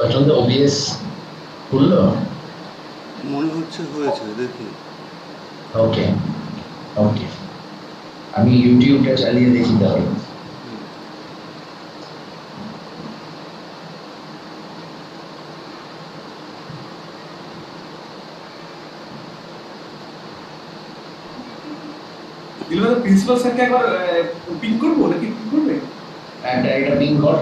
অচন্দ্র OBS খুললো মনে হচ্ছে হয়েছে, দেখি। ওকে ওকে, আমি ইউটিউবটা চালিয়ে দেখি তাহলে। প্রিন্সিপাল স্যারকে একবার পিন করবো নাকি পিন করবে? একটা পিন কর।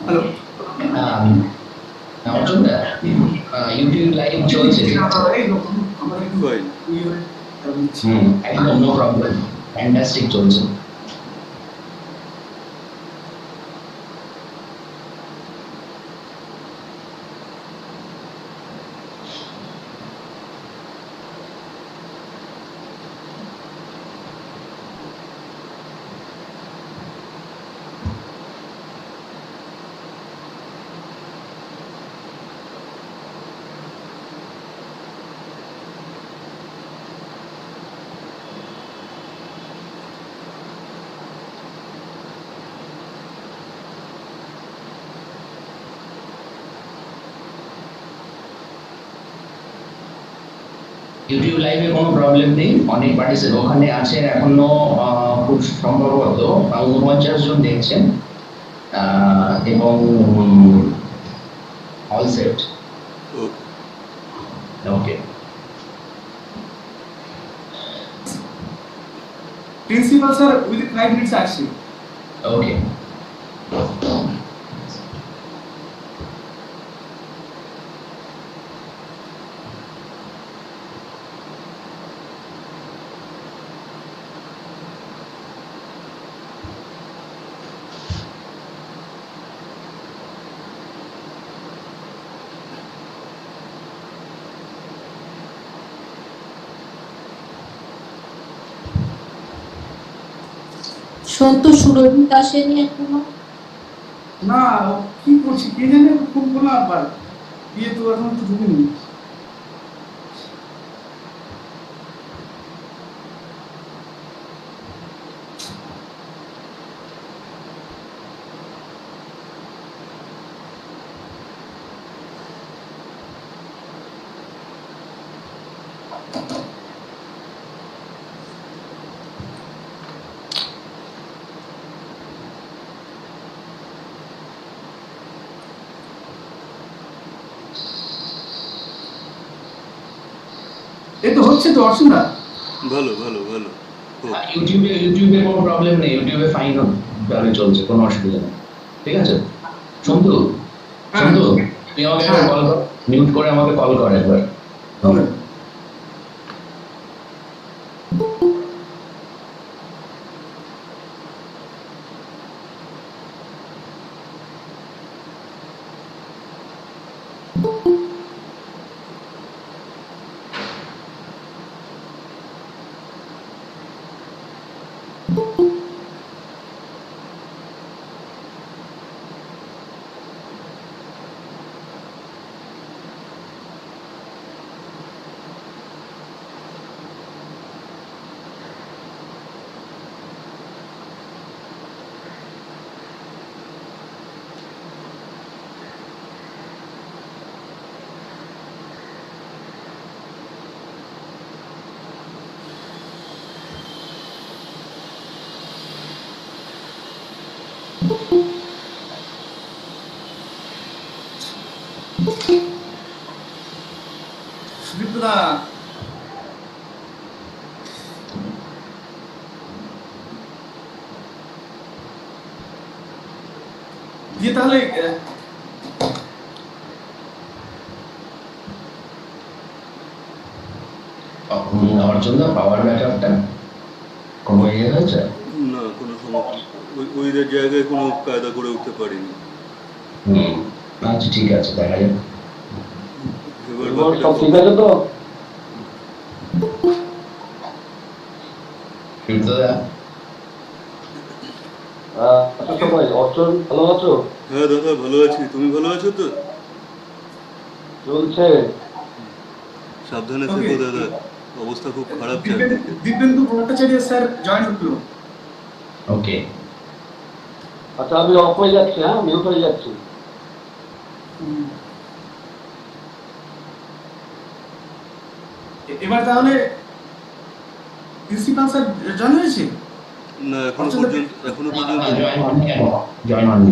হ্যালো, অচন্দ্র ইউটিউব লাইভ চলছে। একদম নো প্রবলেম, ফ্যান্টাস্টিক চলছে। ইউটিউব লাইভে কোনো প্রবলেম নেই, অনেক পার্টিসিপেন্ট ওখানে আছেন এখনো, খুব সম্ভবত 49 জন দেখছেন এবং অল সেট। ওকে, প্রিন্সিপাল স্যার উইদিন 5 মিনিটস আসছে। ওকে সন্তু সুরজিৎ আসেনি এখনো? না, কি করছি কে জানে, ফোন করলাম আবার দিয়ে তো এখন তো ঢুকিনি। এই তো হচ্ছে তো অসুবিধা। ভালো ভালো ভালো। ইউটিউবে কোনো প্রবলেম নেই, ইউটিউবে ফাইন ভাবে চলছে, কোনো অসুবিধা নেই। ঠিক আছে সন্তু, সন্তু তুই আমাকে কল কর, মিউট করে আমাকে কল কর একবার। সুদীপ্তদা দিয়ে তাহলে অর্জুন দা পাওয়ার ব্যাকআপটা কোনো ইয়ে হয়েছে না, কোনো সমস্যা ওইদের জায়গায় কোনো কায়দা করে উঠতে পারিনি। আচ্ছা ঠিক আছে, দেখা যাক। এবার সব ঠিক আছে তো? আচ্ছা ভাই, অর্চন ভালো আছো? হ্যাঁ দাদা ভালো আছি, তুমি ভালো আছো তো? চলছে। সাবধানে ওকে, থেকো দাদা, অবস্থা খুব খারাপ চারদিকে। দিব্যেন্দু ভট্টাচার্য স্যার জয়েন হলো। ওকে। আচ্ছা আমি অফ হয়ে যাচ্ছি, হ্যাঁ মিউট হয়ে যাচ্ছি। এবার তাহলে প্রিন্সিপাল স্যার জয়েন হয়েছে? না এখনো অর্চন পর্যন্ত এখনো পর্যন্ত না। জয়েন হয়নি এখন, জয়েন হয়নি।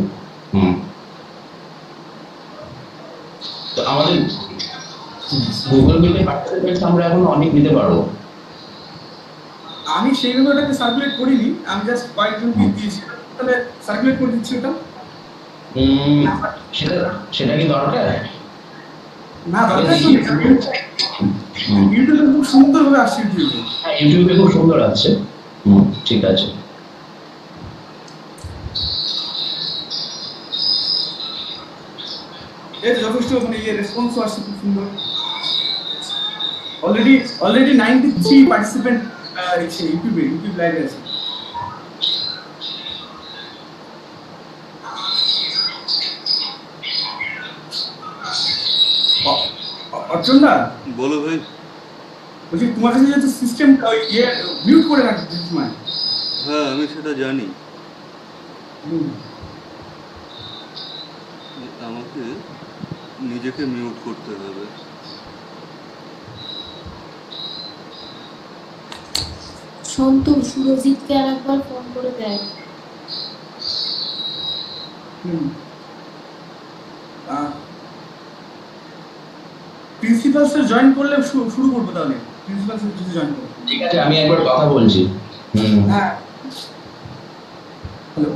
তো আমাদের গুগল মিটে পার্টিসিপেন্টস আমরা এখন অনেক নিতে পারবো। আমি সেইভাবে ওটাকে সার্কুলেট করিনি, আমি জাস্ট কয়েকজনকে দিয়েছি, তাহলে সার্কুলেট করে দিচ্ছি ওটা। সেটা সেটা কি দরকার? না দরকার তো নেই, ইউটিউবে খুব সুন্দরভাবে আসছে ইউটিউবে। হ্যাঁ, ইউটিউবে খুব সুন্দর আছে। ঠিক আছে। এই যথেষ্ট মানে রেসপন্সও আসছে খুব সুন্দর। অলরেডি 93 পার্টিসিপেন্ট ইউটিউব লাইভে আছে। অর্চন দা বলো ভাই। বলছি তোমার কাছে যেহেতু সিস্টেম মিউট করে রাখতে সময়। হ্যাঁ আমি সেটা জানি, আমাকে নিজেকে মিউট করতে হবে। সন্তু সুরজিৎকে আর একবার ফোন করে দেয়। প্রিন্সিপাল স্যার জয়েন করলে শুরু করবো তাহলে। প্রিন্সিপাল স্যার যদি জয়েন করবো। ঠিক আছে, আমি একবার কথা বলছি। হ্যাঁ, হ্যালো।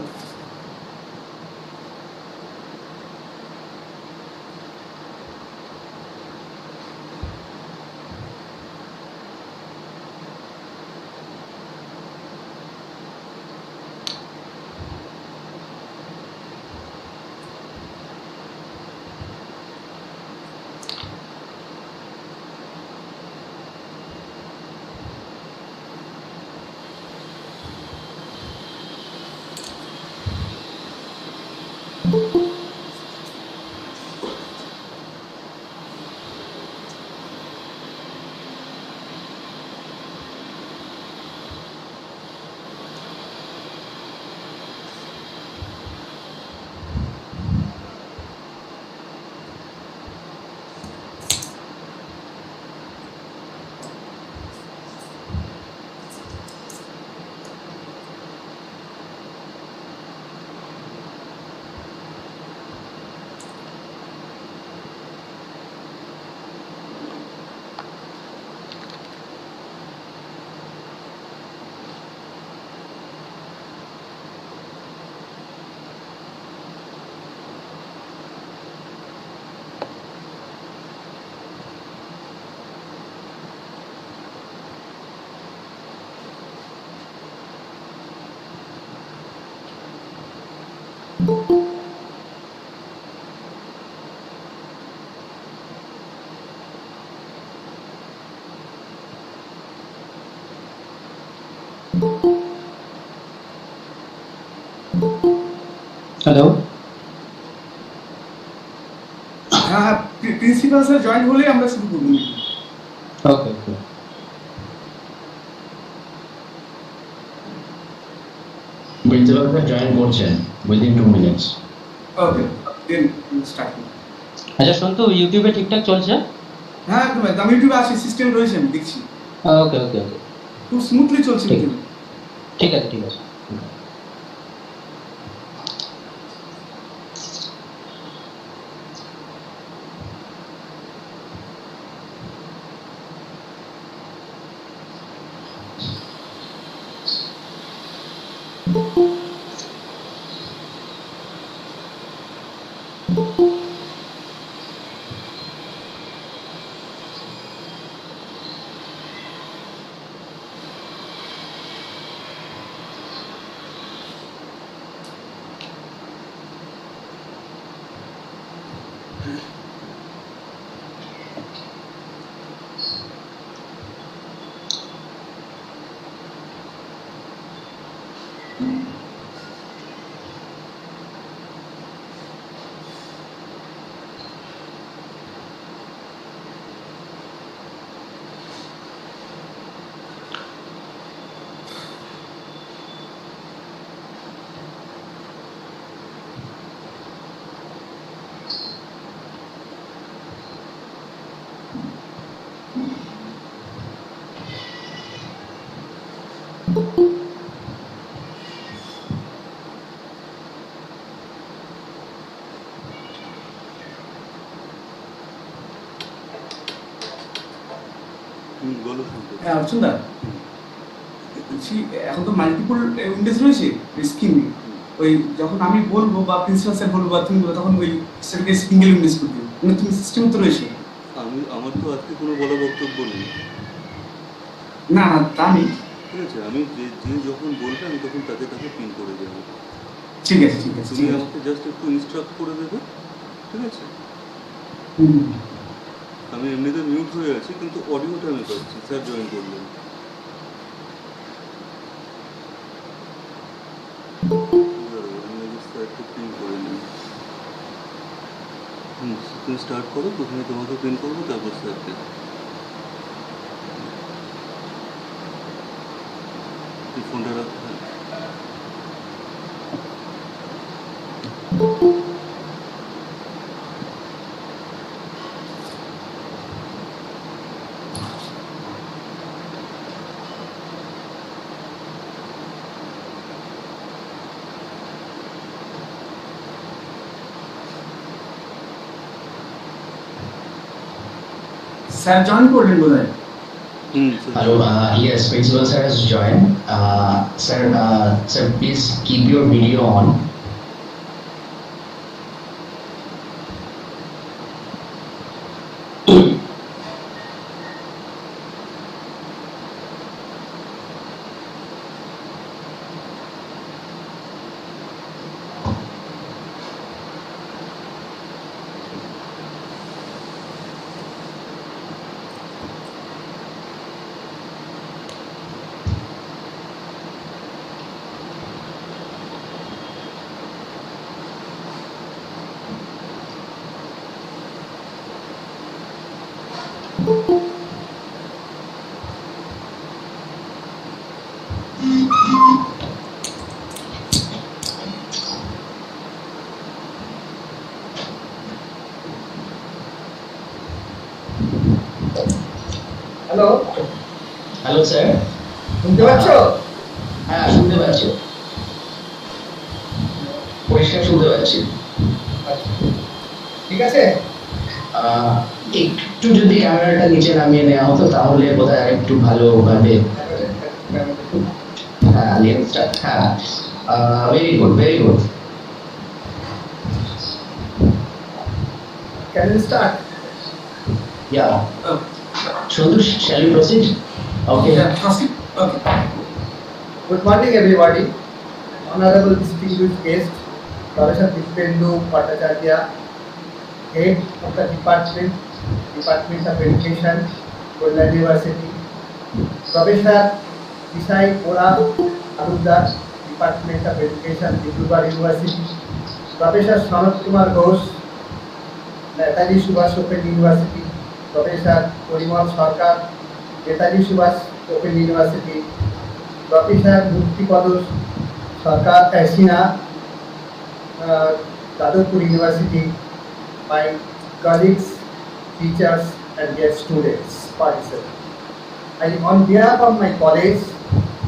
হ্যালো। হ্যাঁ, প্রিন্সিপাল স্যার জয়েন হলে আমরা শুরু করবো। ওকে ওকে। প্রিন্সিপাল স্যার জয়েন করছেন উইদিন 2 মিনিটস। ওকে, দেন স্টার্ট। আচ্ছা সন্তু, ইউটিউবে ঠিকঠাক চলছে? হ্যাঁ একদম একদম, ইউটিউবে আছে, সিস্টেম রয়েছে, আমি দেখছি ওকে ওকে ওকে, খুব স্মুথলি চলছে ঠিক ইউটিউবে। ঠিক আছে ঠিক আছে। বলো শুনতে। হ্যাঁ অর্জুন দা, বলছি এখন তো মাল্টিপল উইন্ডোজ রয়েছে স্ক্রিনে, ওই যখন আমি বলবো বা প্রিন্সিপাল স্যার বলবো বা তুমি বলবো তখন ওই সেটাকে সিঙ্গেল উইন্ডোজ করে দিও, মানে তুমি সিস্টেম তো রয়েছে। আমার তো আজকে কোনো বলা বক্তব্য নেই, না না তা নেই। ঠিক আছে? আমি যে যখন বলবে আমি তখন তাকে পিন করে দেবো। ঠিক আছে ঠিক আছে তুমি ঠিক আছে। আমাকে জাস্ট একটু ইনস্ট্রাক্ট করে দেবে, ঠিক আছে? হুম। আমি এমনিতে মিউট হয়ে আছি, কিন্তু অডিওটা আমি পাচ্ছি। স্যার জয়েন করলেন। আমি অবস্থা একটু পিন করে নিই। তুমি স্টার্ট করো, প্রথমে তোমাকে পিন করবো, তারপর স্যারকে। ফোনটা রাখো। স্যার জয়েন করলেন বোধহয়। Hello, yes, principal sir has joined. Sir, please keep your video on. Hello, Hello, sir. শুনতে পাচ্ছ? হ্যাঁ, শুনতে পাচ্ছি। পরিষ্কার শুনতে পাচ্ছি। ঠিক আছে। একটু যদি ক্যামেরাটা নিচে নামিয়ে নেওয়া হতো তাহলে বোধহয় আরেকটু ভালোভাবে। হ্যাঁ, লেন্সটা, হ্যাঁ, very good, very good. Can we start? Yeah. Shantu, shall we proceed? Okay. Yeah, proceed. Okay. Good morning, everybody. Honorable distinguished guest, Professor Dippendu Bhattacharya, Head of the Department of Education, Kolkata University, Professor Isai Pora Aludar, Department of Education, Dibrugarh University, Professor Sanat Kumar Ghosh, Netaji Subhash Open University, Professor Porimal Sarkar, Netaji Subhash Open University, Professor Muktipadosh Sarkar Kaisina, Dadurpur University, my colleagues, teachers and their students participate. I, on behalf of my college,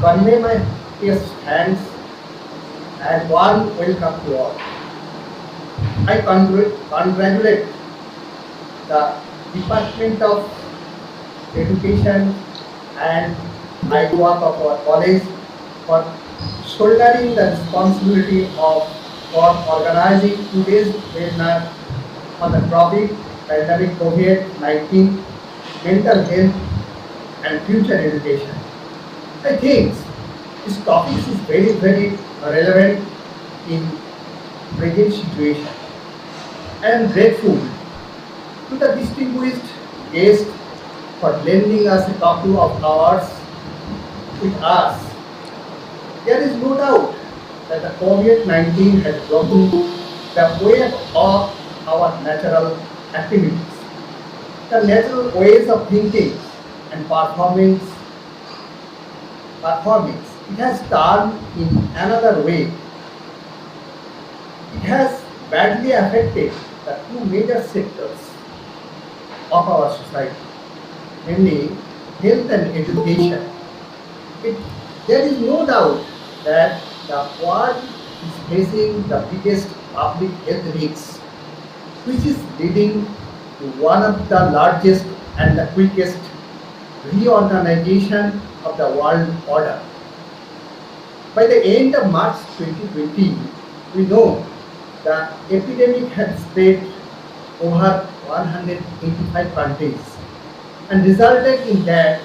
convey my dearest thanks and warm welcome to all. I congratulate the Department of Education and IQAC of our college for shouldering the responsibility for organizing today's webinar on the topic pandemic COVID-19, mental health and future education. I think this topic is very, very relevant in present situation. I am grateful to the distinguished guest for lending us a couple of hours with us. There is no doubt that the COVID-19 has broken the wave of our natural activities, the natural ways of thinking and performance. It has turned in another way. It has badly affected the two major sectors of our society, namely health and education. It There is no doubt that the world is facing the biggest public health risks, which is leading to one of the largest and the quickest reorganization of the world order. By the end of March 2020, we know the epidemic had spread over 185 countries and resulted in that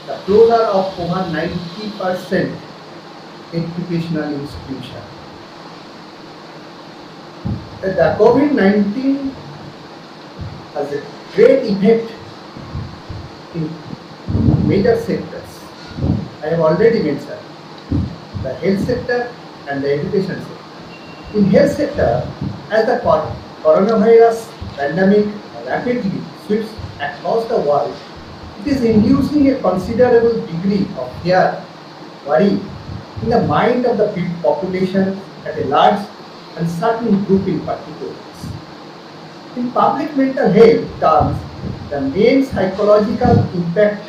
the closure of over 90% educational institutions. The COVID-19 has a great effect in major sectors. I have already mentioned the health sector and the education sector. In health sector, as the coronavirus pandemic rapidly sweeps across the world, it is inducing a considerable degree of fear, worry in the mind of the population at a large and certain group in particular. In public mental health terms, the main psychological impact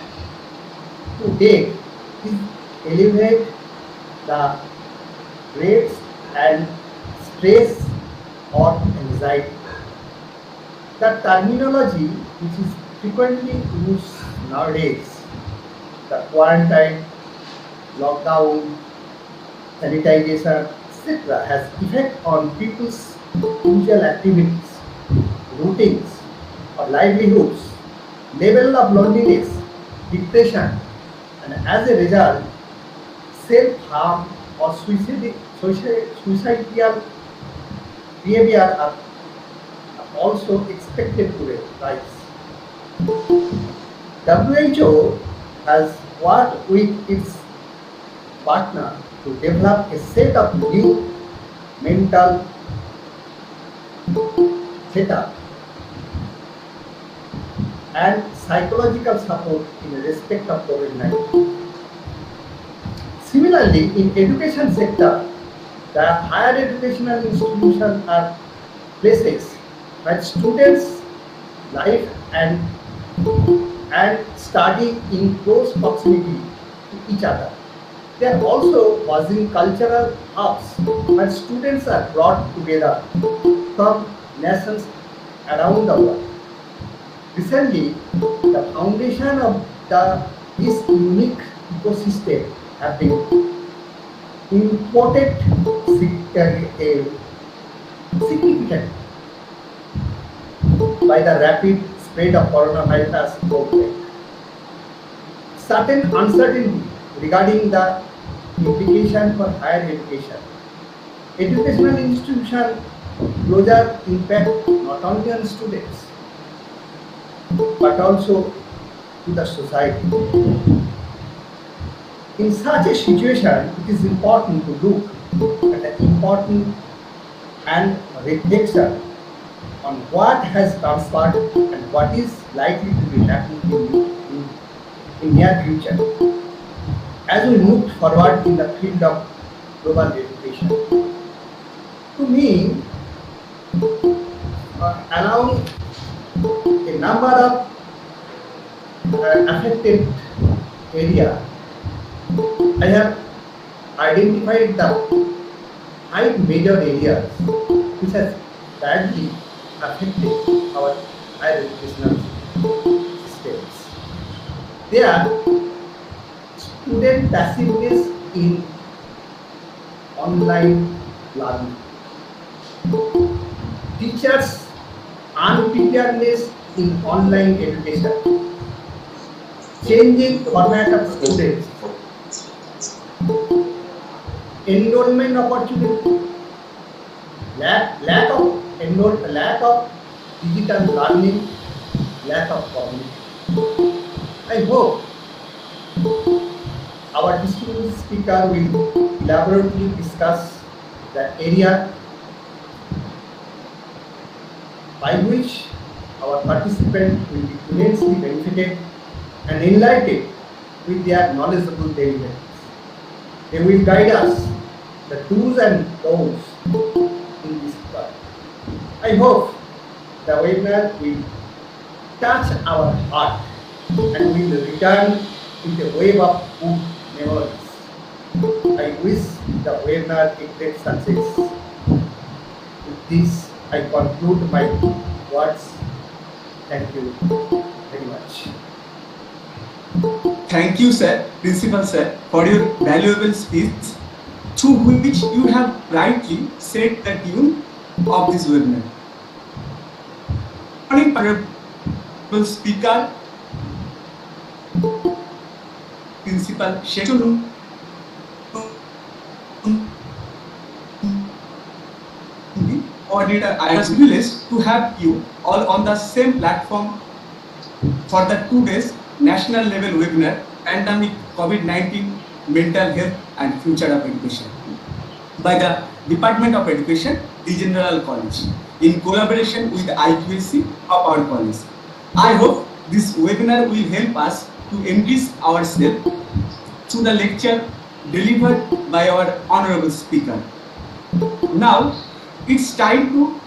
to date is elevate the rates and stress or anxiety. The terminology which is frequently used nowadays, the quarantine, lockdown, sanitization, etc., has effect on people's usual activities, routines, or livelihoods, level of loneliness, depression, and as a result, self-harm or suicidal behavior are also expected to rise. WHO has worked with its partner to develop a set of new mental setup and psychological support in respect of COVID-19. Similarly, in education sector, the higher educational institutions are places where students live and study in close proximity to each other. They are also causing cultural hubs where students are brought together from nations around the world. Recently, the foundation of this unique ecosystem have been imported significantly by the rapid spread of coronavirus outbreak. Certain uncertainty regarding the implication for higher education. Educational institution closure impact not only on students but also to the society. In such a situation, it is important to look at the important and reflection on what has transferred and what is likely to be happening in near future as we move forward in the field of global education. To me, along a number of affected areas, I have identified the 5 major areas which has badly affected our higher educational systems. They are student passiveness in online learning, teachers' unpreparedness in online education, changing format of students, enrollment opportunity, lack of digital learning, lack of community. I hope our distinguished speaker will elaborately discuss the area by which our participants will be immensely benefited and enlightened with their knowledgeable deliveries. They will guide us the do's and don'ts in this part. I hope the webinar will touch our heart and will return with a wave of good memories. I wish the webinar a great success. With this, I conclude my words. Thank you very much. Thank you, sir, Principal sir, for your valuable speech, through which you have rightly set the tune of this webinar. Honorable Speaker, Principal Shekhar, Coordinator, I was privileged to have you all on the same platform for the 2 days national level webinar, Pandemic COVID-19, Mental Health and Future of Education, by the Department of Education, Dwijendralal College, in collaboration with the IQAC of our college. I hope this webinar will help us to enrich ourselves through the lecture delivered by our honorable speaker. Now, it's time to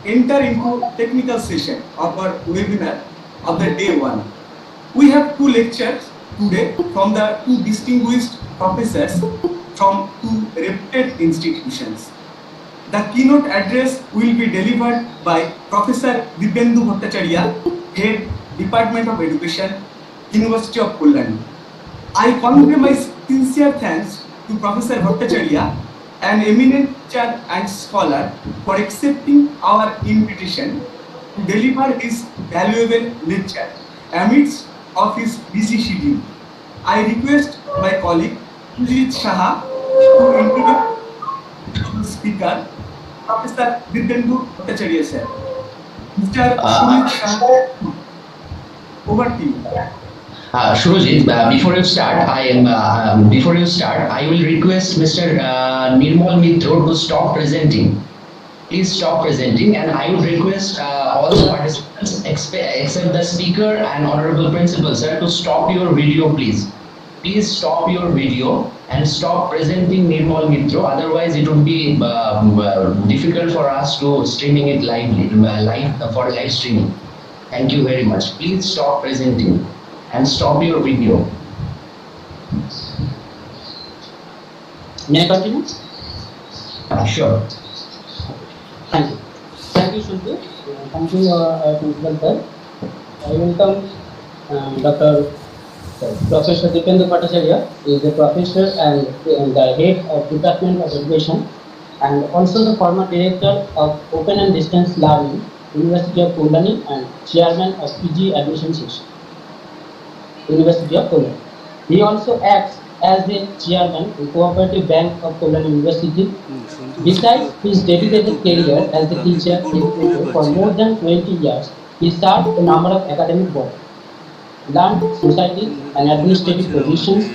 enter into technical session of our webinar of the day 1. We have 2 lectures today from the 2 distinguished professors from 2 reputed institutions. The keynote address will be delivered by Professor Dwijendralal Bhattacharya, Head, Department of Education, University of Kolkata. I convey my sincere thanks to Professor Bhattacharya, an eminent teacher and scholar, for accepting our invitation to deliver his valuable lecture amidst of his busy schedule. I request my colleague Sujit Shah to introduce the speaker, Professor Dwijendralal Bhattacharya sir. Mr. Sujit Shah, over to you. Surojit, before you start, I will request Mr. Nirmal Mitro to stop presenting. Please stop presenting, and I would request all the participants, except the speaker and honorable principal sir, to stop your video, please. Please stop your video and stop presenting Nirmal Mitro. Otherwise, it would be difficult for us to streaming it live for live streaming. Thank you very much. Please stop presenting and stop your video. May I continue? Sure. Thank you. Thank you, Shuntu. Thank you, Principal sir. I welcome Professor Dwijendralal Bhattacharya. He is a professor and the head of Department of Education, and also the former director of Open and Distance Learning, University of Kolkata, and chairman of PG Admission Section, University of Kolkata. He also acts as the chairman in Cooperative Bank of Kolkata University. Besides his dedicated career as a teacher for more than 20 years, he served a number of academic boards, learned society and administrative positions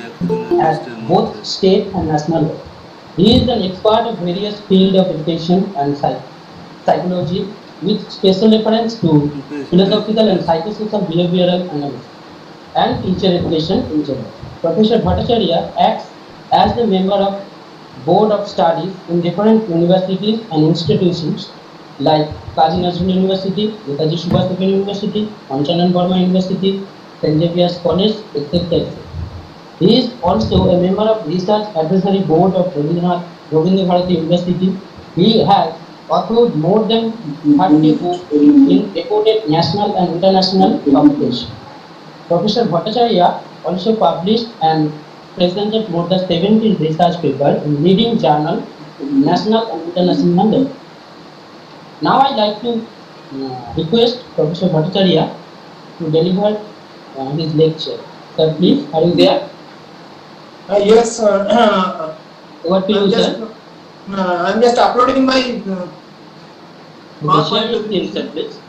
at both state and national level. He is an expert of various fields of education and psychology, with special reference to philosophical and psychosocial behavioral analysis and teacher education in general. Professor Bhattacharya acts as the member of Board of Studies in different universities and institutions like Kazi Nazrul University, Netaji Subhash Bose University, Panchanan Burma University, St. Xavier's College, etc. He is also a member of Research Advisory Board of Rabindra Bharati University. He has authored more than 30 books in reported national and international publications. Professor Bhattacharya also published and presented more than 17 research papers in leading journals, national and international level. Now I like to request Professor Bhattacharya to deliver his lecture. Sir, please, are you there? Yes, sir. Over to you, sir. I'm just uploading my Share your screen, sir, please.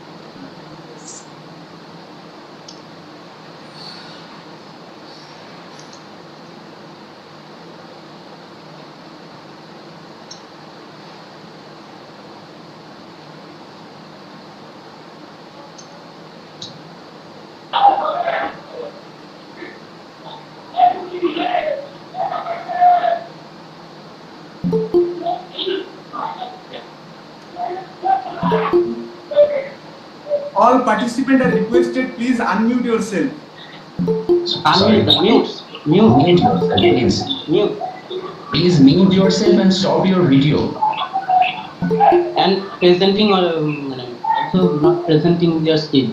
All participants are requested, please unmute yourself. Unmute, mute. Mute. Mute. Please mute yourself and stop your video. And presenting or also not presenting their skill.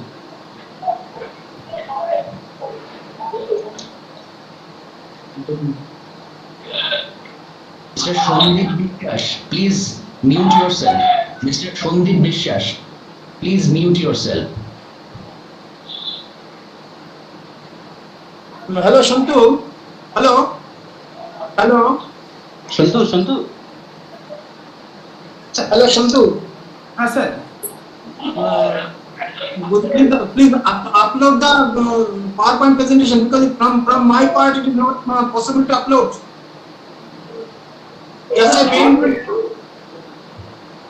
Mr. Shondip Bishyash, please mute yourself. Mr. Shondip Bishyash, please mute yourself. Hello, Shantu. Hello. Hello. Shantu. Hello, Shantu. sir. Please upload the PowerPoint presentation, because from my part it is not possible to upload. Yes,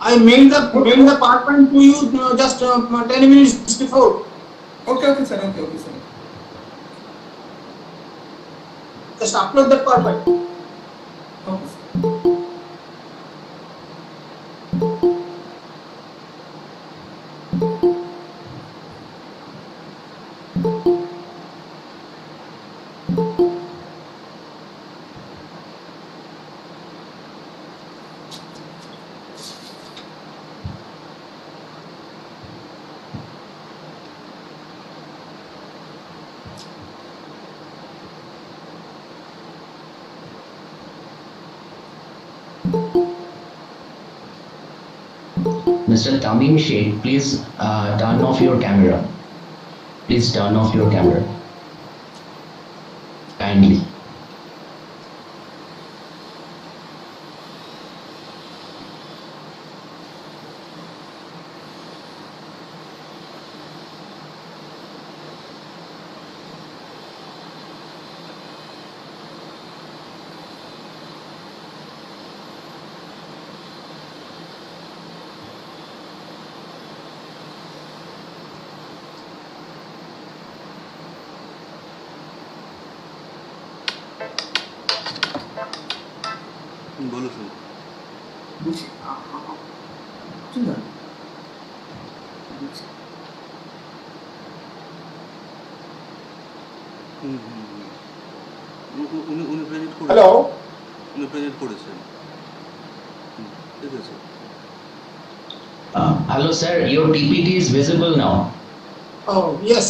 I mailed the PowerPoint to you just 10 minutes before. Okay, sir. Okay, sir. Just upload that PowerPoint. Okay, sir. Mr. Tamim Sheikh, please turn off your camera. Please turn off your camera. Kindly. বলো শুনি। বলছি ঠিক আছে উনি present করেছেন। Hello. উনি present করেছেন। ঠিক আছে। Hello sir, your PPT is visible now. Oh yes.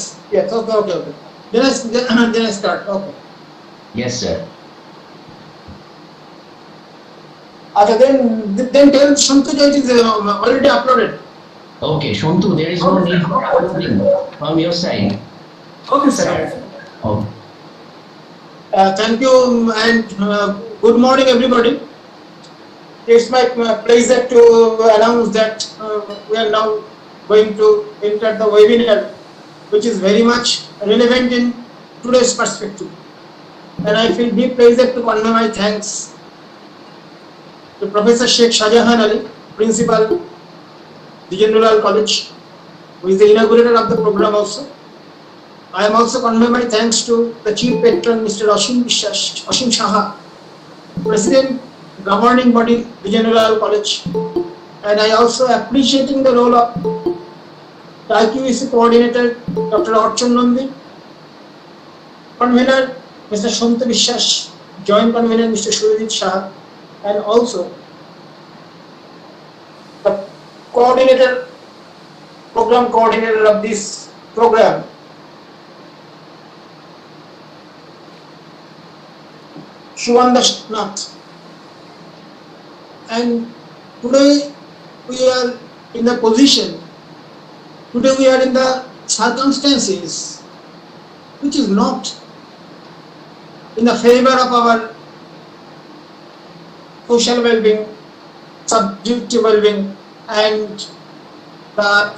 Okay. Then I start. Okay. Yes sir. Okay, then tell Shantu that it is already uploaded. Okay, Shontu, there is no need for uploading from your side. Okay, sir. Oh, Thank you and good morning, everybody. It's my pleasure to announce that we are now going to enter the webinar, which is very much relevant in today's perspective. And I feel deep pleasure to convey my thanks to Professor Sheikh Shahjahan Ali, Principal, Dwijendralal College, who is the inaugurator of the program also. I am also convey my thanks to the Chief Patron, Mr. Ashim Shaha, President, Governing Body, Dwijendralal College, and I also appreciating the role of the IQAC Coordinator, Dr. Archon Nandi, Convener, Mr. Shontu Bishyash, Joint Convener, Mr. Surajit Shah, and also the program coordinator of this program, Shivandashnath. And today we are in the position, today we are in the circumstances which is not in the favor of our social well-being, subjective well-being, and the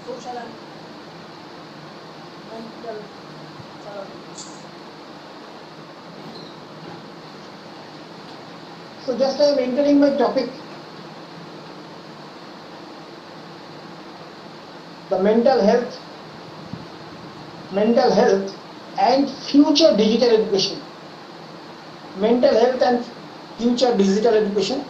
social and mental surroundings. So just I am entering my topic, the mental health and future digital education. Mental health and future digital education,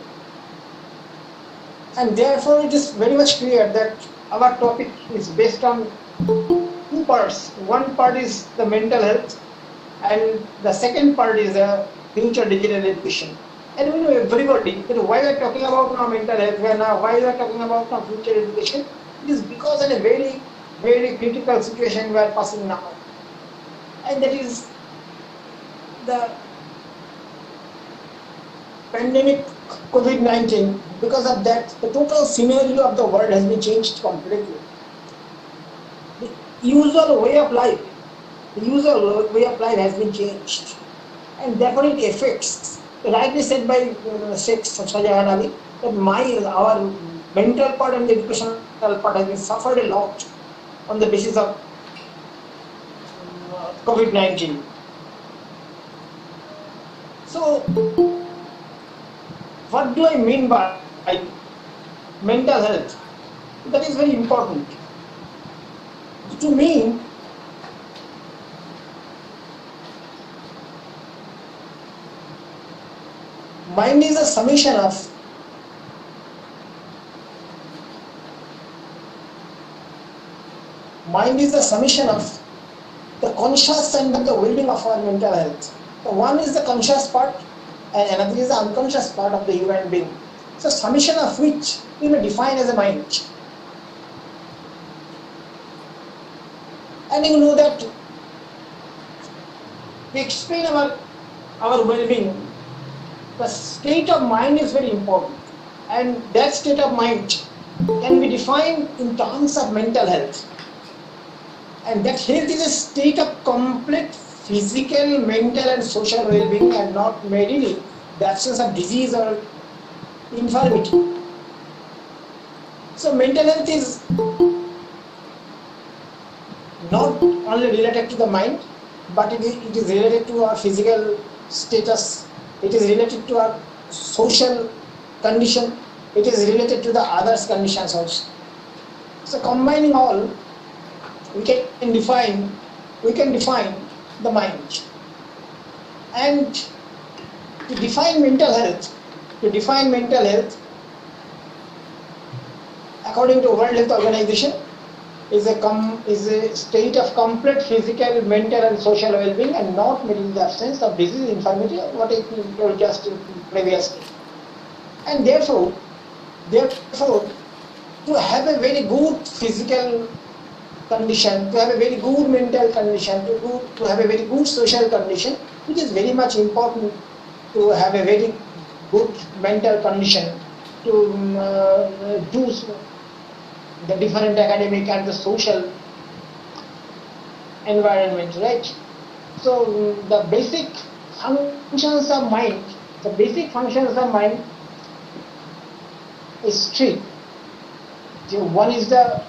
and therefore it is very much clear that our topic is based on two parts. One part is the mental health and the second part is the future digital education. And we know everybody, why we are talking about now mental health, why we are talking about now future education, it is because in a very, very critical situation we are passing now. And that is the pandemic COVID-19. Because of that, the total scenario of the world has been changed completely. The usual way of life has been changed, and therefore it affects, rightly said by Sheikh Shahjahan Ali, that our mental part and the educational part has been suffered a lot on the basis of COVID-19. So, what do I mean by mental health? That is very important. To me, mind is a summation of the conscious and the well-being of our mental health. So one is the conscious part and another is the unconscious part of the human being. So summation of which we may define as a mind. And you know that to explain our well-being, the state of mind is very important, and that state of mind can be defined in terms of mental health. And that health is a state of complete physical, mental and social well-being, and not merely the absence of disease or infirmity. So mental health is not only related to the mind, but it is related to our physical status, it is related to our social condition, it is related to the others' conditions also. So combining all, we can define the mind. And to define mental health, according to World Health Organization, is a state of complete physical, mental and social well-being, and not merely the absence of disease, infirmity, or what I told just previously. And therefore, to have a very good physical condition, to have a very good mental condition, to have a very good social condition, it is very much important to have a very good mental condition to do the different academic and the social environment, right? So the basic functions of mind is three. One is the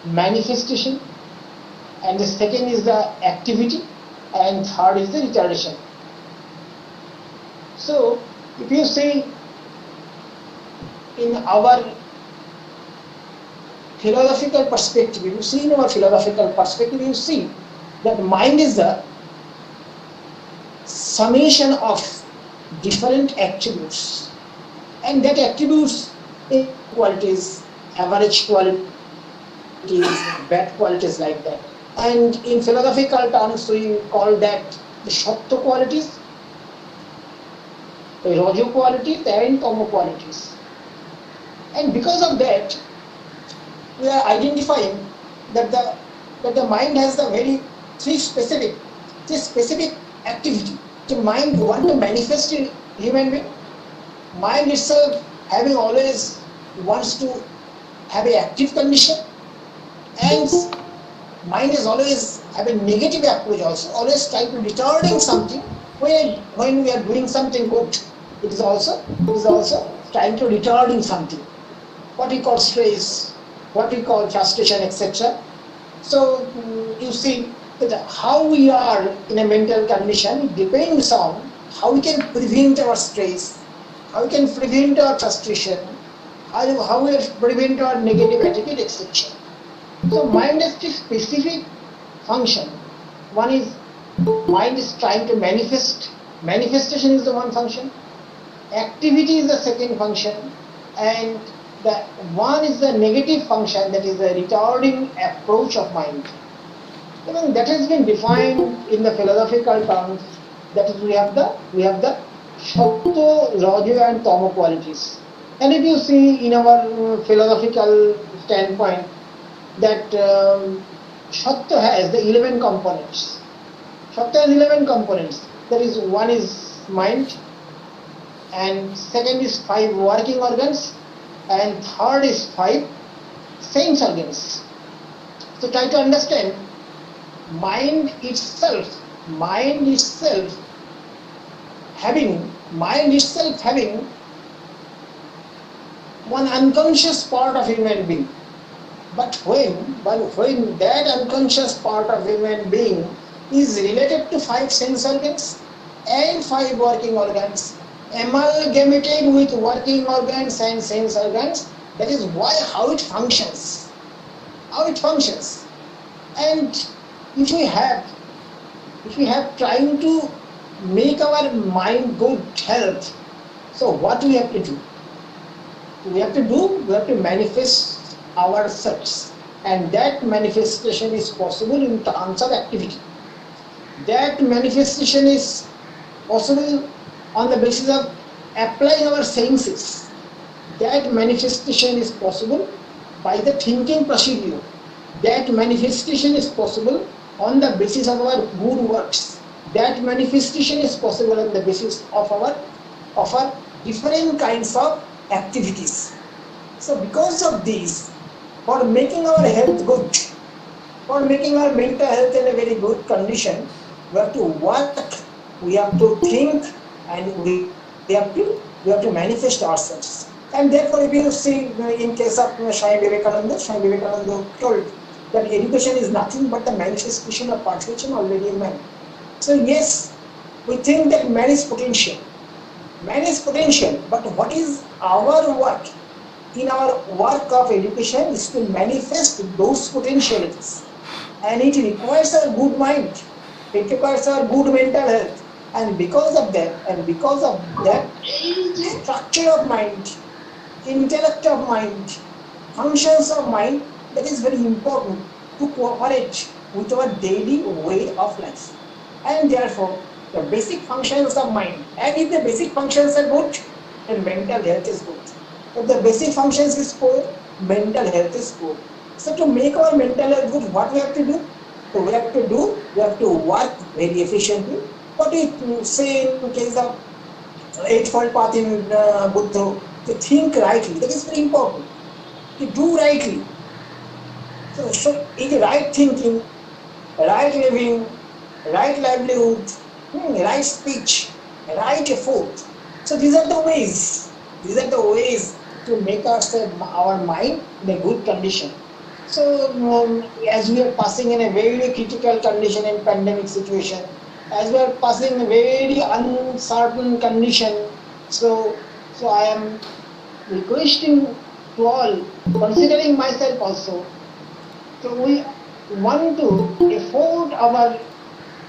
manifestation, and the second is the activity, and third is the retardation. So if you see in our philosophical perspective, you see that mind is the summation of different attributes, and that attributes in qualities, average qualities, bad qualities, like that. And in philosophical terms, we call that the Sattva qualities, the Raja qualities, and Tama qualities. And because of that, we are identifying that the mind has the very three specific activity. The mind want to manifest in human being. Mind itself having always wants to have an active condition, and mind is always having negative approach also, always trying to retarding something. When we are doing something good, it is also trying to retarding something, what we call stress, what we call frustration, etc. So you see that how we are in a mental condition depends on how we can prevent our stress, how we can prevent our frustration, how we prevent our negative attitude, etc. So mind has a specific function. One is mind is trying to manifest. Manifestation is the one function. Activity is the second function, and the one is the negative function, that is the retarding approach of mind. Even that has been defined in the philosophical terms That is, we have the Satya, Raja and Tama qualities. And if you see in our philosophical standpoint, that Satya has the 11 components. Satya has 11 components. That is, one is mind, and second is 5 working organs, and third is 5 sense organs. So try to understand mind itself having one unconscious part of human being. But when that unconscious part of human being is related to 5 sense organs and 5 working organs, amalgamated with working organs and sense organs, that is how it functions. And if we have trying to make our mind good health, so what we have to do? We have to manifest ourselves, and that manifestation is possible in terms of activity. That manifestation is possible on the basis of applying our senses. That manifestation is possible by the thinking procedure. That manifestation is possible on the basis of our good works. That manifestation is possible on the basis of our different kinds of activities. So because of these, for making our health good, for making our mental health in a very good condition, we have to work, we have to think, and we have to manifest ourselves. And therefore, if you see in case of Swami Vivekananda told that education is nothing but the manifestation of perfection already in man. So yes, we think that man is potential, but what is our work? In our work of education is to manifest those potentialities, and it requires a good mind, it requires a good mental health, and because of that, structure of mind, intellect of mind, functions of mind, that is very important to cooperate with our daily way of life. And therefore, the basic functions of mind, and if the basic functions are good, then mental health is good. If the basic functions is poor, mental health is poor. So to make our mental health good, what we have to do? So we have to work very efficiently. What we say in case of Eightfold Path in Buddha, to think rightly, that is very important. To do rightly. So in right thinking, right living, right livelihood, right speech, right effort. So these are the ways to make our mind in a good condition. So as we are passing in a very critical condition in pandemic situation, as we are passing in a very uncertain condition, so I am requesting to all, considering myself also, so we want to effort our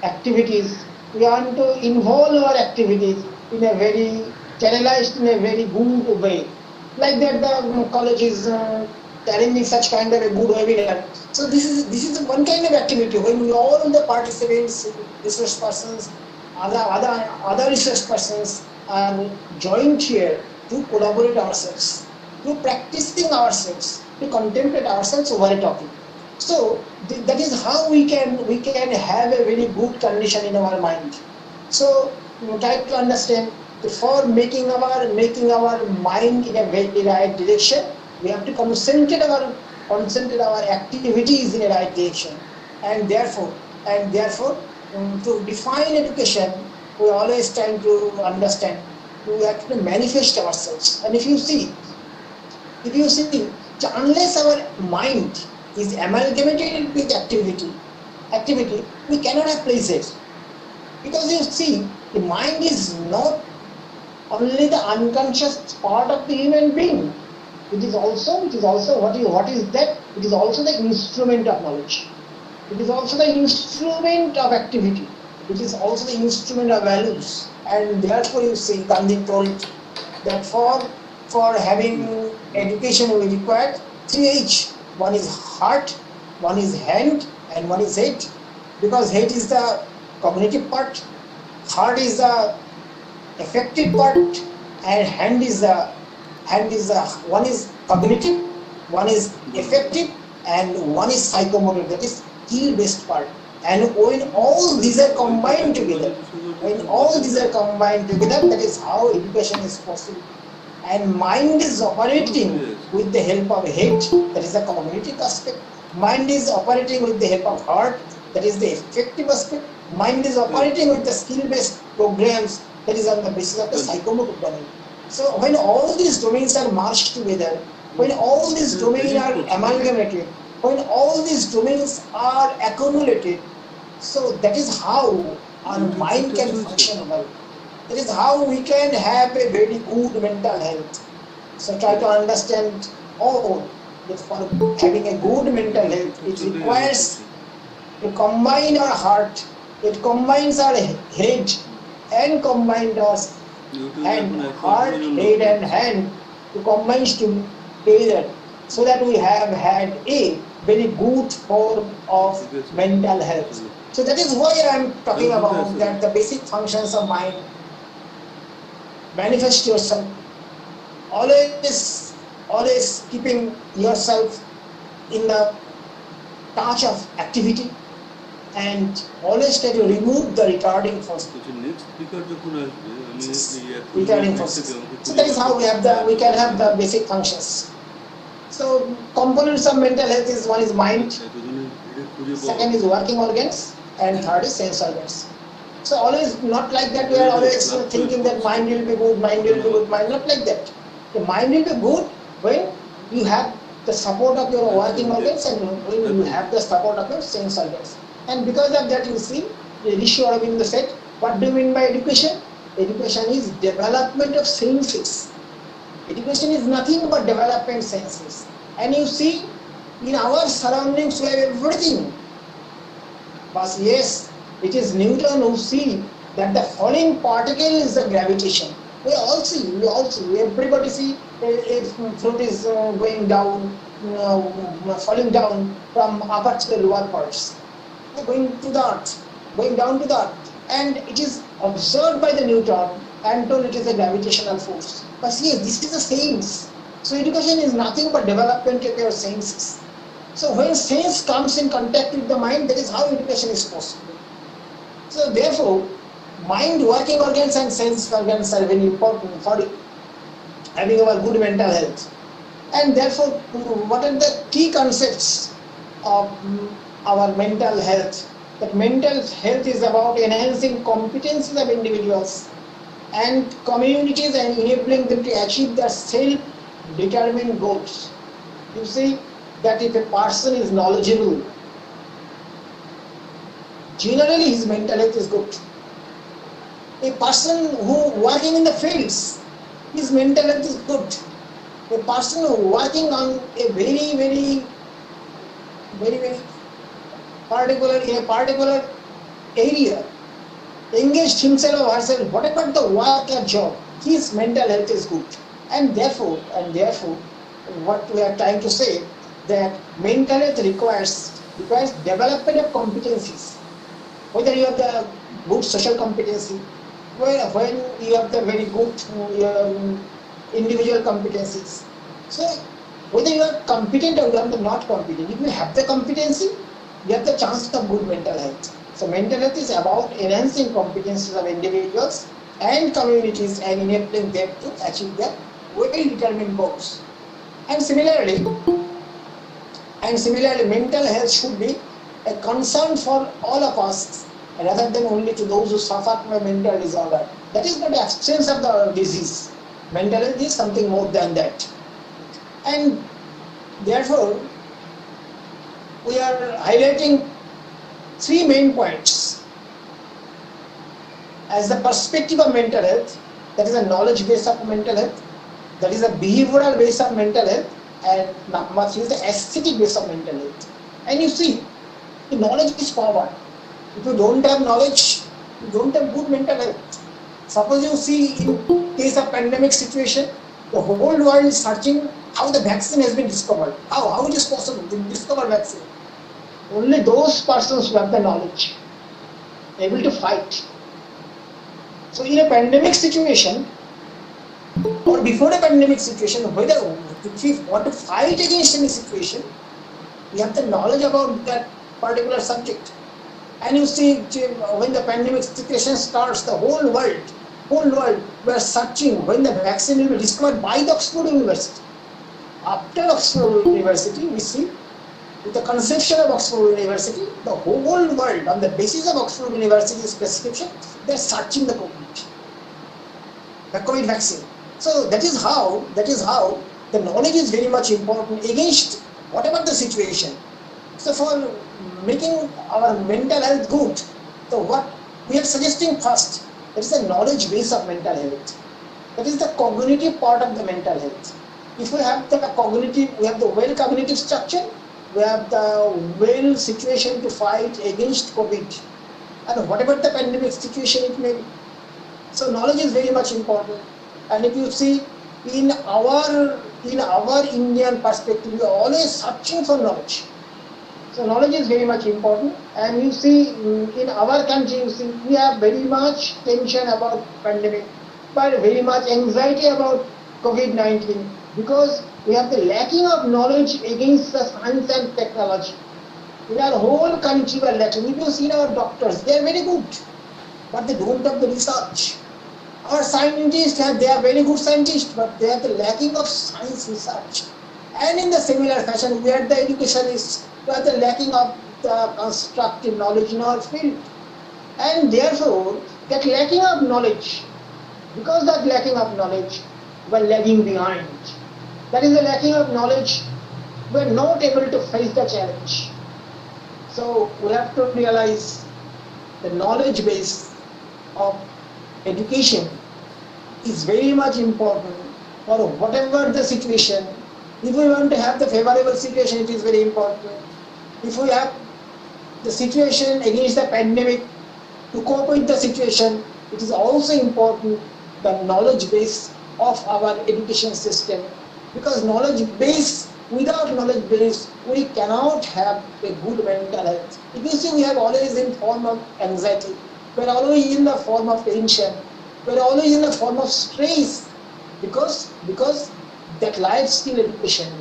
activities, we want to involve our activities in a very channelized in a very good way. Like that the college is arranging such kind of a good webinar. So this is one kind of activity when we all the participants, research persons, other research persons are joined here to collaborate ourselves, to practicing ourselves, to contemplate ourselves over a topic. So that is how we can have a very good condition in our mind. So try to understand, for making our mind in a very right direction, we have to concentrate our activities in a right direction, and therefore to define education, we always trying to understand, we have to manifest ourselves. And if you see, unless our mind is amalgamated with activity, we cannot have places. Because you see, the mind is not only the unconscious part of the human being. It is also what is that? It is also the instrument of knowledge. It is also the instrument of activity. It is also the instrument of values. And therefore you see, Gandhi told that for having education we require 3 H. One is heart, one is hand, and one is head. Because head is the cognitive part, heart is the effective part, and hand is the one is cognitive, one is effective, and one is psychomotor, that is skill based part. And when all these are combined together, that is how education is possible. And mind is operating with the help of head, that is the cognitive aspect. Mind is operating with the help of heart, that is the effective aspect. Mind is operating with the skill-based programs, that is on the basis of the psychomotor domain. So when all these domains are merged together, when all these domains are amalgamated, when all these domains are accumulated, so that is how our mind can function well. That is how we can have a very good mental health. So try to understand all that for having a good mental health, it requires to combine our heart, it combines our head, and combine our hand, heart, head, and hand to combine together, so that we have had a very good form of mental health. So that is why I am talking about that the basic functions of mind. Manifest yourself, always keeping yourself in the touch of activity, and always try to remove the retarding forces. Retarding forces. So that is how we can have the basic functions. So components of mental health is, one is mind, second is working organs, and third is sense organs. So always not like that we are always thinking that mind will be good, mind, not like that. The mind will be good when you have the support of your working organs and when you have the support of your sense organs. And because of that, you see, Rishi Aurobindo said, what do you mean by education? Education is development of senses. Education is nothing but development senses. And you see, in our surroundings we have everything. But yes, it is Newton who see that the falling particle is the gravitation. We all see, everybody see if fruit is going down, falling down from upper to the lower parts, going to the earth, going down to the earth, and it is observed by the Newton and told it is a gravitational force. But yes, this is the sense. So education is nothing but development of your senses. So when sense comes in contact with the mind, that is how education is possible. So therefore, mind, working organs, and sense organs are very important for having our good mental health. And therefore, what are the key concepts of our mental health? That mental health is about enhancing competencies of individuals and communities and enabling them to achieve their self-determined goals. You see that if a person is knowledgeable, generally his mental health is good. A person who working in the fields, his mental health is good. A person who working on a very particular, in a particular area, engaged himself or herself, whatever the work or job, his mental health is good. And therefore, what we are trying to say, that mental health requires development of competencies. Whether you have the good social competency, when you have the very good individual competencies. So whether you are competent or you are not competent, if you have the competency, you have the chance of good mental health. So mental health is about enhancing competencies of individuals and communities and enabling them to achieve their well-determined goals. And similarly, mental health should be a concern for all of us, rather than only to those who suffer from a mental disorder. That is not the absence of the disease. Mental health is something more than that. And therefore, we are highlighting three main points. As the perspective of mental health, that is a knowledge base of mental health, that is a behavioral base of mental health, and number three is the aesthetic base of mental health. And you see, the knowledge is power. If you don't have knowledge, you don't have good mental health. Suppose you see in case of pandemic situation, the whole world is searching how the vaccine has been discovered. How it is possible to discover vaccine? Only those persons who have the knowledge, able to fight. So in a pandemic situation, or before a pandemic situation, whether if we want to fight against any situation, we have the knowledge about that particular subject. And you see, when the pandemic situation starts, the whole world were searching when the vaccine will be discovered by the Oxford University. After Oxford University, we see, with the conception of Oxford University, the whole world, on the basis of Oxford University's prescription, they are searching the COVID vaccine. So that is how the knowledge is very much important against whatever the situation. So for making our mental health good, so what we are suggesting first, that is the knowledge base of mental health. That is the cognitive part of the mental health. If we have the cognitive, we have the well cognitive structure, we have the well situation to fight against COVID and whatever the pandemic situation it may be. So knowledge is very much important. And if you see, in our Indian perspective, we are always searching for knowledge. So knowledge is very much important. And you see, in our country, you see, we have very much tension about pandemic, but very much anxiety about COVID-19, because we have the lacking of knowledge against the science and technology. In our whole country, we are lacking. If you see our doctors, they are very good, but they don't have the research. Our scientists, they are very good scientists, but they are the lacking of science research. And in the similar fashion, we are the educationists, we are the lacking of the constructive knowledge in our field. And therefore, that lacking of knowledge, because that lacking of knowledge, we are lagging behind. That is the lacking of knowledge, we are not able to face the challenge. So we have to realize the knowledge base of education is very much important for whatever the situation. If we want to have the favorable situation, it is very important. If we have the situation against the pandemic, to cope with the situation, it is also important the knowledge base of our education system. Because knowledge base, without knowledge base, we cannot have a good mental health. If you see, we have always in form of anxiety, we are always in the form of tension, we are always in the form of stress, because that life skill education,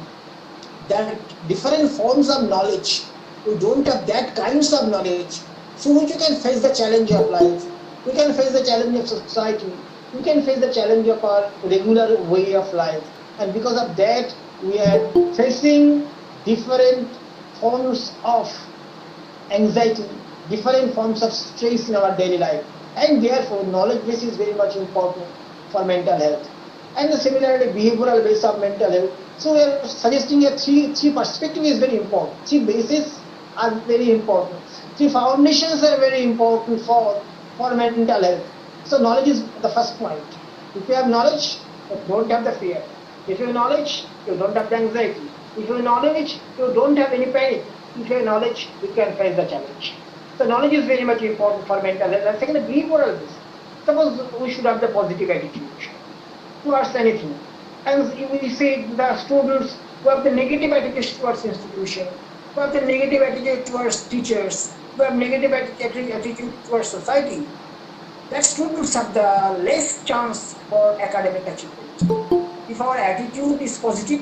that different forms of knowledge, we don't have that kinds of knowledge through which you can face the challenge of life, we can face the challenge of society, we can face the challenge of our regular way of life. And because of that, we are facing different forms of anxiety, different forms of stress in our daily life. And therefore, knowledge base is very much important for mental health. And similarly, behavioral base of mental health. So we are suggesting a three perspective is very important. Three bases are very important. Three foundations are very important for mental health. So knowledge is the first point. If you have knowledge, you don't have the fear. If you have knowledge, you don't have the anxiety. If you have knowledge, you don't have any panic. If you have knowledge, you can face the challenge. So knowledge is very much important for mental health. And second, behavioral base. Suppose we should have the positive attitude towards anything. And we say the students who have the negative attitude towards institution, who have the negative attitude towards teachers, who have negative attitude towards society, that students have the less chance for academic achievement. If our attitude is positive,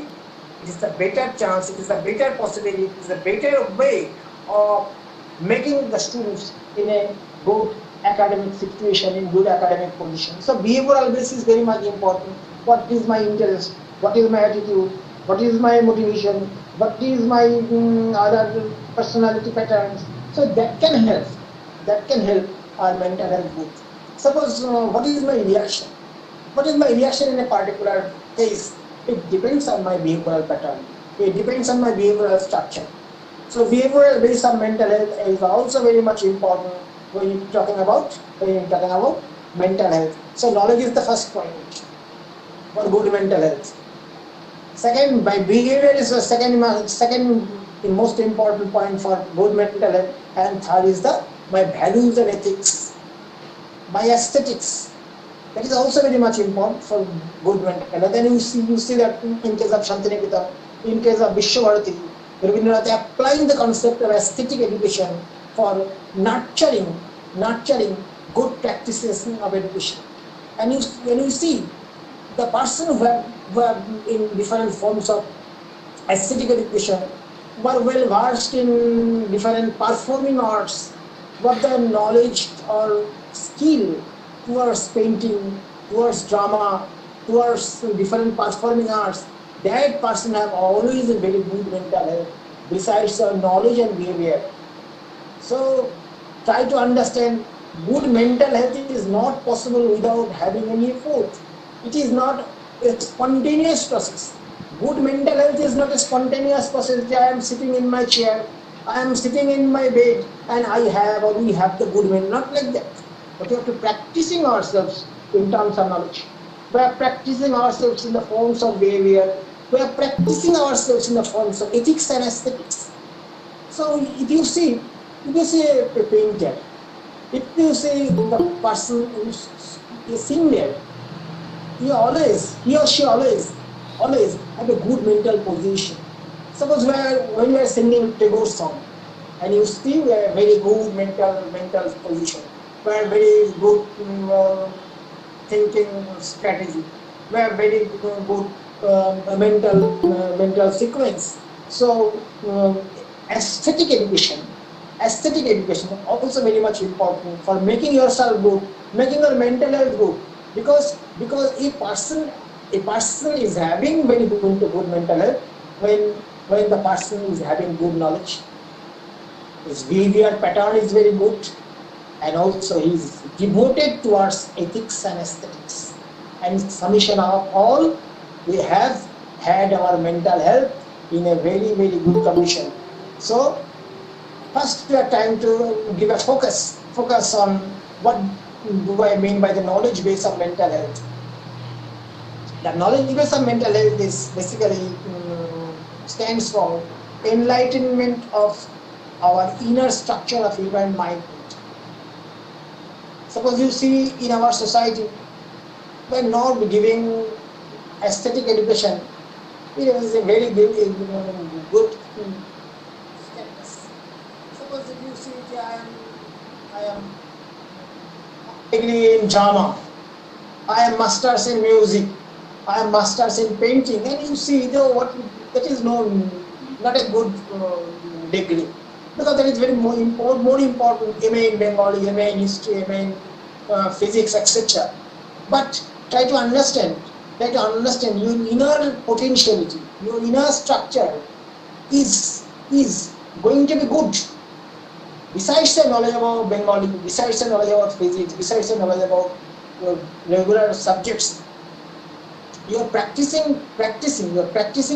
it is the better chance, it is the better possibility, it is the better way of making the students in a good academic situation, in good academic position. So behavioral base is very much important. What is my interest? What is my attitude? What is my motivation? What is my other personality patterns? So that can help. That can help our mental health growth. Suppose what is my reaction? What is my reaction in a particular case? It depends on my behavioral pattern. It depends on my behavioral structure. So behavioral base of mental health is also very much important when you're talking about mental health. So knowledge is the first point for good mental health. Second, my behavior is the second most important point for good mental health, and third is my values and ethics, my aesthetics. That is also very much important for good mental health. Then you see that in case of Shantiniketan, in case of Vishwabharati, Webiner applying the concept of aesthetic education for nurturing good practices of education. And when you see the person who have in different forms of aesthetic education, who are well versed in different performing arts, what the knowledge or skill towards painting, towards drama, towards different performing arts, that person have always a very good mental health besides the knowledge and behavior. So try to understand good mental health is not possible without having any effort. It is not a spontaneous process. Good mental health is not a spontaneous process. I am sitting in my chair, I am sitting in my bed, and I have or we have the good mental, not like that. But we have to practicing ourselves in terms of knowledge. We are practicing ourselves in the forms of behavior. We are practicing ourselves in the forms of ethics and aesthetics. So if you see a painter, if you see the person who is sitting there, he or she always have a good mental position. Suppose when we are singing Tagore song, and you see we have a very good mental position, we have very good thinking strategy, we have very good mental sequence. So aesthetic education also very much important for making yourself good, making your mental health good, because a person is having very good mental health when the person is having good knowledge, his behavior pattern is very good, and also he is devoted towards ethics and aesthetics. And summation of all, we have had our mental health in a very good condition. So first we are trying to give a focus on what do I mean by the knowledge base of mental health. The knowledge base of mental health is basically stands for enlightenment of our inner structure of human mind. Suppose you see in our society, we are not giving aesthetic education. It is a very good status. Suppose if you see, I am degree in drama, I am masters in music, I am masters in painting, and you see what that is not a good degree, because that is very more important. MA in Bengali, MA in history, MA in physics, etc. But try to understand your inner potentiality, your inner structure is going to be good. Besides the knowledge about Bengali, besides the knowledge about physics, besides the knowledge about regular subjects, you are practicing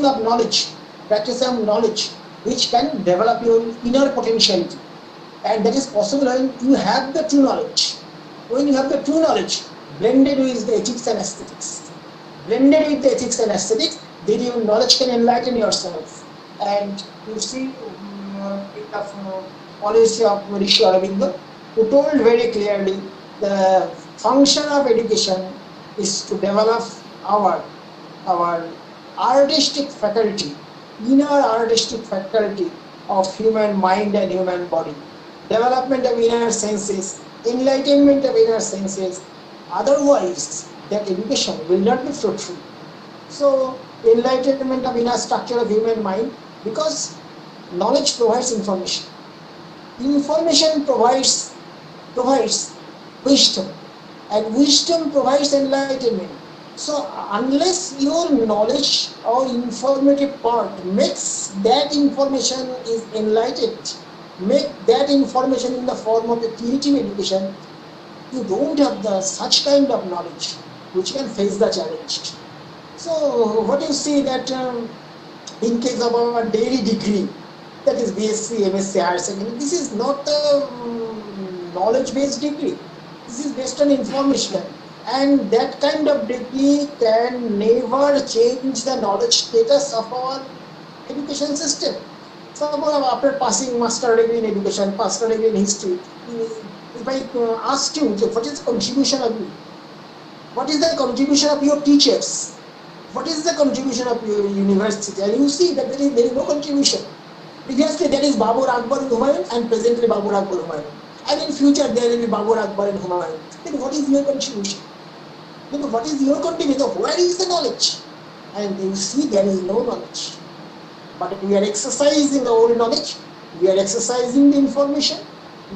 of knowledge, which can develop your inner potentiality, and that is possible when you have the true knowledge. When you have the true knowledge blended with the ethics and aesthetics, then your knowledge can enlighten yourself. And you see the policy of Rishi Aurobindo, who told very clearly the function of education is to develop our artistic faculty, inner artistic faculty of human mind and human body, development of inner senses, enlightenment of inner senses. Otherwise, that education will not be fruitful. So, enlightenment of inner structure of human mind, because knowledge provides information. Information provides wisdom, and wisdom provides enlightenment. So unless your knowledge or informative part makes that information is enlightened, make that information in the form of a creative education, you don't have such kind of knowledge which can face the challenge. So what you see that in case of our daily degree, that is BSc, MSc, higher secondary, this is not a knowledge-based degree. This is based on information, and that kind of degree can never change the knowledge status of our education system. So after passing master degree in education, master degree in history, if I asked you, what is the contribution of you? What is the contribution of your teachers? What is the contribution of your university? And you see that there is no contribution. Previously there is Babur Akbar and Humayun, and presently Babur Akbar Humayun. And in future there will be Babur Akbar and Humayun. Then what is your contribution? Then what is your contribution? Where is the knowledge? And you see there is no knowledge. But we are exercising the old knowledge, we are exercising the information,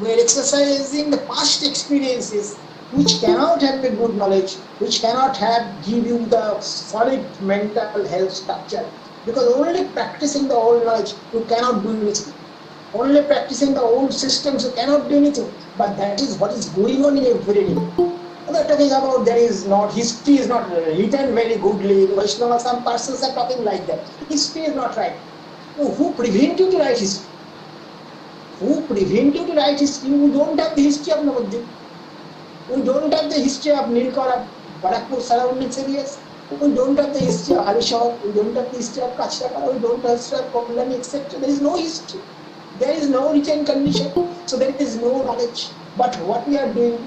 we are exercising the past experiences which cannot have a good knowledge, which cannot give you the solid mental health structure. Because only practicing the old knowledge, you cannot do anything. Only practicing the old systems, you cannot do anything. But that is what is going on in every day. We are talking about history is not written very goodly. Vaishnava, some persons are talking like that. History is not right. Who prevent you to write history? Who prevent you to write history? We don't have the history of Navadvip. We don't have the history of Nilkara, Barakpur surrounding areas. We don't have the history of Harishar. We don't have the history of Kachrakara. We don't have the history of Komlani, etc. There is no history. There is no written condition. So there is no knowledge. But what we are doing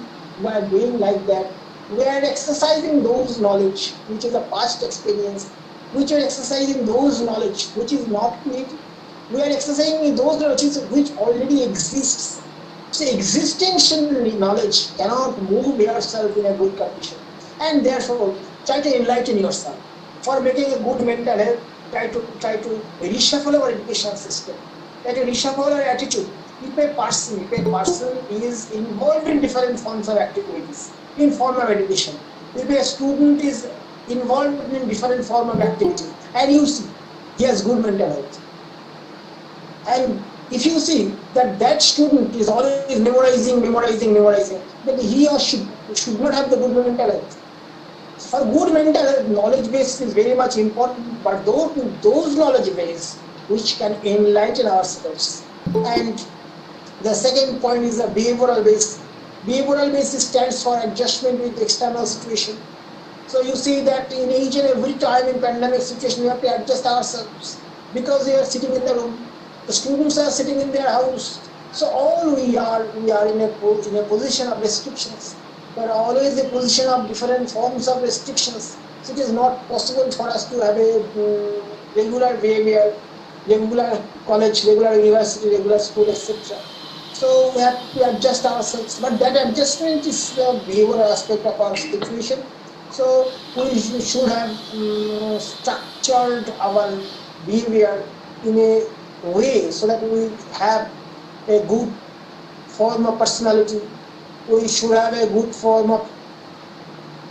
like that. We are exercising those knowledge, which is a past experience. Which are exercising those knowledge which is not created. We are exercising those knowledges which already exists. So existential knowledge cannot move yourself in a good condition. And therefore, try to enlighten yourself. For making a good mental health, try to reshuffle our education system. Try to reshuffle our attitude. If a person is involved in different forms of activities, in form of education, if a student is involved in different form of activity, and you see he has good mental health, and if you see that student is always memorizing, then he or she should not have the good mental health. For good mental health, knowledge base is very much important, but those knowledge base which can enlighten ourselves. And the second point is the behavioral base. Behavioral base stands for adjustment with external situation. So you see that in each and every time in pandemic situation, we have to adjust ourselves because we are sitting in the room. The students are sitting in their house. So all we are in a position of restrictions. There are always a position of different forms of restrictions. So it is not possible for us to have a regular behavior, regular college, regular university, regular school, etc. So we have to adjust ourselves. But that adjustment is the behavioral aspect of our situation. So we should have structured our behavior in a way so that we have a good form of personality. We should have a good form of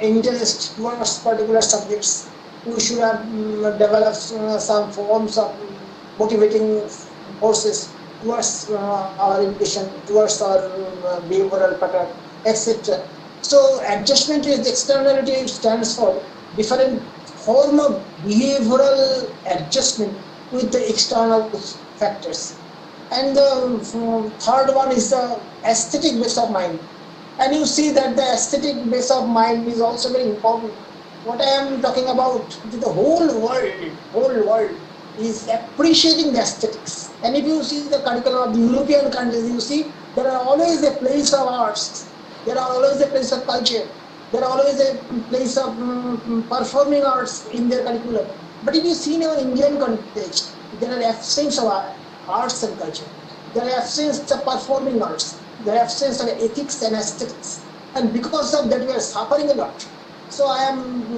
interest towards particular subjects. We should have developed some forms of motivating forces towards our education, towards our behavioral pattern, etc. So adjustment is externality, stands for different form of behavioral adjustment with the external factors. And the third one is the aesthetic base of mind. And you see that the aesthetic base of mind is also very important. What I am talking about, the whole world is appreciating the aesthetics. And if you see the curriculum of the European countries, you see there are always a place of arts. There are always a place of culture. There are always a place of performing arts in their curriculum. But if you see in our Indian context, there are absence of arts and culture. There are absence of performing arts. There are absence of ethics and aesthetics. And because of that, we are suffering a lot. So I am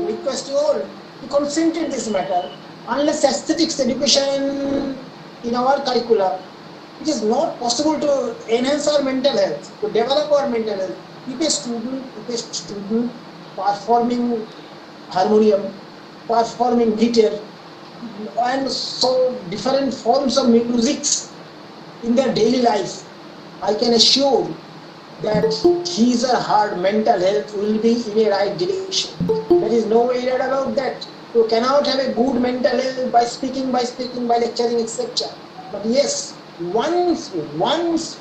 requesting all to concentrate this matter. Unless aesthetics education in our curriculum, it is not possible to enhance our mental health, to develop our mental health. If a student performing harmonium, performing guitar, and so different forms of music in their daily life, I can assure that his or her mental health will be in a right direction. There is no error about that. You cannot have a good mental health by speaking, by lecturing, etc. But yes, once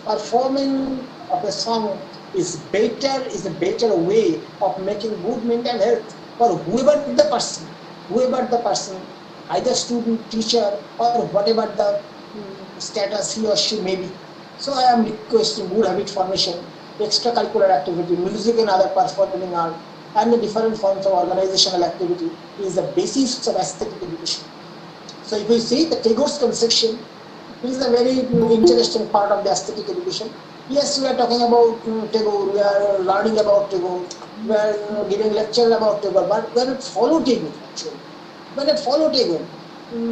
performing of a song is a better way of making good mental health for whoever the person, either student, teacher, or whatever the status he or she may be. So I am requesting good habit formation, extracurricular activity, music and other performing art, and the different forms of organizational activity is the basis of aesthetic education. So if you see the Tagore's conception, it is a very interesting part of the aesthetic education. Yes, we are talking about Tagore, we are learning about Tagore, we are giving lecture about Tagore, but we are not follow Tagore actually. We are not follow Tagore.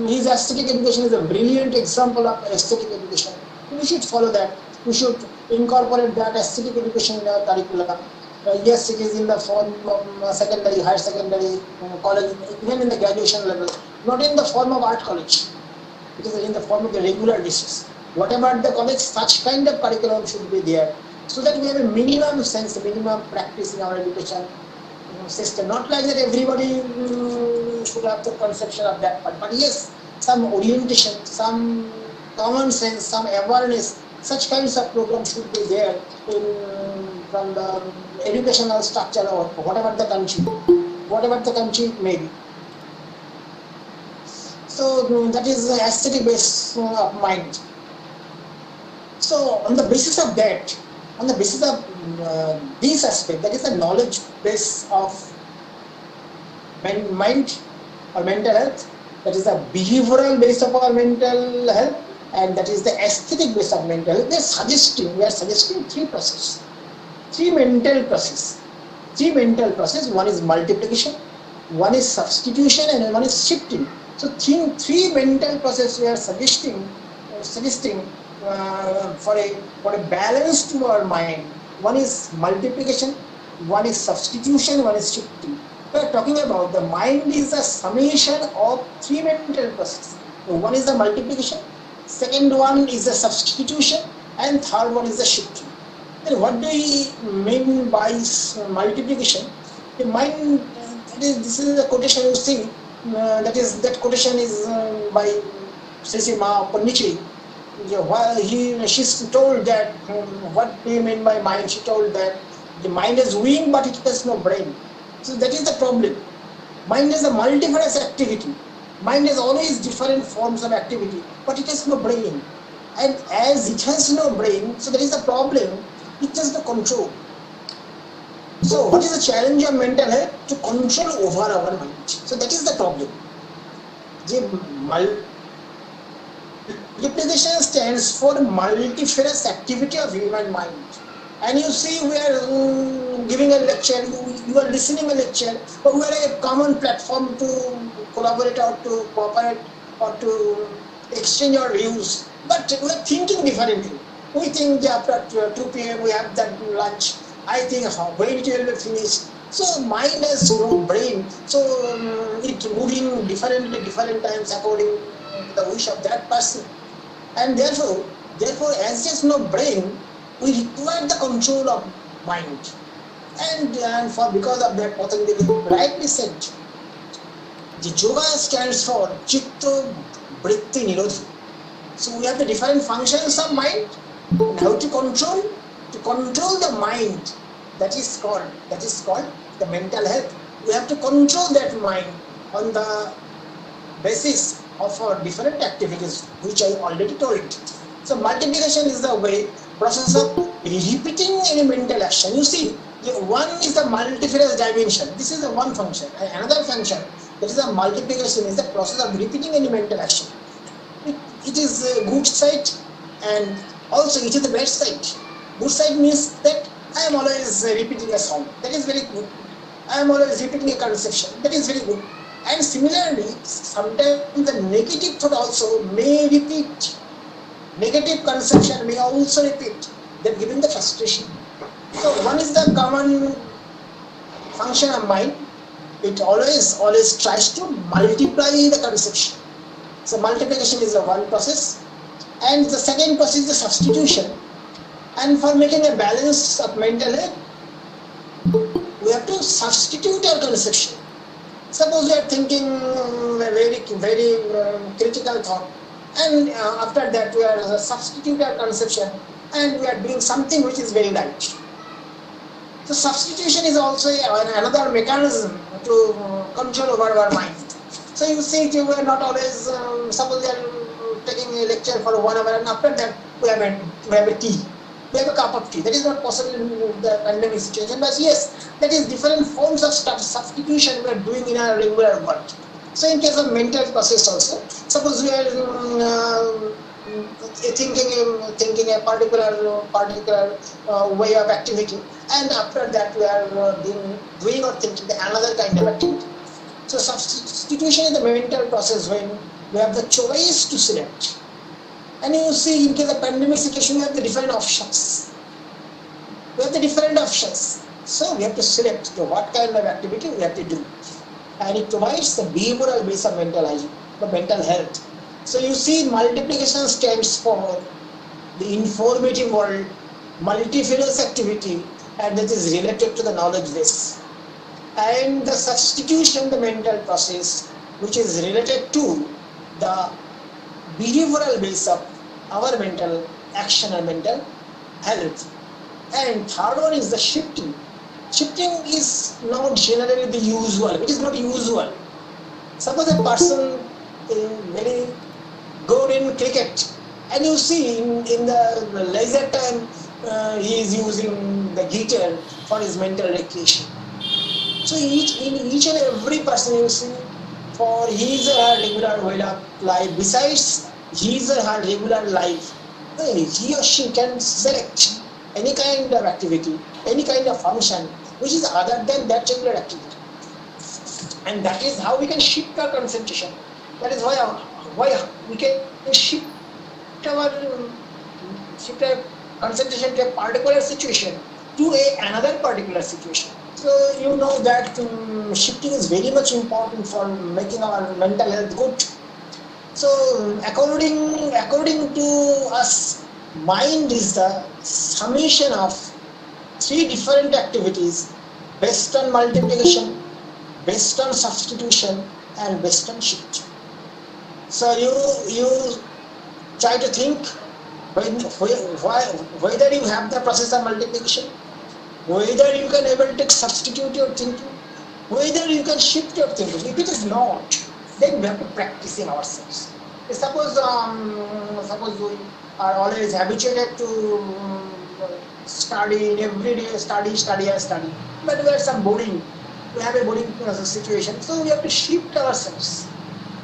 His aesthetic education is a brilliant example of aesthetic education. We should follow that. We should incorporate that aesthetic education in our curriculum. Yes, it is in the form of secondary, higher secondary, college, even in the graduation level, not in the form of art college. It is in the form of the regular basis. Whatever the college, such kind of curriculum should be there, so that we have a minimum sense, a minimum practice in our education system. Not like that everybody should have the conception of that, but yes, some orientation, some common sense, some awareness, such kinds of programs should be there from the educational structure or whatever the country may be. So that is the aesthetic base of mind. So on the basis of that, on the basis of this aspect, that is the knowledge base of mind or mental health, that is the behavioral base of our mental health, and that is the aesthetic base of mental health. We are suggesting three mental processes. One is multiplication, one is substitution, and one is shifting. So three mental processes we are suggesting for a balance to our mind. One is multiplication, one is substitution, one is shifting. We are talking about the mind is a summation of three mental processes. One is the multiplication, second one is the substitution, and third one is the shifting. Then what do we mean by multiplication? The mind, this is the quotation you see, that quotation is by Sisi Ma Pondicherry. She's told that, what do you mean by mind? She told that the mind is wing but it has no brain. So that is the problem. Mind is a multifarious activity. Mind has always different forms of activity, but it has no brain. And as it has no brain, so there is a problem. It has no control. So what is the challenge of mental health? To control over our mind. So that is the problem. The multiplication stands for multifarious activity of human mind. And you see, we are giving a lecture, you are listening a lecture, but we are a common platform to collaborate or to cooperate or to exchange our views. But we are thinking differently. We think after 2 p.m. we have that lunch. I think when it will be finished. So mind has no brain. So it's moving differently, different times according to the wish of that person. And therefore, as there's no brain, we require the control of mind. And because of that, Patanjali rightly said, the yoga stands for Chitta Vritti Nirodha. So we have the different functions of mind, and how to control the mind. That is called the mental health. We have to control that mind on the basis of our different activities, which I already told. So multiplication is the process of repeating any mental action. You see, one is the multifarious dimension. This is the one function. And another function, that is the multiplication, is the process of repeating any mental action. It is a good side, and also it is the bad side. Good side means that I am always repeating a sound. That is very good. I am always repeating a conception. That is very good. And similarly, sometimes the negative thought also may repeat. Negative conception may also repeat, that giving the frustration. So one is the common function of mind. It always tries to multiply the conception. So multiplication is the one process, and the second process is the substitution. And for making a balance of mental health, we have to substitute our conception. Suppose we are thinking a very critical thought, and after that we are substitute our conception, and we are doing something which is very light. So substitution is also another mechanism to control over our mind. So you see, we are not always, suppose we are taking a lecture for 1 hour, and after that we have a tea. We have a cup of tea. That is not possible in the pandemic situation. But yes, that is different forms of substitution we are doing in our regular work. So in case of mental process also, suppose we are thinking a particular way of activity, and after that we are doing or thinking another kind of activity. So substitution is the mental process when we have the choice to select. And you see, in case of pandemic situation, we have the different options. So we have to select what kind of activity we have to do. And it provides the behavioral base of mental hygiene, the mental health. So you see, multiplication stands for the informative world, multifarious activity, and that is related to the knowledge base. And the substitution, the mental process, which is related to the behavioral base of our mental action and mental health. And third one is the shifting. Shifting is not generally the usual. It is not usual. Suppose a person is very good in cricket, and you see in the leisure time he is using the guitar for his mental recreation. So each and every person, you see, for his or her regular way of life, besides his or her regular life, he or she can select any kind of activity, any kind of function which is other than that regular activity. And that is how we can shift our concentration. That is why we can shift our concentration to a particular situation to another particular situation. So you know that shifting is very much important for making our mental health good. So according to us, mind is the summation of three different activities based on multiplication, based on substitution, and based on shift. So you try to think whether you have the process of multiplication, whether you can able to substitute your thinking, whether you can shift your thinking. If it is not, then we have to practice in ourselves. Suppose we are always habituated to study every day, study, but we have some boring. We have a boring situation, so we have to shift ourselves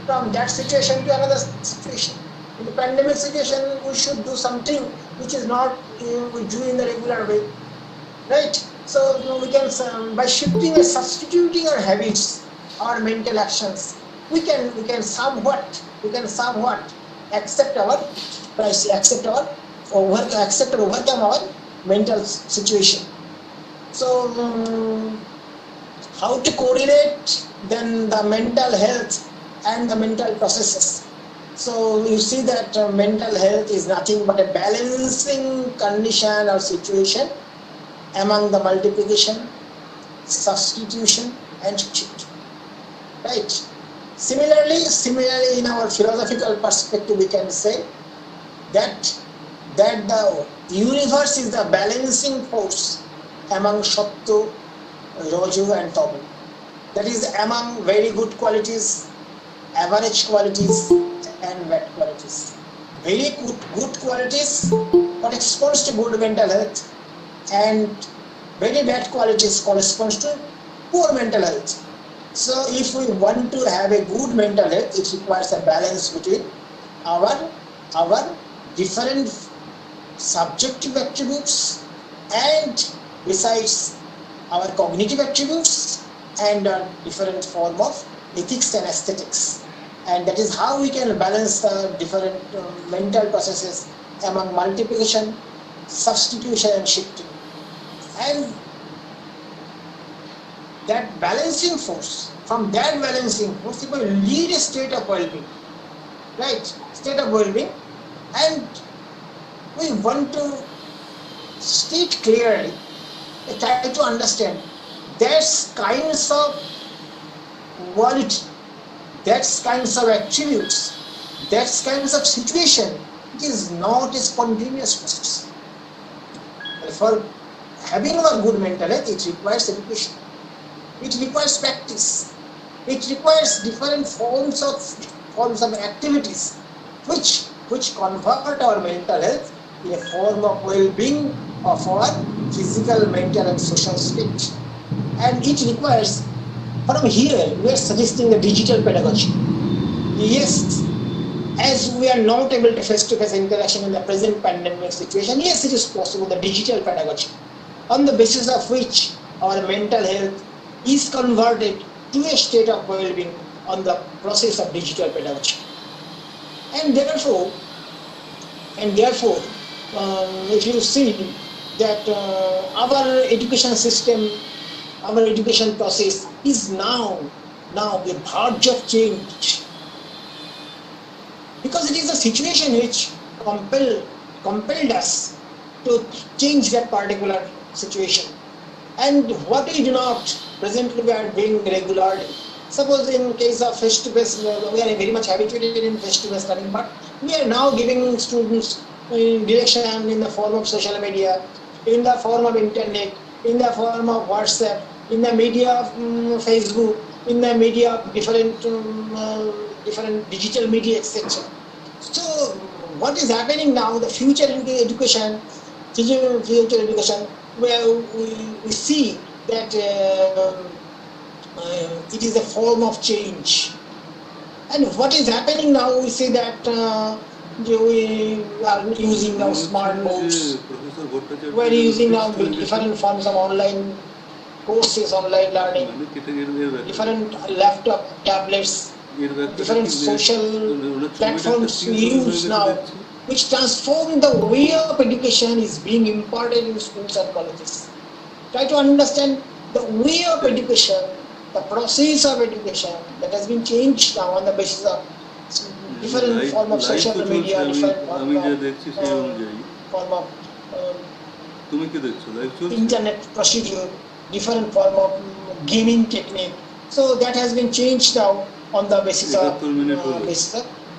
from that situation to another situation. In the pandemic situation, we should do something which is not we do in the regular way, right? So we can, by shifting and substituting our habits, our mental actions, we can somewhat accept or overcome our mental situation. So how to correlate then the mental health and the mental processes? So you see that mental health is nothing but a balancing condition or situation among the multiplication, substitution, and shift. Right? Similarly, in our philosophical perspective, we can say that the universe is the balancing force among Sattu, Raju, and Tamu. That is among very good qualities, average qualities, and bad qualities. Very good qualities corresponds to good mental health, and very bad qualities corresponds to poor mental health. So if we want to have a good mental health, it requires a balance between our different subjective attributes, and besides our cognitive attributes, and a different form of ethics and aesthetics. And that is how we can balance the different mental processes among multiplication, substitution, and shifting. And that balancing force, from that balancing force, it will lead a state of well-being, right? State of well-being. And we want to state clearly, try to understand there's kinds of quality, that's kinds of attributes, that's kinds of situation. It is not a spontaneous process. For having a good mental health, it requires education, it requires practice, it requires different forms of activities which convert our mental health in a form of well-being of our physical, mental, and social state. And it requires, from here, we are suggesting the digital pedagogy. Yes, as we are not able to face-to-face interaction in the present pandemic situation, yes, it is possible the digital pedagogy, on the basis of which our mental health is converted to a state of well-being on the process of digital pedagogy. And therefore, if you see that our education system, our education process is now the verge of change, because it is a situation which compelled us to change that particular situation. And what we do not presently we are doing regularly. Suppose in case of face-to-face, we are very much habituated in face-to-face learning, but we are now giving students direction in the form of social media, in the form of internet, in the form of WhatsApp, in the media of Facebook, in the media of different digital media, etc. So what is happening now, the future education, where we see that it is a form of change. And what is happening now, we see that we are using now smart boards, we are using now different forms of online courses, online learning, different laptop, tablets, different social platforms we use now, which transform the way of education is being imparted in schools and colleges. Try to understand the way of education, the process of education that has been changed now on the basis of different form of social media, different form of internet procedure, different form of gaming technique. So that has been changed now on the basis of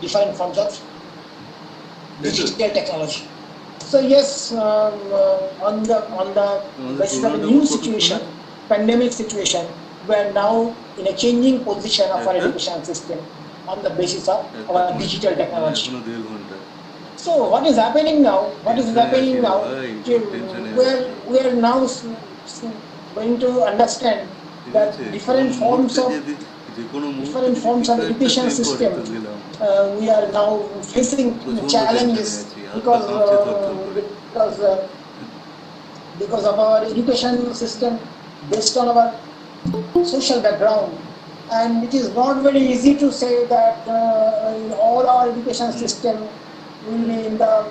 different forms of digital technology. So yes, on the basis of a new situation, pandemic situation, we are now in a changing position of our education system on the basis of our digital technology. So what is happening now? We are now going to understand that different forms of education system, we are now facing challenges because of our education system based on our social background, and it is not very easy to say that in all our education system will be in the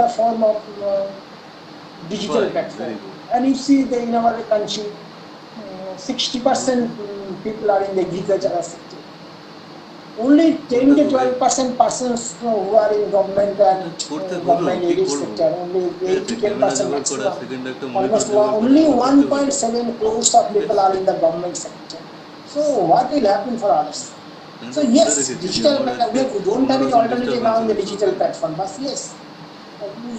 form of digital platform. And you see that in our country, 60% people are in the agricultural sector. Only 10 to 12% persons who are in government and government aided sector. Only 8 to 10% maximum. Almost only 1.7 crores of people are in the government sector. So what will happen for others? So yes, digital, we don't have any alternative now in the digital platform, but yes,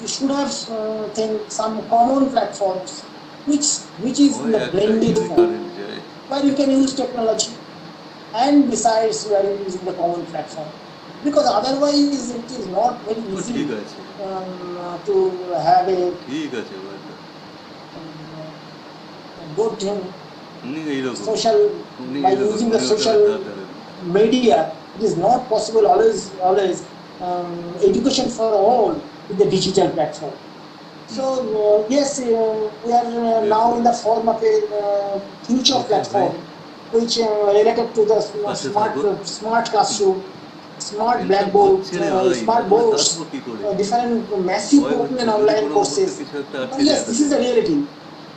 we should have some common platforms which is in the blended form, where you can use technology and besides we are using the common platform, because otherwise it is not very easy to have a good social, by using the social media. It is not possible always education for all with the digital platform. So yes, we are now in the form of a future platform which related to the smart classroom, smart blackboard, smart boards, different massive open and online courses. Yes, this is the reality.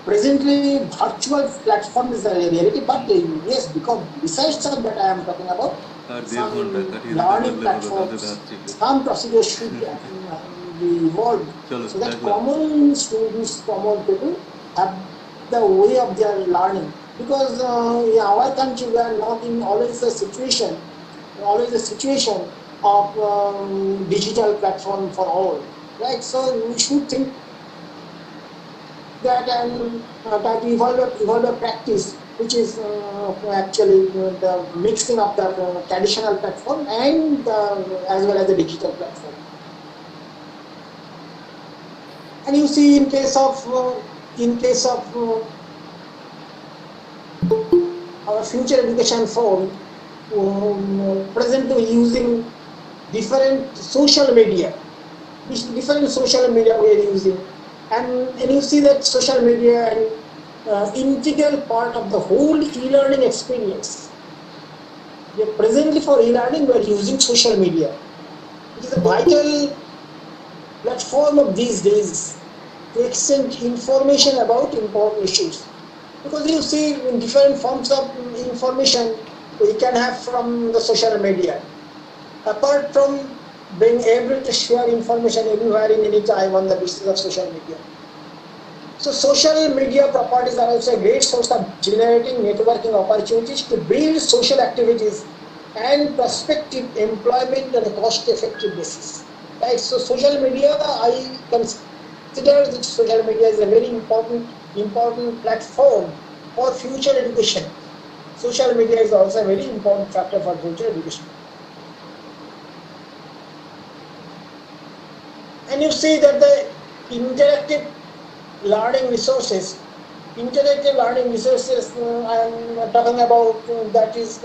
Presently, virtual platform is the reality, but yes, because besides that I am talking about some learning platforms, some procedures should be evolved so that common students, common people have the way of their learning. Because in our country we are not in always a situation of digital platform for all, right? So we should think that and that evolve a practice which is actually the mixing of the traditional platform and as well as the digital platform. And you see, in case of our future education form, presently using different social media. Different social media we are using, and you see that social media and integral part of the whole e-learning experience. Presently for e-learning we are using social media. It is a vital platform of these days to exchange information about important issues. Because you see in different forms of information we can have from the social media. Apart from being able to share information anywhere in any time on the basis of social media. So social media properties are also a great source of generating networking opportunities to build social activities and prospective employment on a cost-effective basis. Right. So social media, I consider that social media is a very important platform for future education. Social media is also a very important factor for future education. And you see that the interactive learning resources I am talking about, that is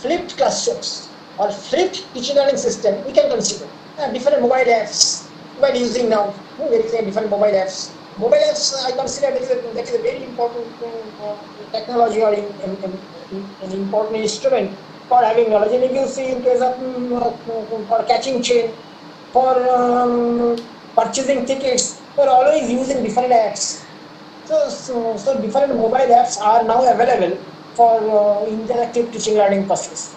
flipped classrooms or flipped teaching learning system. We can consider different mobile apps we are using now. There is a different mobile apps. Mobile apps, I consider that is a very important technology or an important instrument for having knowledge. And if you see in case of for catching chain, for purchasing tickets, we are always using different apps. So different mobile apps are now available for interactive teaching learning process.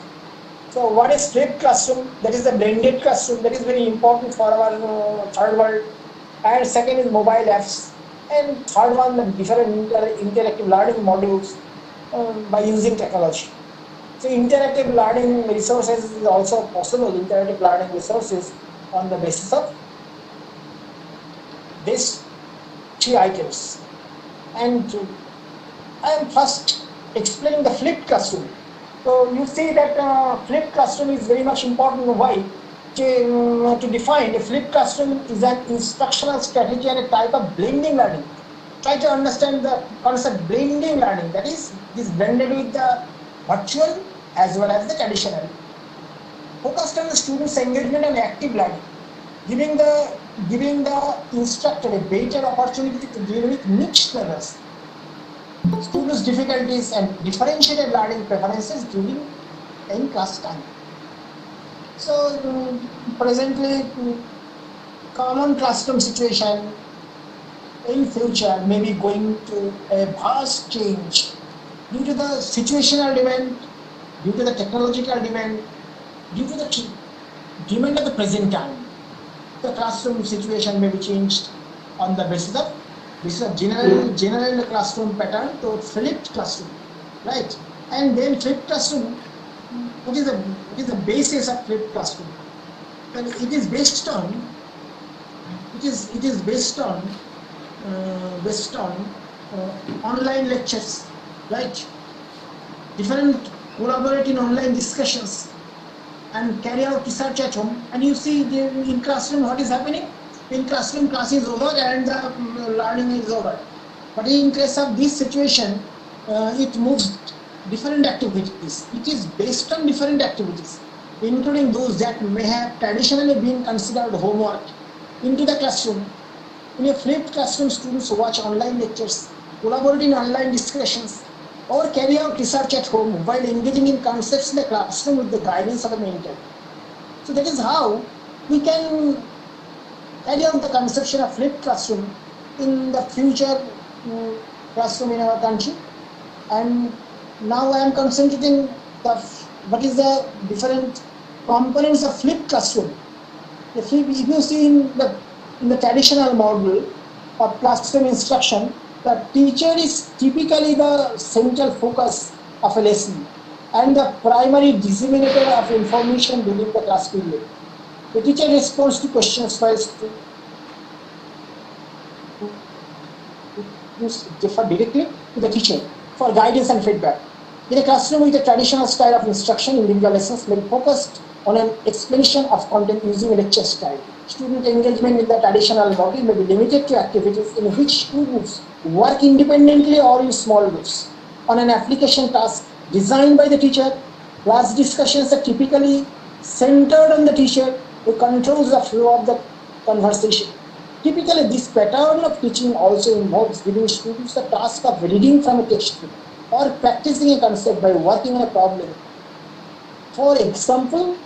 So what is flipped classroom? That is a blended classroom. That is very important for our third world. And second is mobile apps. And third one, the different interactive learning modules by using technology. So interactive learning resources is also possible. Interactive learning resources on the basis of these three items. And I am first explaining the flipped classroom. So you see that flipped classroom is very much important. Why? To define, a flipped classroom is an instructional strategy and a type of blending learning. Try to understand the concept blending learning. That is blended with the virtual as well as the traditional. Focused on the student's engagement and active learning, giving the instructor a better opportunity to deal with mixed learners, students' difficulties and differentiated learning preferences during in-class time. So presently, common classroom situation in future may be going to a vast change due to the situational demand, due to the technological demand, due to the demand of the present time. The classroom situation may be changed on the basis of general classroom pattern to flipped classroom, right? And then flipped classroom, what is the basis of flipped classroom? And it is based on online lectures, right? Different collaborating online discussions and carry out research at home. And you see in classroom what is happening? In classroom, class is over and the learning is over. But in case of this situation, it moves different activities. It is based on different activities, including those that may have traditionally been considered homework, into the classroom. In a flipped classroom, students watch online lectures, collaborate in online discussions, or carry out research at home while engaging in concepts in the classroom with the guidance of a mentor. So that is how we can carry out the conception of flipped classroom in the future classroom in our country. And now I am concentrating what is the different components of flipped classroom. If you see in the traditional model of classroom instruction, the teacher is typically the central focus of a lesson and the primary disseminator of information during the class period. The teacher responds to questions first differ directly to the teacher for guidance and feedback. In a classroom with a traditional style of instruction, individual lessons may be focused on an explanation of content using a lecture style. Student engagement in the traditional model may be limited to activities in which students work independently or in small groups. on an application task designed by the teacher. Class discussions are typically centered on the teacher who controls the flow of the conversation. Typically, this pattern of teaching also involves giving students the task of reading from a textbook or practicing a concept by working on a problem. For example,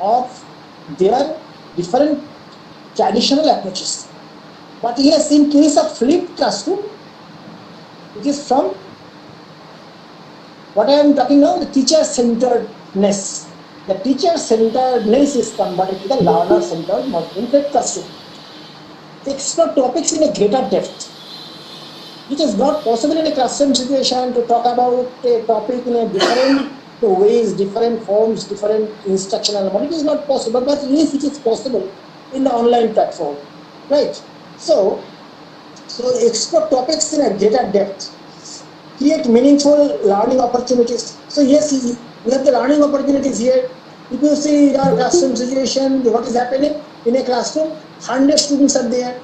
of their different traditional approaches. But yes, in case of flipped classroom, it is from what I am talking now, the teacher-centeredness. The teacher-centeredness is converted to the learner-centered model in flipped classroom. Explore topics in a greater depth. It is not possible in a classroom situation to talk about a topic in a different ways, different forms, different instructional model. It is not possible, but yes, it is possible in the online platform, right? So explore topics in a greater depth. Create meaningful learning opportunities. So yes, we have the learning opportunities here. If you see in our classroom situation, what is happening in a classroom, 100 students are there,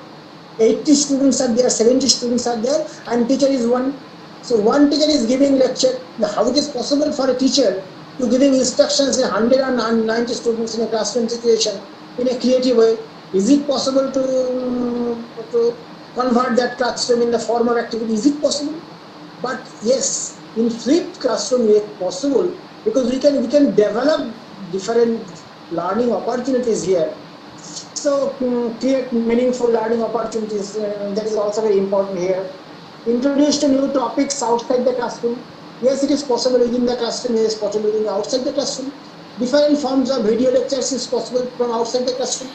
80 students are there, 70 students are there, and teacher is one. So one teacher is giving lecture. Now, how it is possible for a teacher to giving instructions in 190 students in a classroom situation in a creative way? Is it possible to convert that classroom in the form of activity? Is it possible? But yes, in flipped classroom it is possible, because we can develop different learning opportunities here. So create meaningful learning opportunities, that is also very important here. Introduce to new topics outside the classroom. Yes, it is possible within the classroom, it is possible within outside the classroom. Different forms of video lectures is possible from outside the classroom.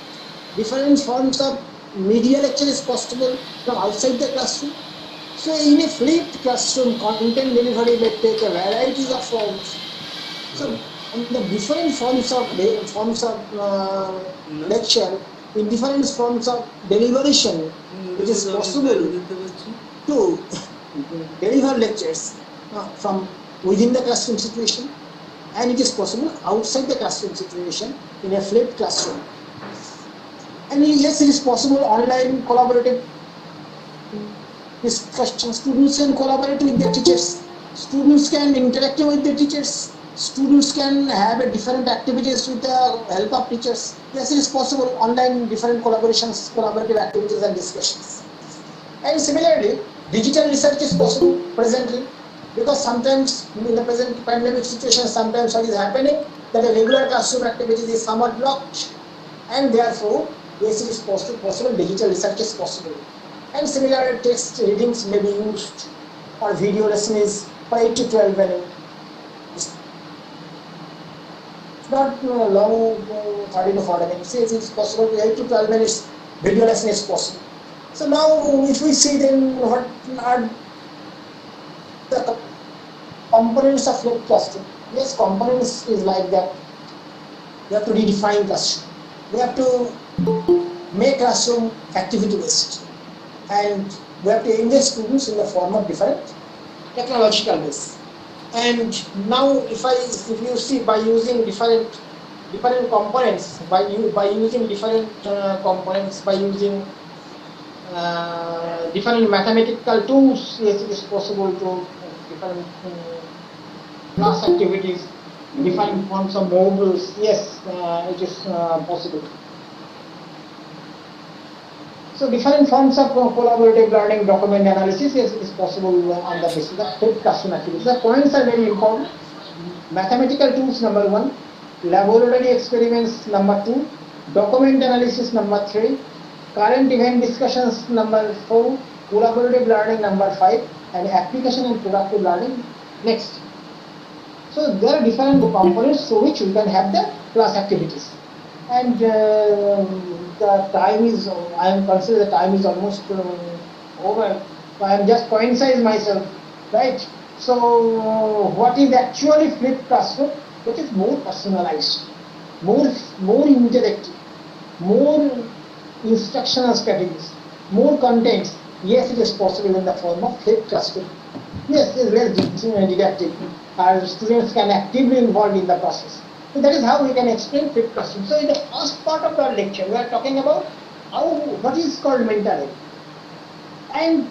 Different forms of media lecture is possible from outside the classroom. So in a flipped classroom, content delivery may take a variety of forms. So the different forms of lecture, in different forms of deliberation, it is possible to deliver lectures from within the classroom situation, and it is possible outside the classroom situation in a flipped classroom. And yes, it is possible online collaborative discussion. Students can collaborate with their teachers. Students can interact with their teachers. Students can have a different activities with the help of teachers. Yes, it is possible online different collaborations, collaborative activities and discussions. And similarly, digital research is possible presently, because sometimes in the present pandemic situation, sometimes what is happening that a regular classroom activity is somewhat blocked, and therefore yes, it is possible digital research is possible. And similar text readings may be used, or video lesson is for 8 to 12 minutes. It's not long, 30 to 40 minutes. It is possible 8 to 12 minutes video lesson is possible. So now if we see then what are the components of flipped classroom. Yes, components is like that. We have to redefine classroom. We have to make classroom activity based. And we have to engage students in the form of different technological ways. And now if you see, by using different components, by using different components, by using different mathematical tools, yes, it is possible to different class activities, different forms of modules. Yes, it is possible. So different forms of collaborative learning, document analysis, yes, it is possible on the basis of flipped classroom activities. The points are very important. Mathematical tools, number 1. Laboratory experiments, number 2. Document analysis, number 3. Current event discussions, number 4. Collaborative learning, number 5. And application and productive learning, next. So there are different components through which we can have the class activities. And the time is, I am considering the time is almost over. I am just coincide myself, right? So what is actually flipped classroom? It is more personalized, more interactive, more instructional strategies, more contents. Yes, it is possible in the form of flipped classroom. Yes, it is less didactic. Our students can actively involved in the process. So that is how we can explain flipped classroom. So in the first part of our lecture, we are talking about what is called mental health. And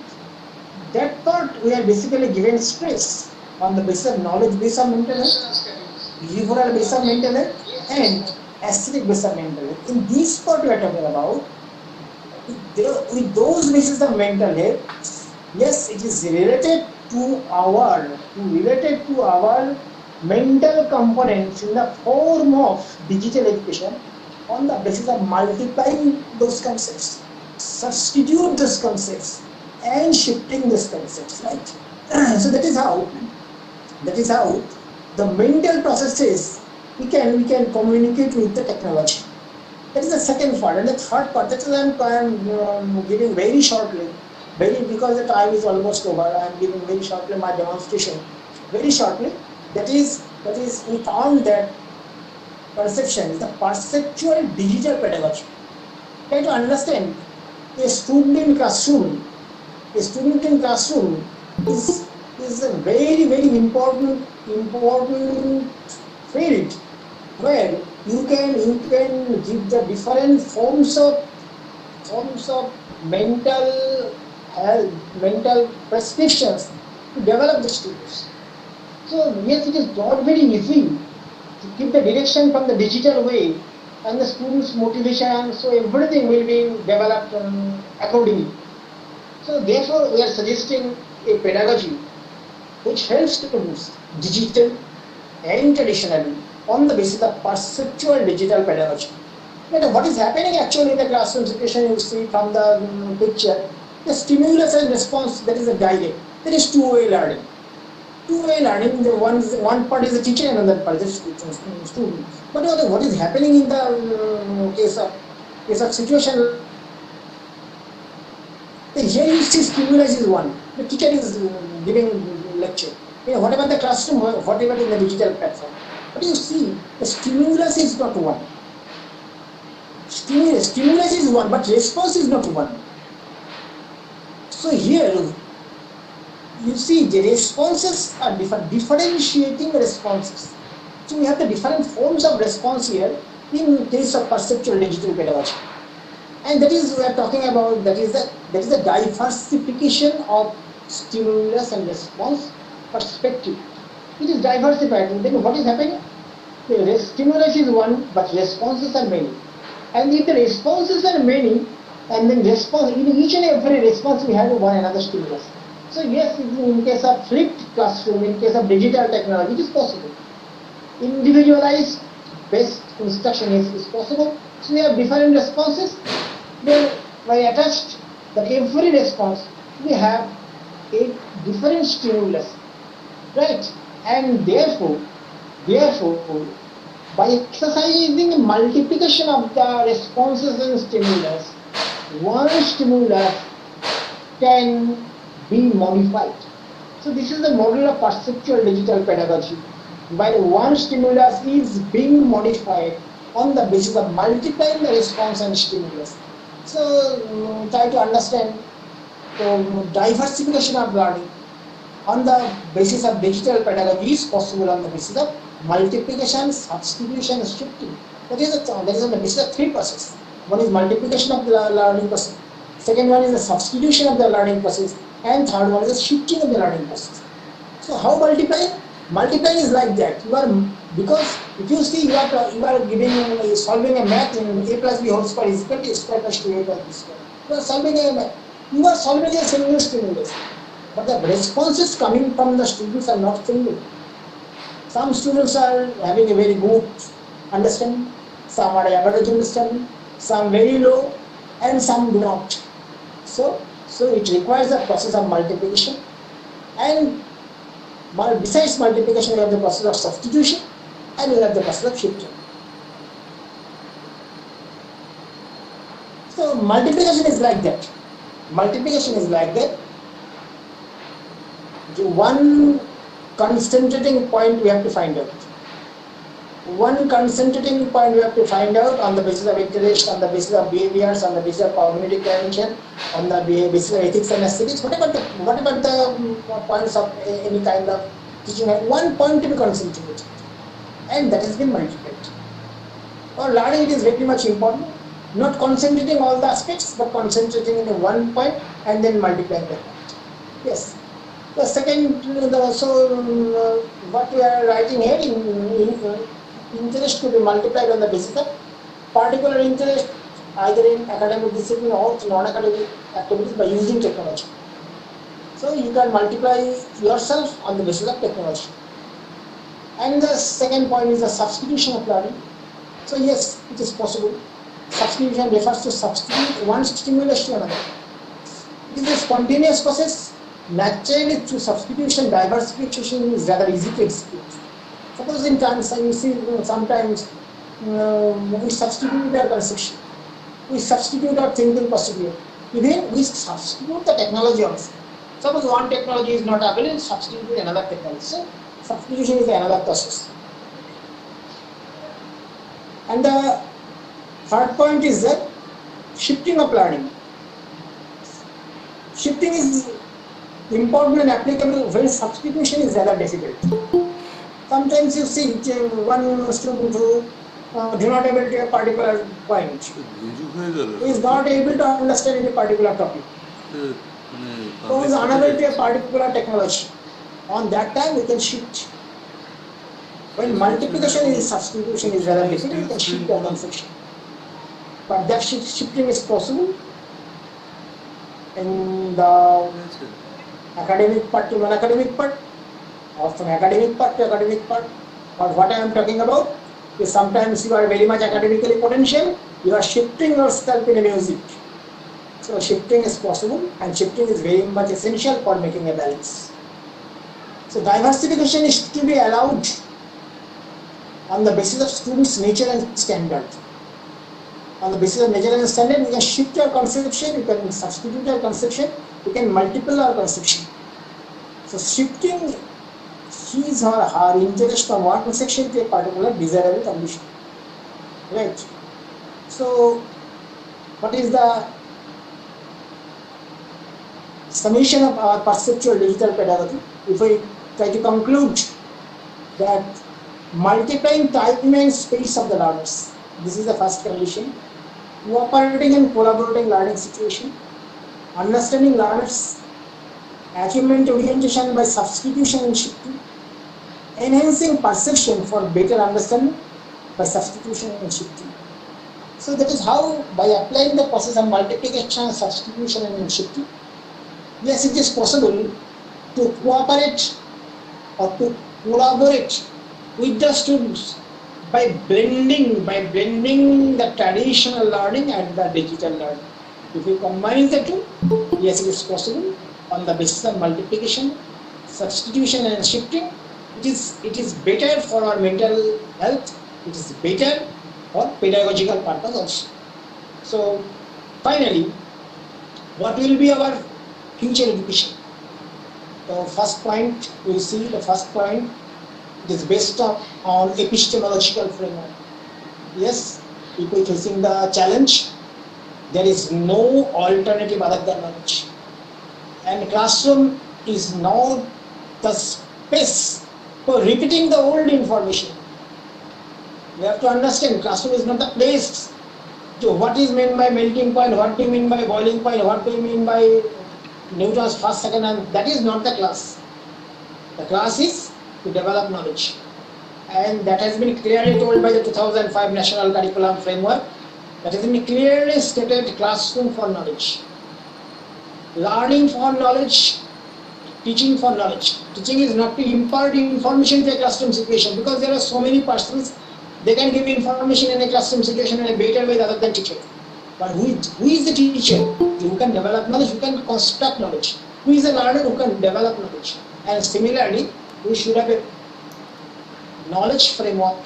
that part we are basically given stress on the basis of knowledge base of mental health, liberal base of mental health, and aesthetic base of mental health. In this part we are talking about, with those bases of mental health, yes, it is related to our mental components in the form of digital education on the basis of multiplying those concepts, substitute those concepts, and shifting those concepts, right? So that is how the mental processes we can communicate with the technology. That is the second part. And the third part, that is I am giving very shortly, because the time is almost over. I am giving very shortly my demonstration. Very shortly, that is we found that perception is the perceptual digital pedagogy. Try to understand a student in classroom. A student in classroom is a very, very important field where you can give the different forms of mental health, mental prescriptions to develop the students. So yes, it is not very easy to keep the direction from the digital way and the students' motivation, so everything will be developed accordingly. So therefore we are suggesting a pedagogy which helps students digital and traditionally on the basis of perceptual digital pedagogy. But what is happening actually in the classroom situation, you see from the picture, the stimulus and response, that is a direct, there is two-way learning. Two-way learning, one part is the teacher and another part is the student. But what is happening in the case of situation, here you see stimulus is one, the teacher is giving lecture. What about the classroom, whatever in the digital platform? But you see, the stimulus is not one. Stimulus is one, but response is not one. So here, you see the responses are differentiating responses. So we have the different forms of response here in case of perceptual digital pedagogy. And that is we are talking about, that is the diversification of stimulus and response perspective. It is diversified. And then what is happening? The stimulus is one, but responses are many. And if the responses are many, and then in each and every response we have one another stimulus. So yes, in case of flipped classroom, in case of digital technology, it is possible. Individualized based instruction is possible. So we have different responses. Then by attached that every response we have a different stimulus, right? And therefore, by exercising multiplication of the responses and stimulus, one stimulus can be modified. So this is the model of perceptual digital pedagogy. By one stimulus is being modified on the basis of multiplying the response and stimulus. So try to understand diversification of learning on the basis of digital pedagogy is possible on the basis of multiplication, substitution, and shifting. That is on the basis of three processes. One is multiplication of the learning process. Second one is the substitution of the learning process. And third one is the shifting of the learning process. So how multiplying? Multiplying is like that. Because if you see you are solving a math in a plus b whole square is equal to a square plus 2a plus b square. You are solving a single stimulus. But the responses coming from the students are not single. Some students are having a very good understanding, some are average understanding, some very low, and some do not. So it requires a process of multiplication, and besides multiplication, we have the process of substitution, and we have the process of shifting. So multiplication is like that. One concentrating point we have to find out. On the basis of interest, on the basis of behaviors, on the basis of cognitive dimension, on the basis of ethics and aesthetics. What about the points of any kind of teaching? One point to be concentrated, and that has been multiplied. For learning, it is very much important. Not concentrating all the aspects, but concentrating in one point and then multiplying that point. Yes. The second, what we are writing here, interest to be multiplied on the basis of particular interest, either in academic discipline or non-academic activities by using technology. So you can multiply yourself on the basis of technology. And the second point is the substitution of learning. So yes, it is possible. Substitution refers to substitute one stimulus to another. It is a spontaneous process. Naturally, through substitution, diversification is rather easy to execute. Suppose in times you see sometimes we substitute our conception, we substitute our thinking procedure, even we substitute the technology also. Suppose one technology is not available, substitute with another technology. So substitution is another process. And the third point is that shifting of learning. Shifting is important and applicable when substitution is rather difficult. Sometimes you see one student who do not able to a particular point, who is not able to understand any particular topic, who is unable to a particular technology. On that time we can shift. When multiplication is substitution is rather difficult, we can shift the conception. But that shifting is possible in the academic part to non-academic part, or from academic part to academic part. But what I am talking about is sometimes you are very much academically potential, you are shifting yourself in a music. So shifting is possible, and shifting is very much essential for making a balance. So diversification is to be allowed on the basis of students' nature and standard. On the basis of nature and standard, we can shift our conception, we can substitute our conception, we can multiply our conception. So shifting his or her interest from one section to a particular desirable condition. Right. So what is the summation of our perceptual digital pedagogy? If we try to conclude that multiplying time and space of the learners, this is the first condition. Cooperating and collaborating learning situation, understanding learners, achievement orientation by substitution and shifting, enhancing perception for better understanding by substitution and shifting. So that is how, by applying the process of multiplication, substitution and shifting, yes, it is possible to cooperate or to collaborate with the students by blending the traditional learning and the digital learning. If we combine the two, yes, it is possible on the basis of multiplication, substitution and shifting. It is better for our mental health, it is better for pedagogical purpose also. So finally, what will be our future education? The first point, we see the first point, it is based on epistemological framework. Yes, if we are facing the challenge, there is no alternative other than knowledge. And classroom is now the space for repeating the old information. We have to understand classroom is not the place. So what is meant by melting point, what do you mean by boiling point, what do you mean by Newton's first, second, and that is not the class. The class is to develop knowledge. And that has been clearly told by the 2005 National Curriculum Framework. That has been clearly stated, classroom for knowledge. Learning for knowledge, teaching for knowledge. Teaching is not to impart information to a classroom situation, because there are so many persons, they can give information in a classroom situation in a better way other than teacher. But who is the teacher? Who can develop knowledge, who can construct knowledge. Who is a learner who can develop knowledge. And similarly, we should have a knowledge framework,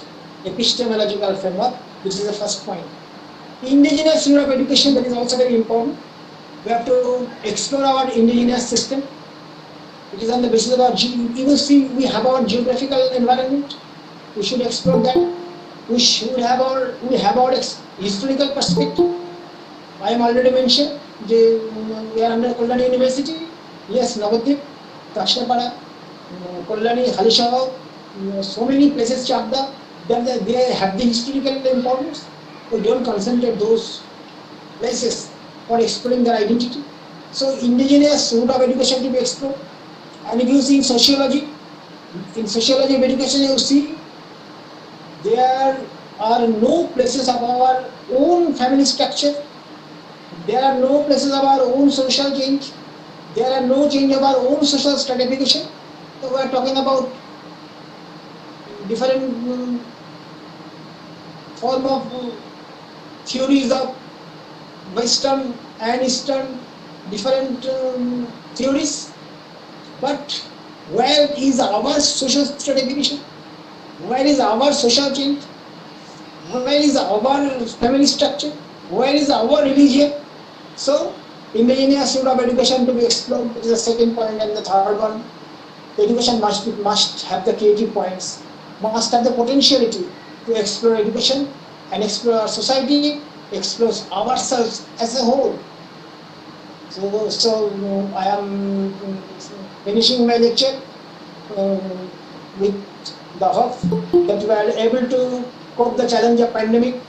epistemological framework, which is the first point. Indigenous rule of education, that is also very important. We have to explore our indigenous system. It is on the basis of our, you will see, we have our geographical environment. We should explore that. We have our historical perspective. I am already mentioned, we are under Kollani University. Yes, Navadip, Tashnapara, Kollani, Halishaw, so many places, Chabda, they have the historical importance. We don't concentrate those places for exploring their identity. So indigenous route of education to be explored. And if you see in sociology of education, you see there are no places of our own family structure. There are no places of our own social change. There are no change of our own social stratification. So we are talking about different form of theories of Western and Eastern, different theories. But where is our social stratification? Where is our social change? Where is our family structure? Where is our religion? So, indigenous route of education to be explored is the second point, and the third one, the education must have the creative points, must have the potentiality to explore education and explore our society, explore ourselves as a whole. So I am finishing my lecture with the hope that we are able to cope the challenge of pandemic.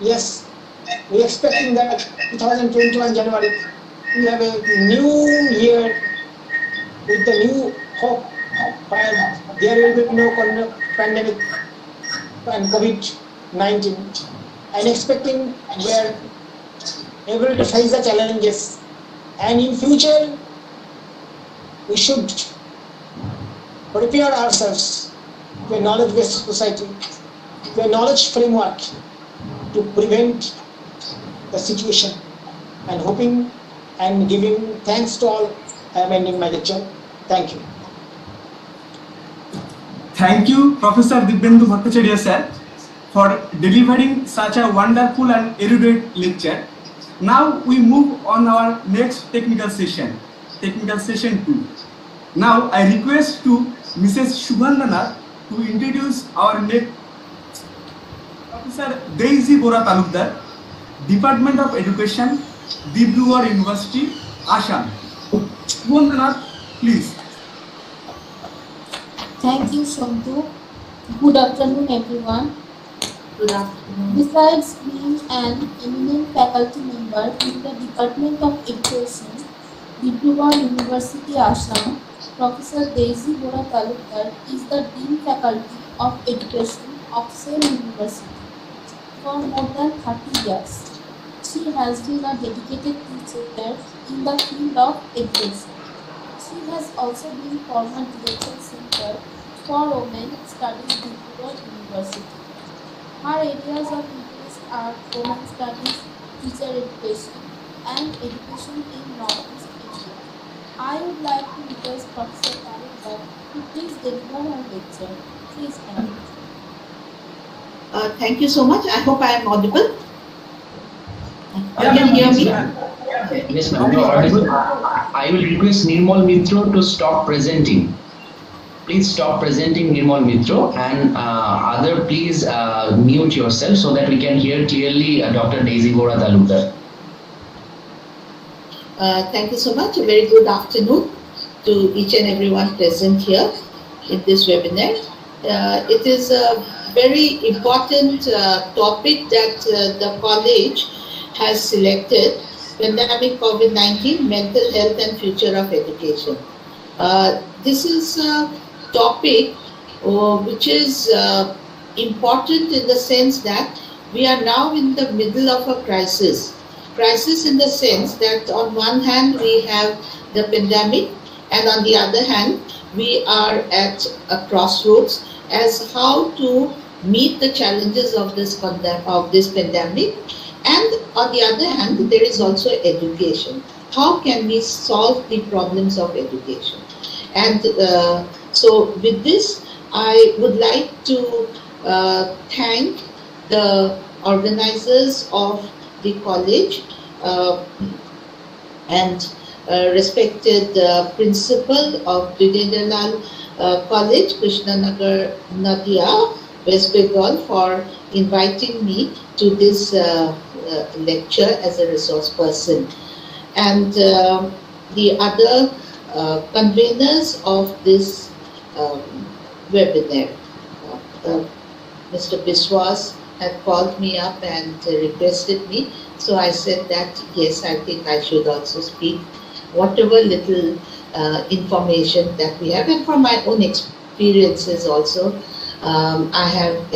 Yes, we are expecting that 2021 January we have a new year with the new hope where there will be no pandemic and COVID-19. And expecting we are able to face the challenges. And in future, we should prepare ourselves to a knowledge-based society, to a knowledge framework to prevent the situation. And hoping and giving thanks to all, I am ending my lecture. Thank you. Thank you, Professor Dwijendralal Bhattacharya sir, for delivering such a wonderful and erudite lecture. Now we move on our next technical session 2. Now I request to Mrs. Shubhandana to introduce our next Professor Daisy Bora Talukdar, Department of Education, Dibrugarh University, Assam. Shubhandana, please. Thank you, Shantu. Good afternoon, everyone. Good afternoon. Besides being an eminent faculty member in the Department of Education, Dibrugarh University, Assam, Professor Daisy Bora Talukdar is the Dean Faculty of Education of same university. For more than 30 years, she has been a dedicated teacher in the field of education. She has also been former Director Center for Women Studies, Dibrugarh University. Her areas of interest are women studies, teacher education, and education in Northeast Asia. I would like to request Professor Talukdar to please deliver her lecture. Please, ma'am. Thank you so much. I hope I am audible. Yeah, Can you hear me? Yes, ma'am, you are audible. I will request Nirmal Mitro to stop presenting. Please stop presenting, Nirmal Mitro, and other please mute yourself so that we can hear clearly Dr. Daisy Bora Talukdar. Thank you so much. A very good afternoon to each and everyone present here in this webinar. It is a very important topic that the college has selected, pandemic COVID-19, mental health and future of education. This is a topic which is important in the sense that we are now in the middle of a crisis. Crisis in the sense that on one hand we have the pandemic, and on the other hand we are at a crossroads as how to meet the challenges of this pandemic, and on the other hand there is also education. How can we solve the problems of education? And so with this I would like to thank the organizers of the college and respected principal of Dwijendralal College, Krishnanagar, Nadia, West Bengal, for inviting me to this lecture as a resource person. And the other conveners of this webinar, Mr. Biswas had called me up and requested me. So I said that yes, I think I should also speak whatever little information that we have, and from my own experiences also, I have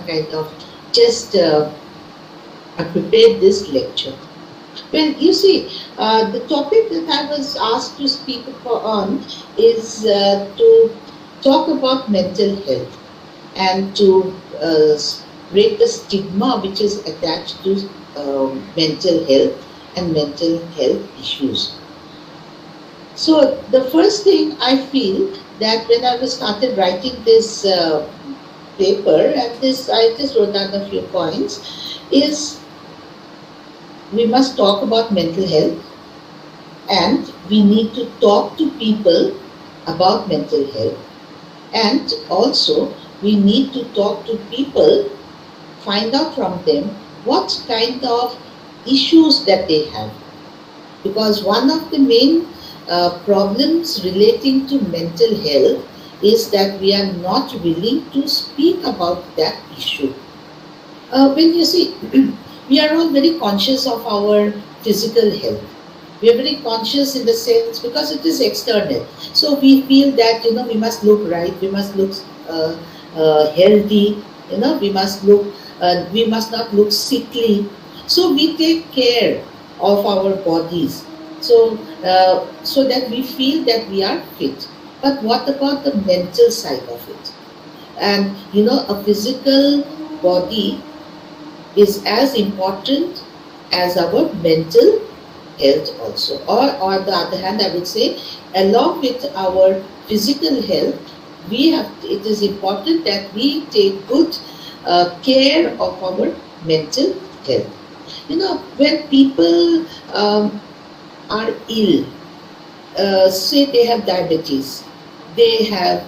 kind of just I prepared this lecture. Well, you see, the topic that I was asked to speak on is to talk about mental health and to break the stigma which is attached to mental health and mental health issues. So the first thing I feel that when I was started writing this paper, and this I just wrote down a few points, is we must talk about mental health, and we need to talk to people about mental health, and also we need to talk to people, find out from them what kind of issues that they have, because one of the main problems relating to mental health is that we are not willing to speak about that issue. When you see, we are all very conscious of our physical health. We are very conscious in the sense because it is external. So we feel that we must look right, we must look healthy, we must look, we must not look sickly. So we take care of our bodies, so so that we feel that we are fit. But what about the mental side of it? And a physical body is as important as our mental health also. Or on the other hand, I would say, along with our physical health, it is important that we take good care of our mental health. When people are ill, say they have diabetes, they have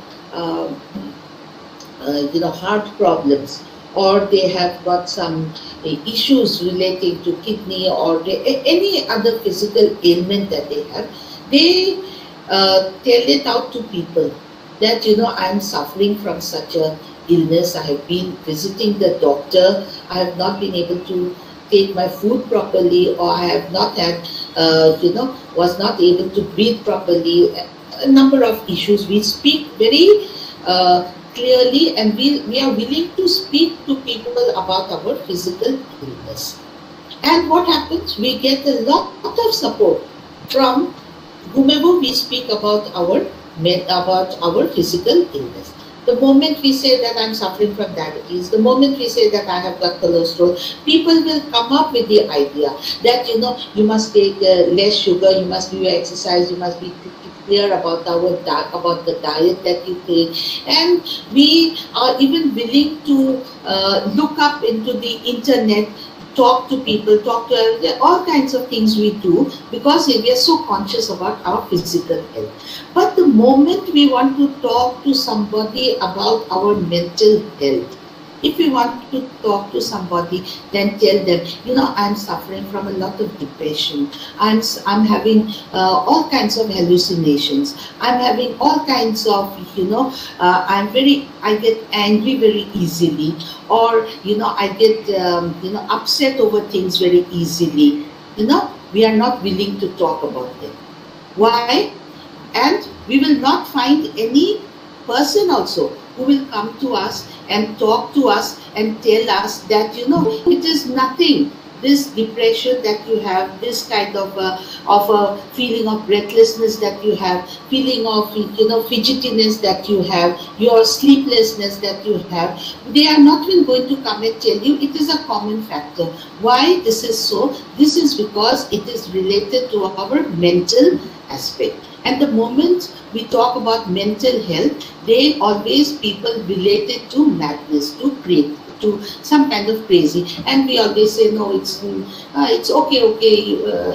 heart problems, or they have got some issues relating to kidney or any other physical ailment that they have, they tell it out to people that I am suffering from such a illness, I have been visiting the doctor, I have not been able to take my food properly, or I have not had was not able to breathe properly. A number of issues. We speak very clearly, and we are willing to speak to people about our physical illness. And what happens? We get a lot of support from whomever we speak about our physical illness. The moment we say that I'm suffering from diabetes, the moment we say that I have got cholesterol, people will come up with the idea that you must take less sugar, you must do your exercise, you must be clear about the diet that you take, and we are even willing to look up into the internet, talk to people, all kinds of things we do because we are so conscious about our physical health. But the moment we want to talk to somebody about our mental health, if we want to talk to somebody, then tell them, I'm suffering from a lot of depression. I'm having all kinds of hallucinations. I'm having all kinds of, I get angry very easily, or I get upset over things very easily. We are not willing to talk about them. Why? And we will not find any person also who will come to us and talk to us and tell us that it is nothing, this depression that you have, this kind of a feeling of breathlessness that you have, feeling of fidgetiness that you have, your sleeplessness that you have, they are not even going to come and tell you. It is a common factor. Why this is so? This is because it is related to our mental aspect. And the moment we talk about mental health, people relate it to madness, to some kind of crazy, and we always say, no, it's okay,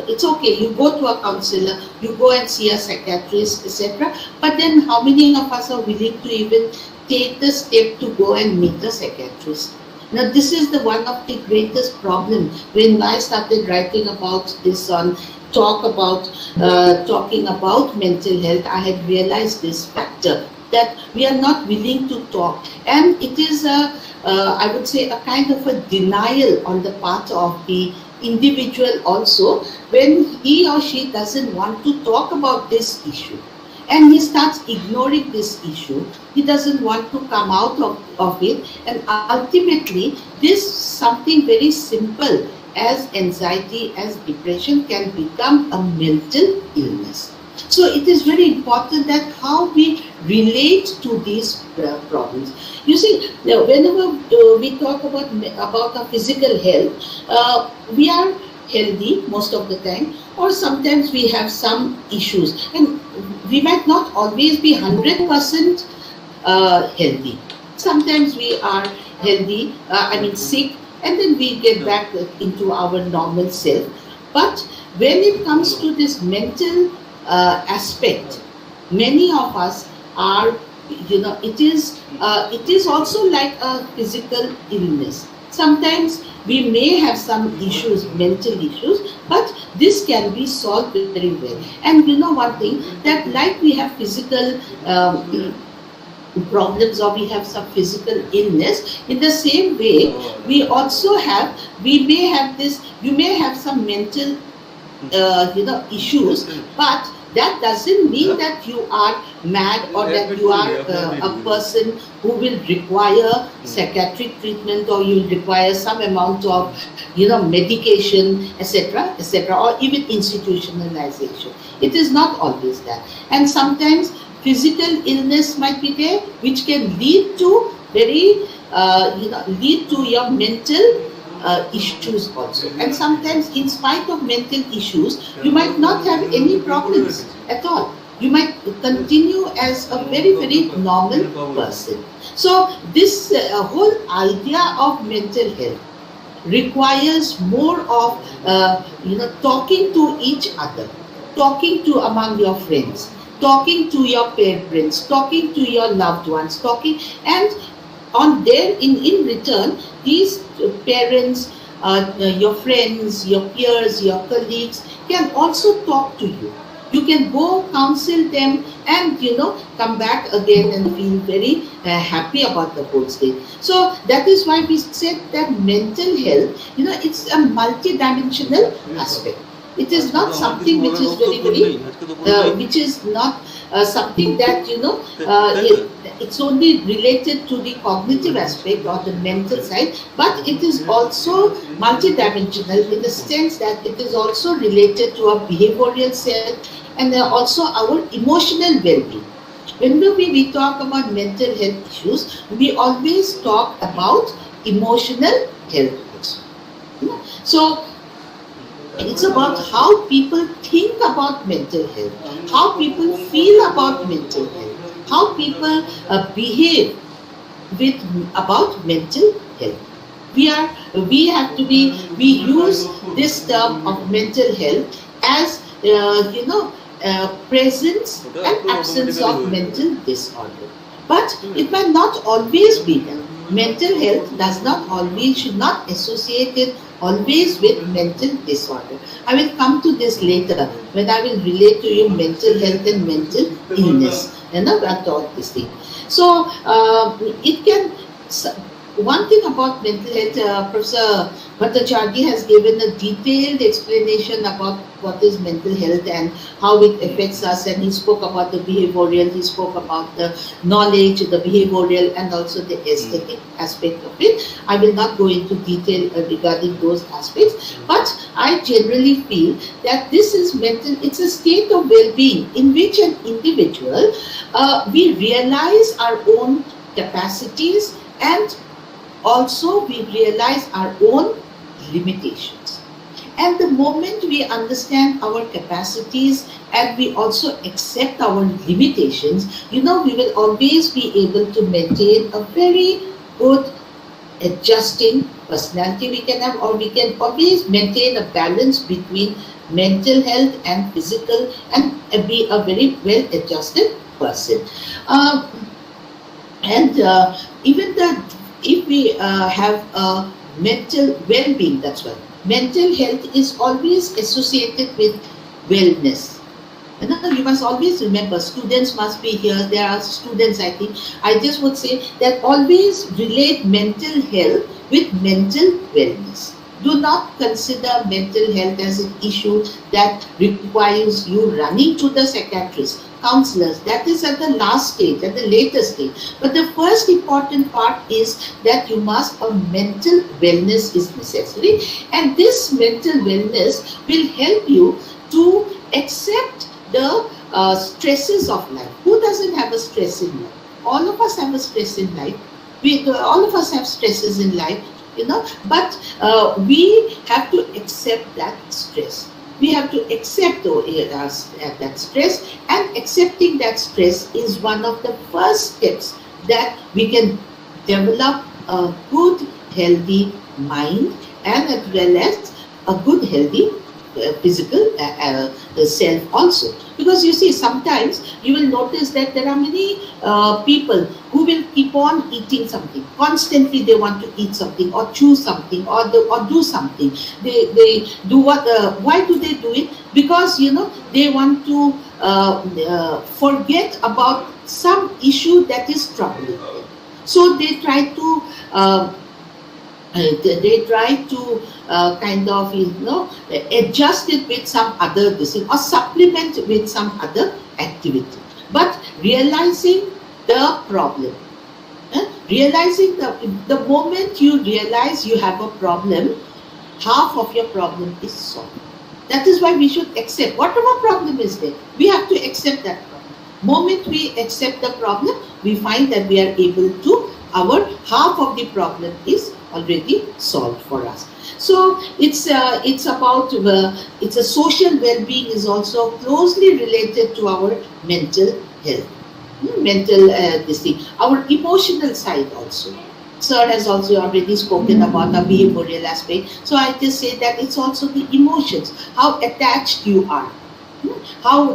it's okay. You go to a counselor, you go and see a psychiatrist, etc. But then, how many of us are willing to even take the step to go and meet a psychiatrist? Now, this is one of the greatest problems. When I started writing about this talking about mental health, I had realized this factor, that we are not willing to talk, and it is I would say a kind of a denial on the part of the individual also, when he or she doesn't want to talk about this issue and he starts ignoring this issue, he doesn't want to come out of it, and ultimately this something very simple as anxiety, as depression can become a mental illness. So it is very important that how we relate to these problems. You see, whenever we talk about our physical health, we are healthy most of the time, or sometimes we have some issues, and we might not always be 100% healthy. Sometimes we are healthy, sick, and then we get back into our normal self. But when it comes to this mental aspect, many of us are, it is also like a physical illness. Sometimes we may have some issues, mental issues, but this can be solved very well. And one thing, that like we have physical problems, or we have some physical illness, in the same way we also have, you may have some mental issues, but that doesn't mean that you are mad, or that you are a person who will require psychiatric treatment, or you will require some amount of medication, etc., or even institutionalization. It is not always that. And sometimes physical illness might be there, which can lead to lead to your mental issues also. And sometimes, in spite of mental issues, you might not have any problems at all. You might continue as a very, very normal person. So this whole idea of mental health requires more of talking to each other, talking to among your friends, talking to your parents, talking to your loved ones, and on their in return, these parents, your friends, your peers, your colleagues can also talk to you. You can go counsel them, and come back again and feel very happy about the whole state. So that is why we said that mental health, it's a multidimensional aspect. It is not something which is which is not something that it's only related to the cognitive aspect or the mental side, but it is also multidimensional in the sense that it is also related to our behavioral self and also our emotional well-being. Whenever we talk about mental health issues, we always talk about emotional health also. So it's about how people think about mental health, how people feel about mental health, how people behave about mental health. We use this term of mental health as presence and absence of mental disorder. But it might not always be that. Mental health should not associate it always with mental disorder. I will come to this later when I will relate to you mental health and mental illness. About all this thing. So it can. One thing about mental health, Professor Bhattacharya has given a detailed explanation about what is mental health and how it affects us, and he spoke about the behavioral, he spoke about the knowledge, the behavioral, and also the aesthetic aspect of it. I will not go into detail regarding those aspects, but I generally feel that this is mental, it's a state of well-being in which an individual, we realize our own capacities, and also we realize our own limitations. And the moment we understand our capacities and we also accept our limitations, we will always be able to maintain a very good adjusting personality we can have, or we can always maintain a balance between mental health and physical, and be a very well adjusted person. Even if we have a mental well-being, that's why mental health is always associated with wellness. You must always remember, students must be here. There are students, I think. I just would say that always relate mental health with mental wellness. Do not consider mental health as an issue that requires you running to the psychiatrist, counselors. That is at the last stage, at the later stage. But the first important part is that you must, a mental wellness is necessary, and this mental wellness will help you to accept the stresses of life. Who doesn't have a stress in life? All of us have a stress in life. All of us have stresses in life, but we have to accept that stress. We have to accept that stress, and accepting that stress is one of the first steps that we can develop a good, healthy mind, and as well as a good, healthy physical self also. Because you see, sometimes you will notice that there are many people who will keep on eating something. Constantly they want to eat something or chew something or do something. They do what? Why do they do it? Because they want to forget about some issue that is troubling. So they try to kind of adjust it with some other decision or supplement with some other activity. But realizing the problem, realizing the moment you realize you have a problem, half of your problem is solved. That is why we should accept whatever problem is there. We have to accept that problem. Moment we accept the problem, we find that we are able to, our half of the problem is already solved for us. So it's about it's a social well-being is also closely related to our mental health, mental our emotional side also. Sir has also already spoken about the behavioral aspect. So I just say that it's also the emotions, how attached you are, how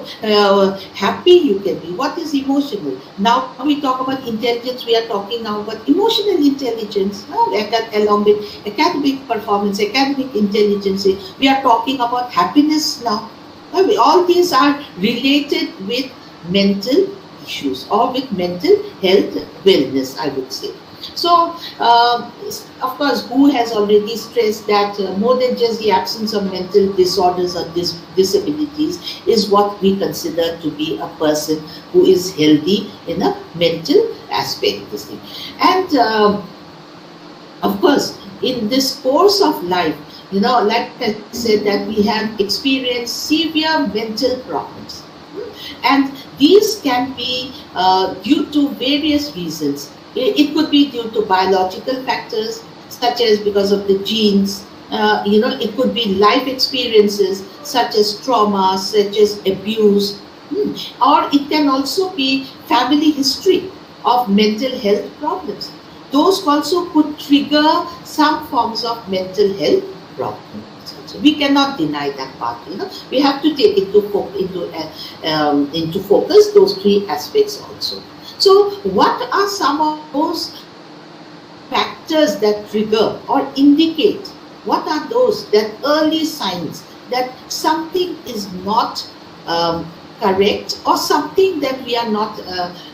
happy you can be. What is emotional? Now we talk about intelligence, we are talking now about emotional intelligence, along with academic performance, academic intelligence. We are talking about happiness now. All these are related with mental issues or with mental health wellness, I would say. So, of course, WHO has already stressed that more than just the absence of mental disorders or disabilities is what we consider to be a person who is healthy in a mental aspect. And, of course, in this course of life, like I said, that we have experienced severe mental problems. And these can be due to various reasons. It could be due to biological factors, such as because of the genes. It could be life experiences, such as trauma, such as abuse. Or it can also be family history of mental health problems. Those also could trigger some forms of mental health problems. So we cannot deny that part. We have to take into focus those three aspects also. So what are some of those factors that trigger or indicate? What are those that early signs that something is not correct or something that we are not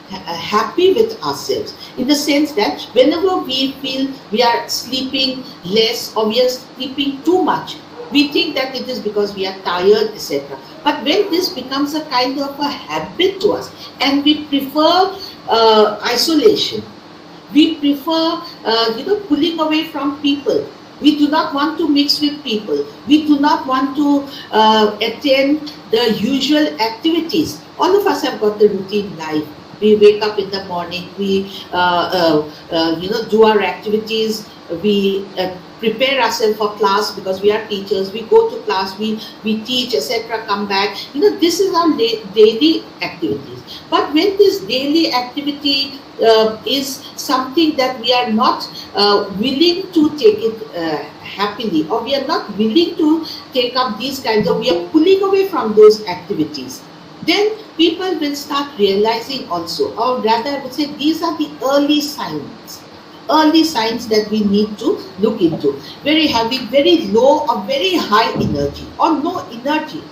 happy with ourselves? In the sense that whenever we feel we are sleeping less or we are sleeping too much, we think that it is because we are tired, etc. But when this becomes a kind of a habit to us, and we prefer isolation, we prefer pulling away from people, we do not want to mix with people, we do not want to attend the usual activities. All of us have got the routine life. We wake up in the morning, we do our activities, we prepare ourselves for class because we are teachers, we go to class, we teach, etc., come back. This is our daily activities. But when this daily activity is something that we are not willing to take it happily, or we are not willing to take up these kinds of, we are pulling away from those activities, then people will start realizing also, or rather I would say these are the early signs that we need to look into. Having very low or very high energy or no energy.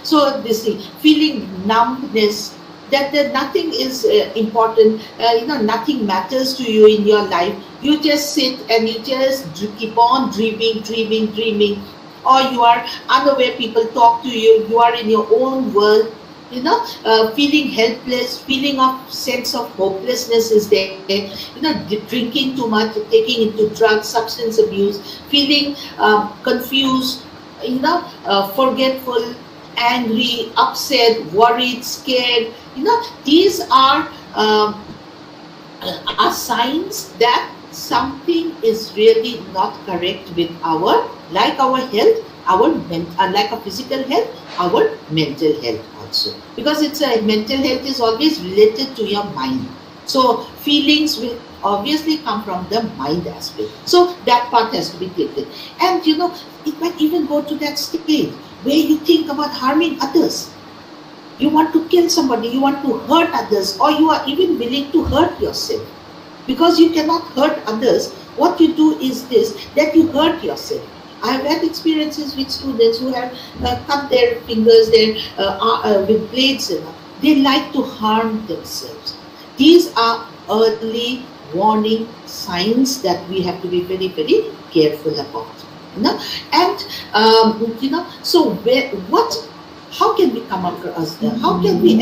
So this thing, feeling numbness, that nothing is important, nothing matters to you in your life. You just sit and you just keep on dreaming, or you are unaware, people talk to you, you are in your own world, feeling helpless, feeling of sense of hopelessness is there, drinking too much, taking into drugs, substance abuse, feeling confused, forgetful, angry, upset, worried, scared. These are signs that something is really not correct with our health, like our physical health, our mental health also. Because mental health is always related to your mind. So feelings will obviously come from the mind aspect. So that part has to be taken. And it might even go to that stage where you think about harming others. You want to kill somebody, you want to hurt others, or you are even willing to hurt yourself. Because you cannot hurt others, what you do is this, that you hurt yourself. I have had experiences with students who have cut their fingers with blades. They like to harm themselves. These are early warning signs that we have to be very, very careful about. And so how can we come across them? How can we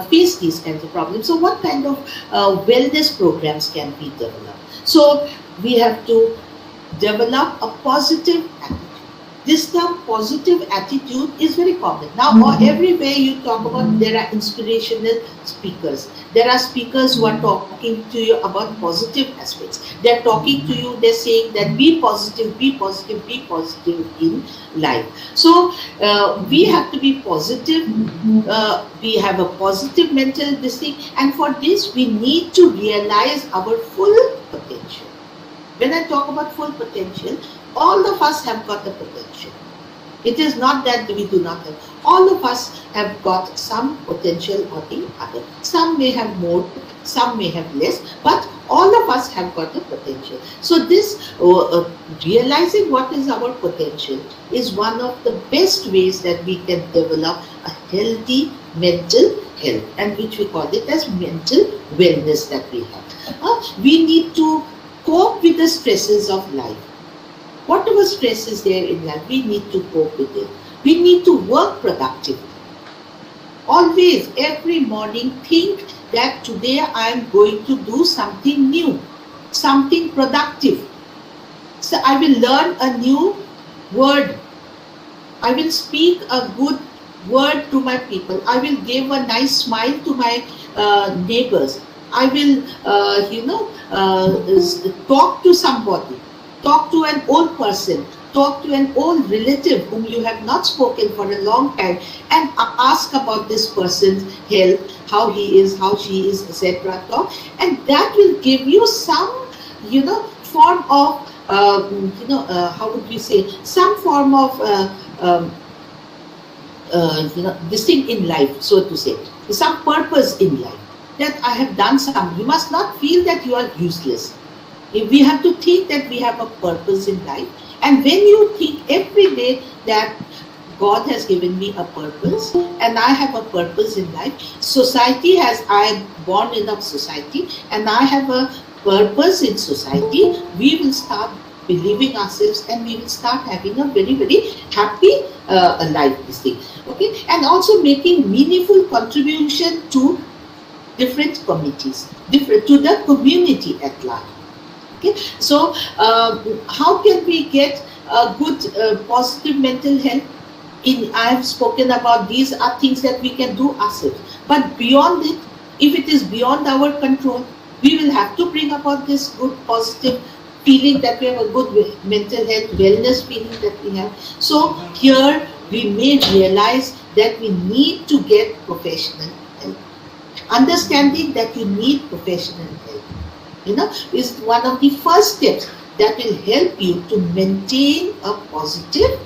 face these kinds of problems? So what kind of wellness programs can we develop? So we have to develop a positive attitude. This term positive attitude is very common. Now everywhere you talk about, there are inspirational speakers. There are speakers who are talking to you about positive aspects. They're talking to you, they're saying that be positive in life. So we have to be positive. We have a positive mental distinct, and for this we need to realize our full potential. When I talk about full potential, all of us have got the potential. It is not that we do not have. All of us have got some potential or the other. Some may have more, some may have less, but all of us have got the potential. So this realizing what is our potential is one of the best ways that we can develop a healthy mental health, and which we call it as mental wellness that we have. We need to cope with the stresses of life. Whatever stress is there in life, we need to cope with it. We need to work productively. Always, every morning, think that today I am going to do something new, something productive. So I will learn a new word. I will speak a good word to my people. I will give a nice smile to my neighbors. I will, talk to somebody. Talk to an old person, talk to an old relative whom you have not spoken for a long time, and ask about this person's health, how he is, how she is, etc. And that will give you some, form of, how would we say, some form of, this thing in life, so to say, some purpose in life, that I have done some. You must not feel that you are useless. We have to think that we have a purpose in life, and when you think every day that God has given me a purpose and I have a purpose in life, I am born in a society and I have a purpose in society, we will start believing ourselves and we will start having a very, very happy life, this thing. Okay, and also making meaningful contribution to different committees, to the community at large. Okay, so how can we get a good positive mental health? I have spoken about these are things that we can do ourselves, but beyond it, if it is beyond our control, we will have to bring about this good positive feeling that we have a good mental health, wellness feeling that we have. So here we may realize that we need to get professional help. Understanding that you need professional help, is one of the first steps that will help you to maintain a positive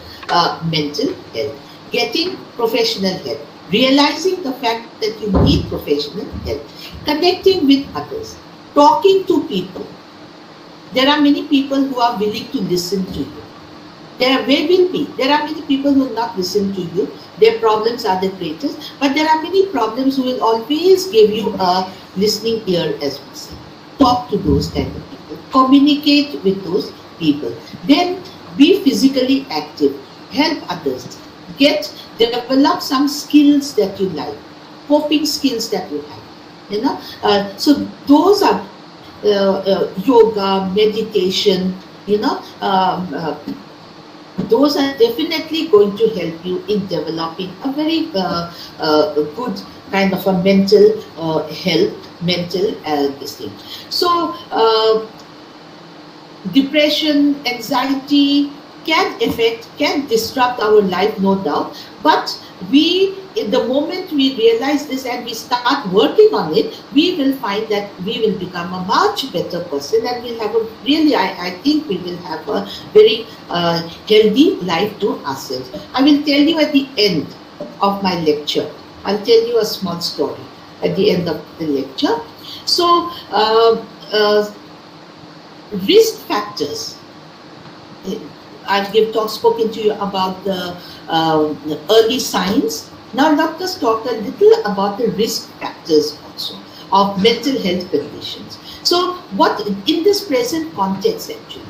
mental health. Getting professional help, realizing the fact that you need professional help, connecting with others, talking to people. There are many people who are willing to listen to you. There will be. There are many people who will not listen to you. Their problems are the greatest, but there are many problems who will always give you a listening ear, as we say. Talk to those kind of people. Communicate with those people. Then be physically active. Help others. Develop some skills that you like. Coping skills that you like. So those are yoga, meditation. Those are definitely going to help you in developing a very good kind of a mental health, mental this thing. So depression, anxiety can disrupt our life, no doubt, but in the moment we realize this and we start working on it, we will find that we will become a much better person, and we'll have I think we will have a very healthy life to ourselves. I will tell you at the end of my lecture, I'll tell you a small story at the end of the lecture. So risk factors. I've spoken to you about the early signs. Now let us talk a little about the risk factors also of mental health conditions. So what in this present context, actually,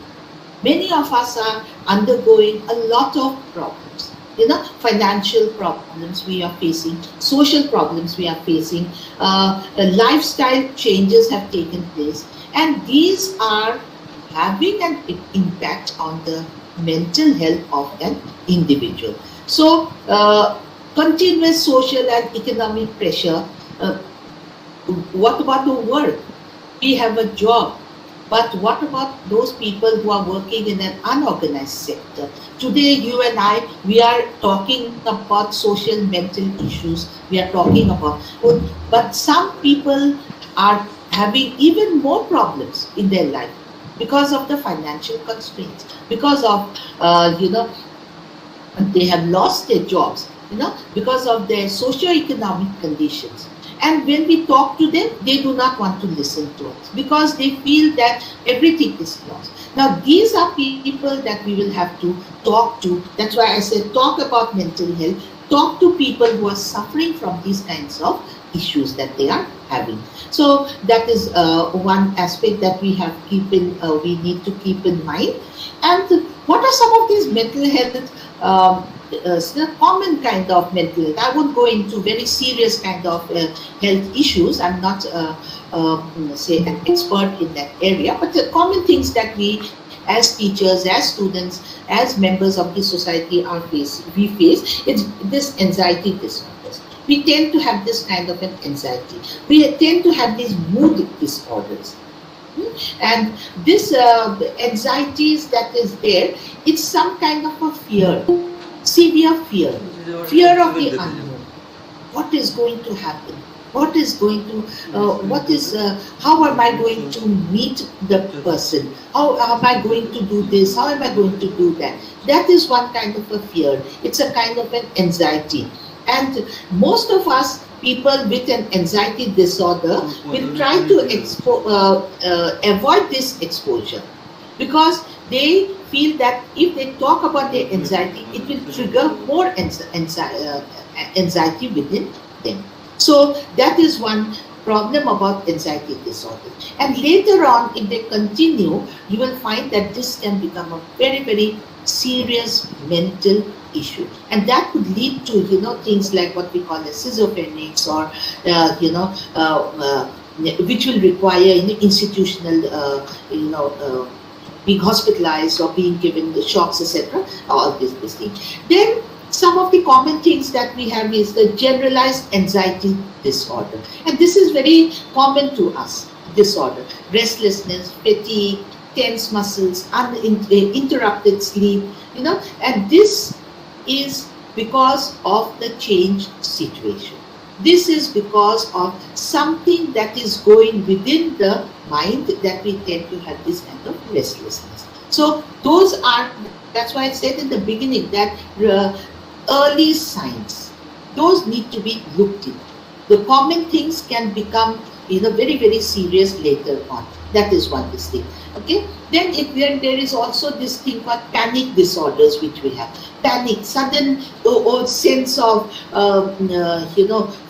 many of us are undergoing a lot of problems. Financial problems we are facing, social problems we are facing, lifestyle changes have taken place, and these are having an impact on the mental health of an individual. So continuous social and economic pressure. What about the work? We have a job, but what about those people who are working in an unorganized sector? Today, you and I, we are talking about social mental issues. We are talking about, but some people are having even more problems in their life because of the financial constraints, because of they have lost their jobs, because of their socio-economic conditions. And when we talk to them, they do not want to listen to us because they feel that everything is lost. Now, these are people that we will have to talk to. That's why I said talk about mental health. Talk to people who are suffering from these kinds of issues that they are having. So that is one aspect that we need to keep in mind. And what are some of these mental health common kind of mental health? I won't go into very serious kind of health issues. I'm not say an expert in that area, but the common things that we as teachers, as students, as members of the society we face is this anxiety disorders. We tend to have this kind of an anxiety. We tend to have these mood disorders. And this anxieties that is there, it's some kind of a fear, severe fear of the unknown. What is going to happen? What is going to, how am I going to meet the person? How am I going to do this? How am I going to do that? That is one kind of a fear. It's a kind of an anxiety. And most of us, people with an anxiety disorder, will try to avoid this exposure because they feel that if they talk about their anxiety, it will trigger more anxiety within them. So that is one problem about anxiety disorder. And later on, if they continue, you will find that this can become a very, very serious mental issue, and that could lead to things like what we call as schizophrenics, or which will require institutional being hospitalized or being given the shocks, etc. All this thing. Then some of the common things that we have is the generalized anxiety disorder, and this is very common to us. Disorder, restlessness, fatigue, tense muscles, uninterrupted sleep, and this is because of the changed situation. This is because of something that is going within the mind that we tend to have this kind of restlessness. So that's why I said in the beginning that early signs, those need to be looked into. The common things can become very, very serious later on. That is one this thing. Okay. Then there is also this thing called panic disorders, which we have. Panic, sudden sense of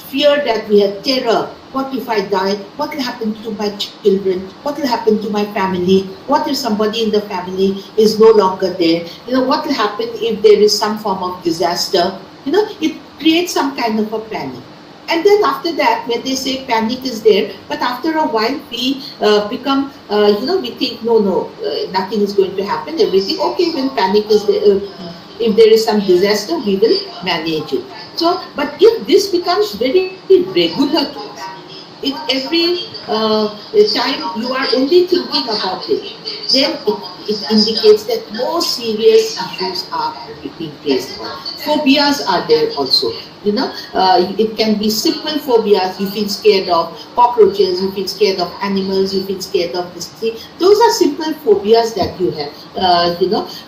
fear, that we have terror. What if I die? What will happen to my children? What will happen to my family? What if somebody in the family is no longer there? What will happen if there is some form of disaster? It creates some kind of a panic. And then after that, when they say panic is there, but after a while we become, we think, no, nothing is going to happen, everything, okay, when panic is there, if there is some disaster, we will manage it. So, but if this becomes very regular to us, if every time you are only thinking about it, then it indicates that more serious issues are being faced. Phobias are there also. It can be simple phobias. You feel scared of cockroaches, you feel scared of animals, you feel scared of this thing. Those are simple phobias that you have.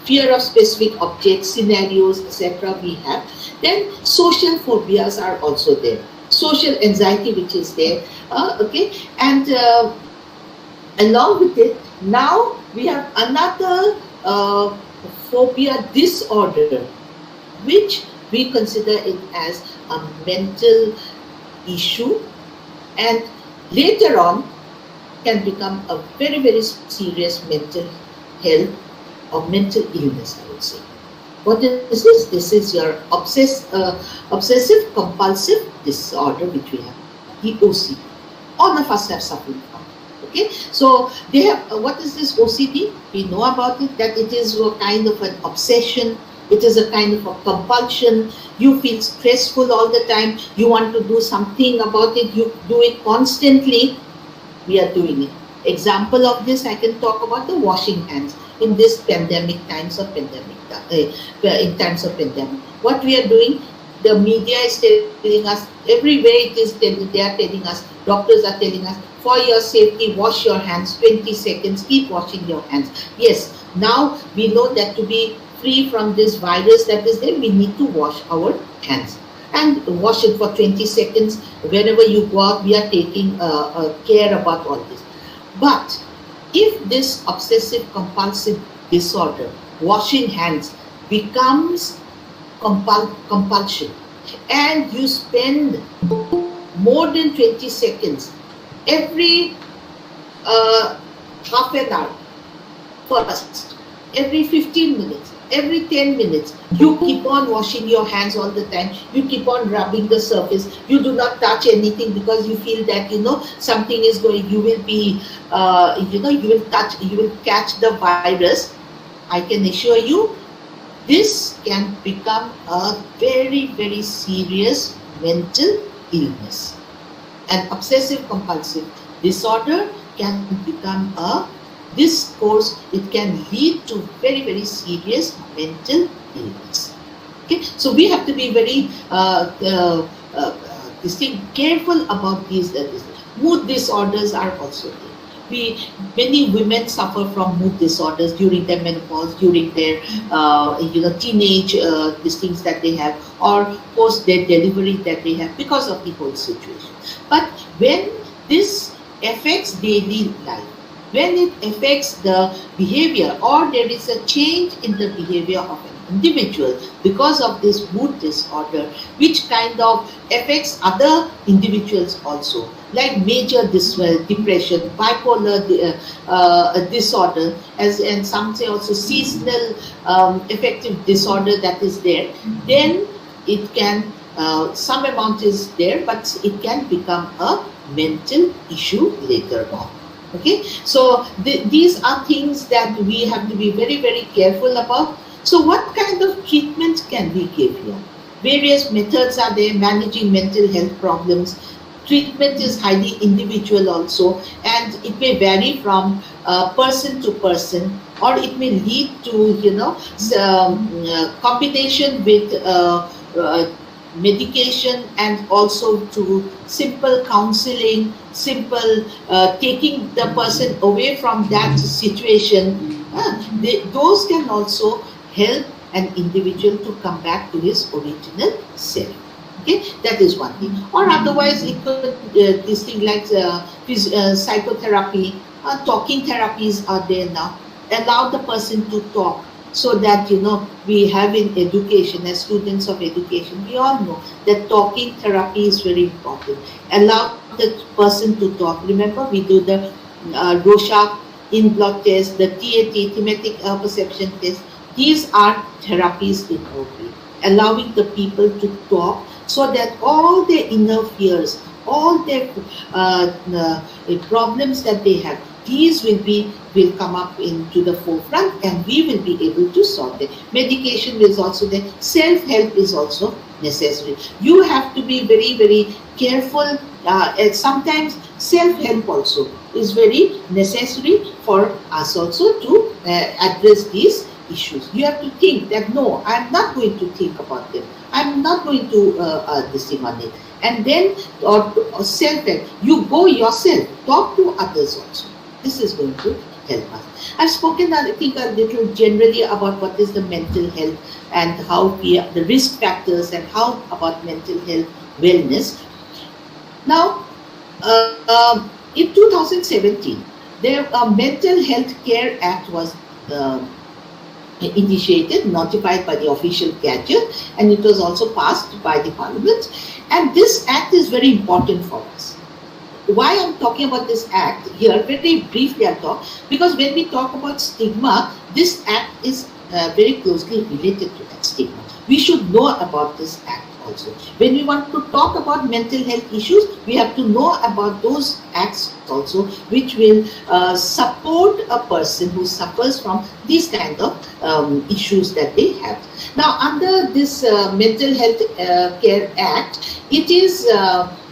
Fear of specific objects, scenarios, etc. we have. Then social phobias are also there. Social anxiety, which is there. Okay, and along with it, now we have another phobia disorder, which we consider it as a mental issue, and later on can become a very, very serious mental health or mental illness, I would say. What is this? This is your obsessive compulsive disorder, which we have, the OCD. All of us have suffered from. Okay, so they have, what is this OCD? We know about it, that it is a kind of an obsession. It is a kind of a compulsion. You feel stressful all the time. You want to do something about it. You do it constantly. We are doing it. Example of this, I can talk about the washing hands in this pandemic times of pandemic. In times of pandemic, what we are doing, the media is telling us, everywhere it is they are telling us, doctors are telling us, for your safety, wash your hands, 20 seconds, keep washing your hands. Yes, now we know that to be free from this virus that is there, we need to wash our hands and wash it for 20 seconds. Whenever you go out, we are taking care about all this. But if this obsessive compulsive disorder, washing hands, becomes compulsion, and you spend more than 20 seconds every half an hour, first, every 15 minutes, every 10 minutes, you keep on washing your hands all the time, you keep on rubbing the surface, you do not touch anything because you feel that, something is going, you will be, you will catch the virus. I can assure you, this can become a very, very serious mental illness. An obsessive compulsive disorder can become this course, it can lead to very, very serious mental illness. Okay, so we have to be very careful about these. Mood disorders are also there. Many women suffer from mood disorders during their menopause, during their teenage these things that they have, or post their delivery that they have because of the whole situation. But when this affects daily life, when it affects the behavior, or there is a change in the behavior of an individual because of this mood disorder, which kind of affects other individuals also, like major depression, bipolar disorder, and some say also seasonal affective disorder that is there, then it can, some amount is there, but it can become a mental issue later on. Okay, so these are things that we have to be very, very careful about. So what kind of treatment can we give here? Various methods are there, managing mental health problems. Treatment is highly individual also, and it may vary from person to person, or it may lead to, combination with medication, and also to simple counseling, simple taking the person away from that situation. Those can also help an individual to come back to his original self. Okay, that is one thing. Or otherwise, it could this thing like psychotherapy, talking therapies are there now. Allow the person to talk, so that we have in education, as students of education, we all know that talking therapy is very important. Allow the person to talk. Remember, we do the Rorschach in blood test, the TAT, thematic perception test. These are therapies in our brain, allowing the people to talk, so that all their inner fears, all their problems that they have, these will come up into the forefront, and we will be able to solve them. Medication is also there. Self-help is also necessary. You have to be very, very careful. And sometimes self-help also is very necessary for us also to address these issues. You have to think that, no, I'm not going to think about them. I'm not going to this thing on it. And then, or self-help, you go yourself, talk to others also. This is going to help us. I've spoken, I think, a little generally about what is the mental health and how the risk factors and how about mental health wellness. Now, in 2017, the Mental Health Care Act was initiated, notified by the official gadget, and it was also passed by the Parliament. And this act is very important for us. Why I'm talking about this act here, very briefly I'll talk, because when we talk about stigma, this act is very closely related to that stigma. We should know about this act also. When we want to talk about mental health issues, we have to know about those acts also, which will support a person who suffers from these kind of issues that they have. Now, under this Mental Health Care Act, it is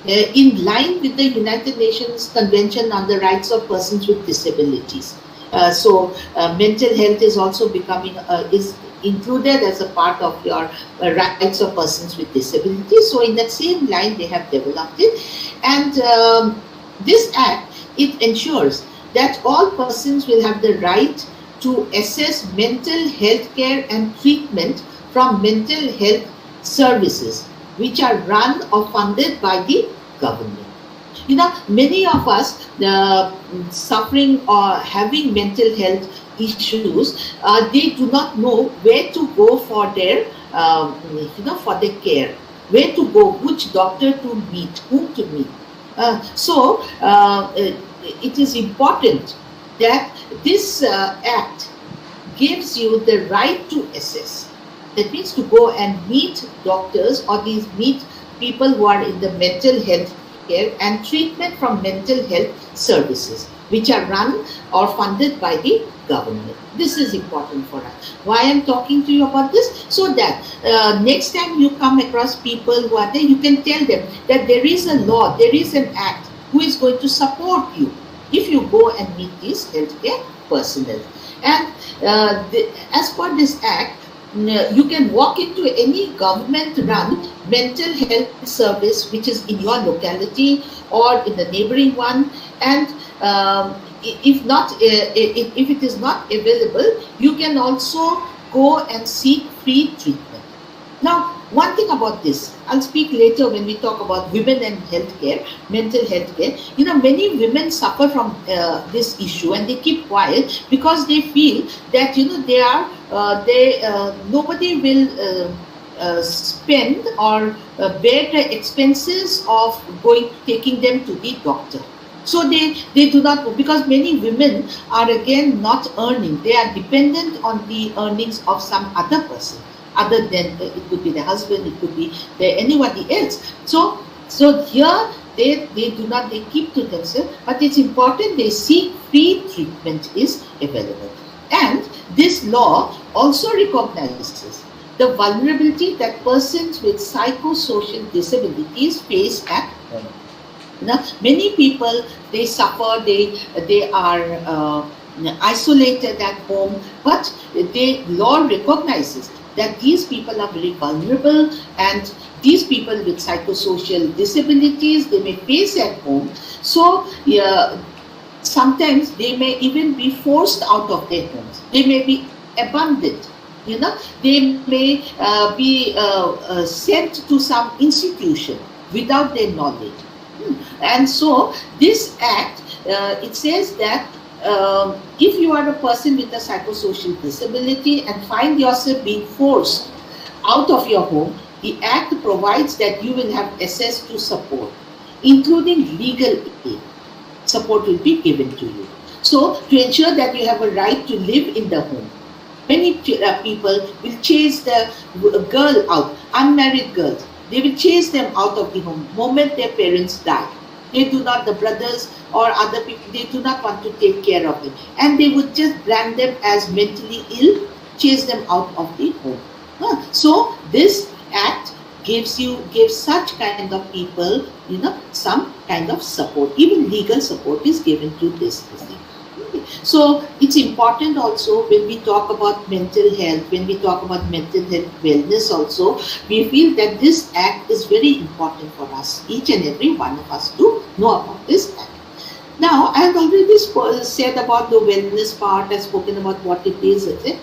in line with the United Nations Convention on the Rights of Persons with Disabilities. So mental health is also becoming is included as a part of your rights of persons with disabilities. So in that same line, they have developed it. And this act, it ensures that all persons will have the right to assess mental health care and treatment from mental health services, which are run or funded by the government. You know, many of us suffering or having mental health issues, they do not know where to go for their, for their care, where to go, which doctor to meet, whom to meet. So it is important that this act gives you the right to assess. That means to go and meet doctors or meet people who are in the mental health care and treatment from mental health services, which are run or funded by the government. This is important for us. Why I'm talking to you about this? So that next time you come across people who are there, you can tell them that there is a law, there is an act who is going to support you if you go and meet these healthcare personnel. And as per this act, you can walk into any government-run mental health service which is in your locality or in the neighboring one, and if it is not available, you can also go and seek free treatment. Now, one thing about this, I'll speak later when we talk about women and healthcare, mental health care. You know, many women suffer from this issue and they keep quiet because they feel that, you know, nobody will spend or bear the expenses of taking them to the doctor. So they do not go, because many women are again not earning. They are dependent on the earnings of some other person, other than it could be the husband, it could be anybody else. So here they do not, they keep to themselves, but it's important they seek free treatment is available. And this law also recognizes the vulnerability that persons with psychosocial disabilities face at home. Now, many people, they suffer, they are isolated at home, but the law recognizes that these people are very vulnerable, and these people with psychosocial disabilities, they may face at home. So sometimes they may even be forced out of their homes. They may be abandoned. You know, they may be sent to some institution without their knowledge. And so this act it says that if you are a person with a psychosocial disability and find yourself being forced out of your home, the Act provides that you will have access to support, including legal aid. Support will be given to you. So, to ensure that you have a right to live in the home, many people will chase the girl out, unmarried girls. They will chase them out of the home moment their parents die. They do not, the brothers or other people, they do not want to take care of them. And they would just brand them as mentally ill, chase them out of the home. So this Act gives such kind of people, some kind of support. Even legal support is given to this thing. So it's important also when we talk about mental health, when we talk about mental health wellness also, we feel that this Act is very important for us, each and every one of us, to know about this Act. Now, I have already said about the wellness part, I've spoken about what it is, etc.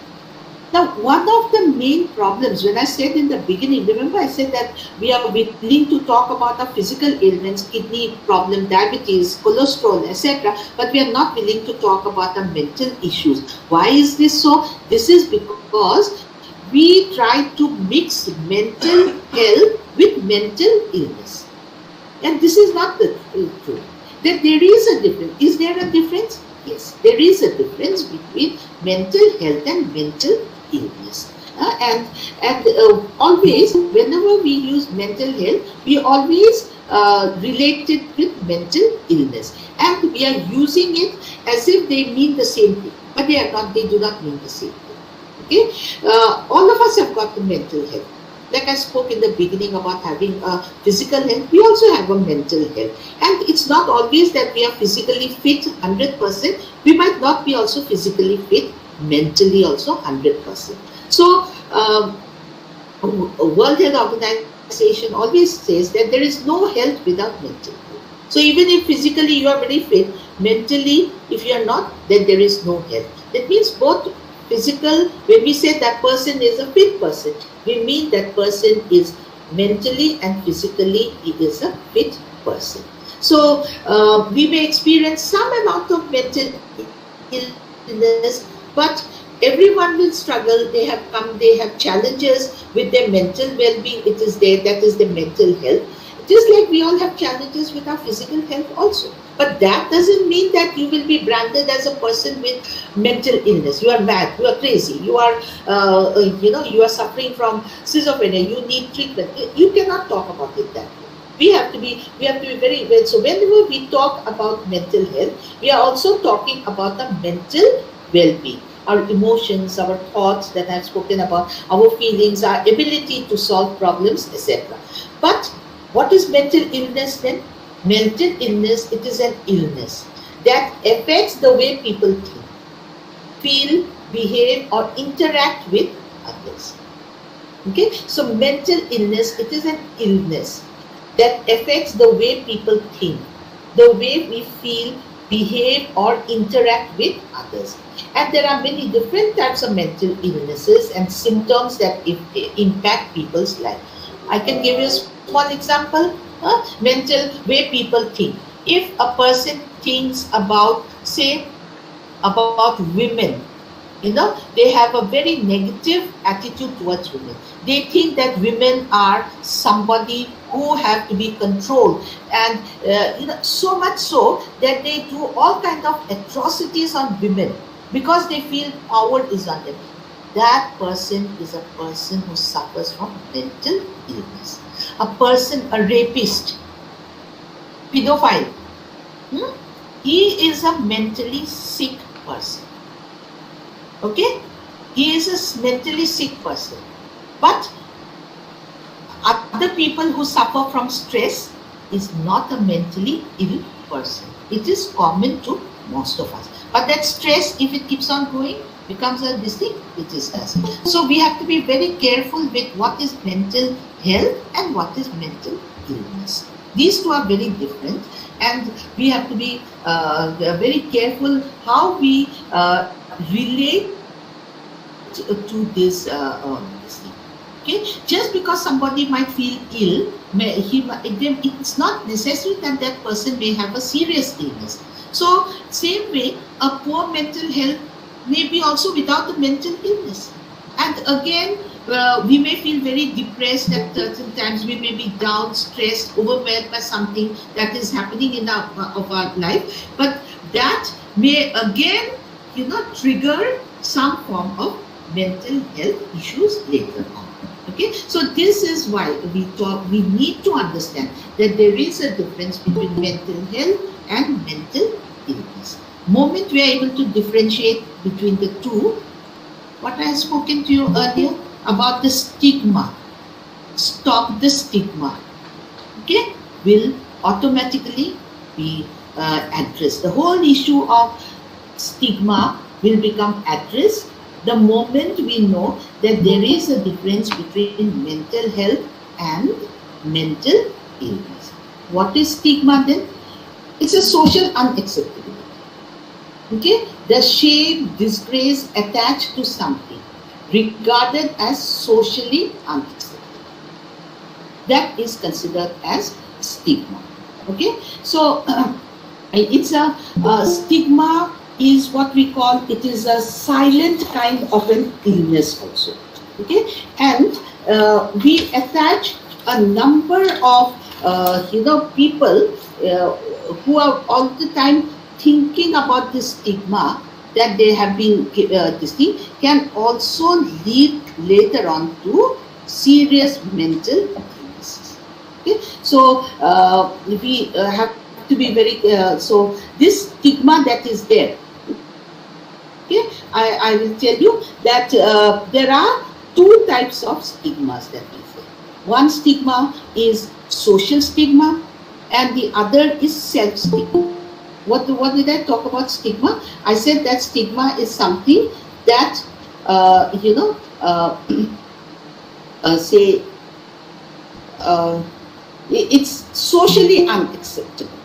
Now, one of the main problems, when I said in the beginning, remember I said that we are willing to talk about the physical ailments, kidney problem, diabetes, cholesterol, etc. But we are not willing to talk about the mental issues. Why is this so? This is because we try to mix mental health with mental illness. And this is not the truth. That there is a difference. Is there a difference? Yes, there is a difference between mental health and mental illness. Always, whenever we use mental health, we always relate it with mental illness. And we are using it as if they mean the same thing. But they are not, they do not mean the same thing. Okay? All of us have got the mental health. Like I spoke in the beginning about having a physical health, we also have a mental health. And it's not always that we are physically fit 100%. We might not be also physically fit, mentally also 100%. So, World Health Organization always says that there is no health without mental health. So even if physically you are very fit, mentally if you are not, then there is no health. That means both physical, when we say that person is a fit person, we mean that person is mentally and physically he is a fit person. So we may experience some amount of mental illness, but everyone will struggle. They have challenges with their mental well-being. It is there, that is the mental health. Just like we all have challenges with our physical health also. But that doesn't mean that you will be branded as a person with mental illness. You are mad, you are crazy, you are, you are suffering from schizophrenia, you need treatment. You cannot talk about it that way. We have to be very well. So whenever we talk about mental health, we are also talking about the mental well-being. Our emotions, our thoughts that I've spoken about, our feelings, our ability to solve problems, etc. But what is mental illness then? Mental illness, it is an illness that affects the way people think, feel, behave, or interact with others. Okay, so mental illness, it is an illness that affects the way people think, the way we feel, behave, or interact with others. And there are many different types of mental illnesses and symptoms that impact people's life. I can give you a small example. Mental way people think. If a person thinks about, say, about women, they have a very negative attitude towards women. They think that women are somebody who have to be controlled, and so much so that they do all kinds of atrocities on women because they feel power is on them. That person is a person who suffers from mental illness. A person, a rapist, pedophile, he is a mentally sick person. Okay? He is a mentally sick person. But other people who suffer from stress is not a mentally ill person. It is common to most of us. But that stress, if it keeps on going, becomes a distinct, it is as. So we have to be very careful with what is mental health and what is mental illness. These two are very different, and we have to be very careful how we relate to this thing. Okay, just because somebody might feel ill, it's not necessary that that person may have a serious illness. So, same way, a poor mental health may be also without a mental illness. And again, we may feel very depressed at certain times. We may be down, stressed, overwhelmed by something that is happening in our life. But that may again, trigger some form of mental health issues later on. Okay, so this is why we need to understand that there is a difference between mental health and mental illness. Moment we are able to differentiate between the two, what I have spoken to you earlier about the stigma, stop the stigma, okay, will automatically be addressed. The whole issue of stigma will become addressed the moment we know that there is a difference between mental health and mental illness. What is stigma then? It's a social unacceptability. Okay, the shame, disgrace attached to something regarded as socially unacceptable. That is considered as stigma. Okay, so it's a stigma is what we call, it is a silent kind of an illness also. Okay, and we attach a number of people who are all the time thinking about this stigma that they have been this thing can also lead later on to serious mental illnesses. Okay, so we have to be very so this stigma that is there. Okay, I will tell you that there are two types of stigmas that we say. One stigma is social stigma and the other is self-stigma. What did I talk about stigma? I said that stigma is something that, it's socially unacceptable.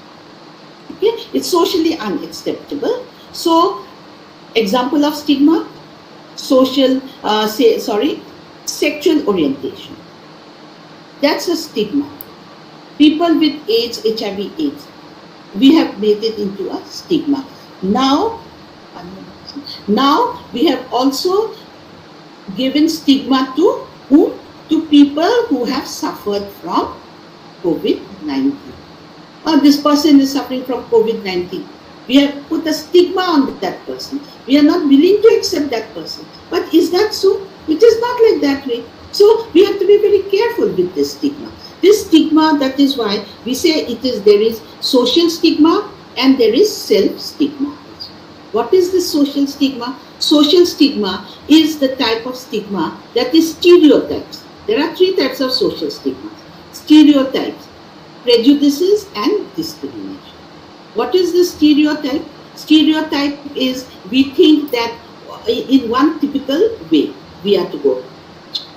Okay? It's socially unacceptable. So, example of stigma, sexual orientation. That's a stigma. People with AIDS, HIV/AIDS, we have made it into a stigma. Now we have also given stigma to whom? To people who have suffered from COVID-19. This person is suffering from COVID-19. We have put a stigma on that person. We are not willing to accept that person. But is that so? It is not like that way. So we have to be very careful with this stigma. This stigma, that is why we say there is social stigma and there is self-stigma. What is the social stigma? Social stigma is the type of stigma that is stereotypes. There are three types of social stigma. Stereotypes, prejudices and discrimination. What is the stereotype? Stereotype is we think that in one typical way we have to go.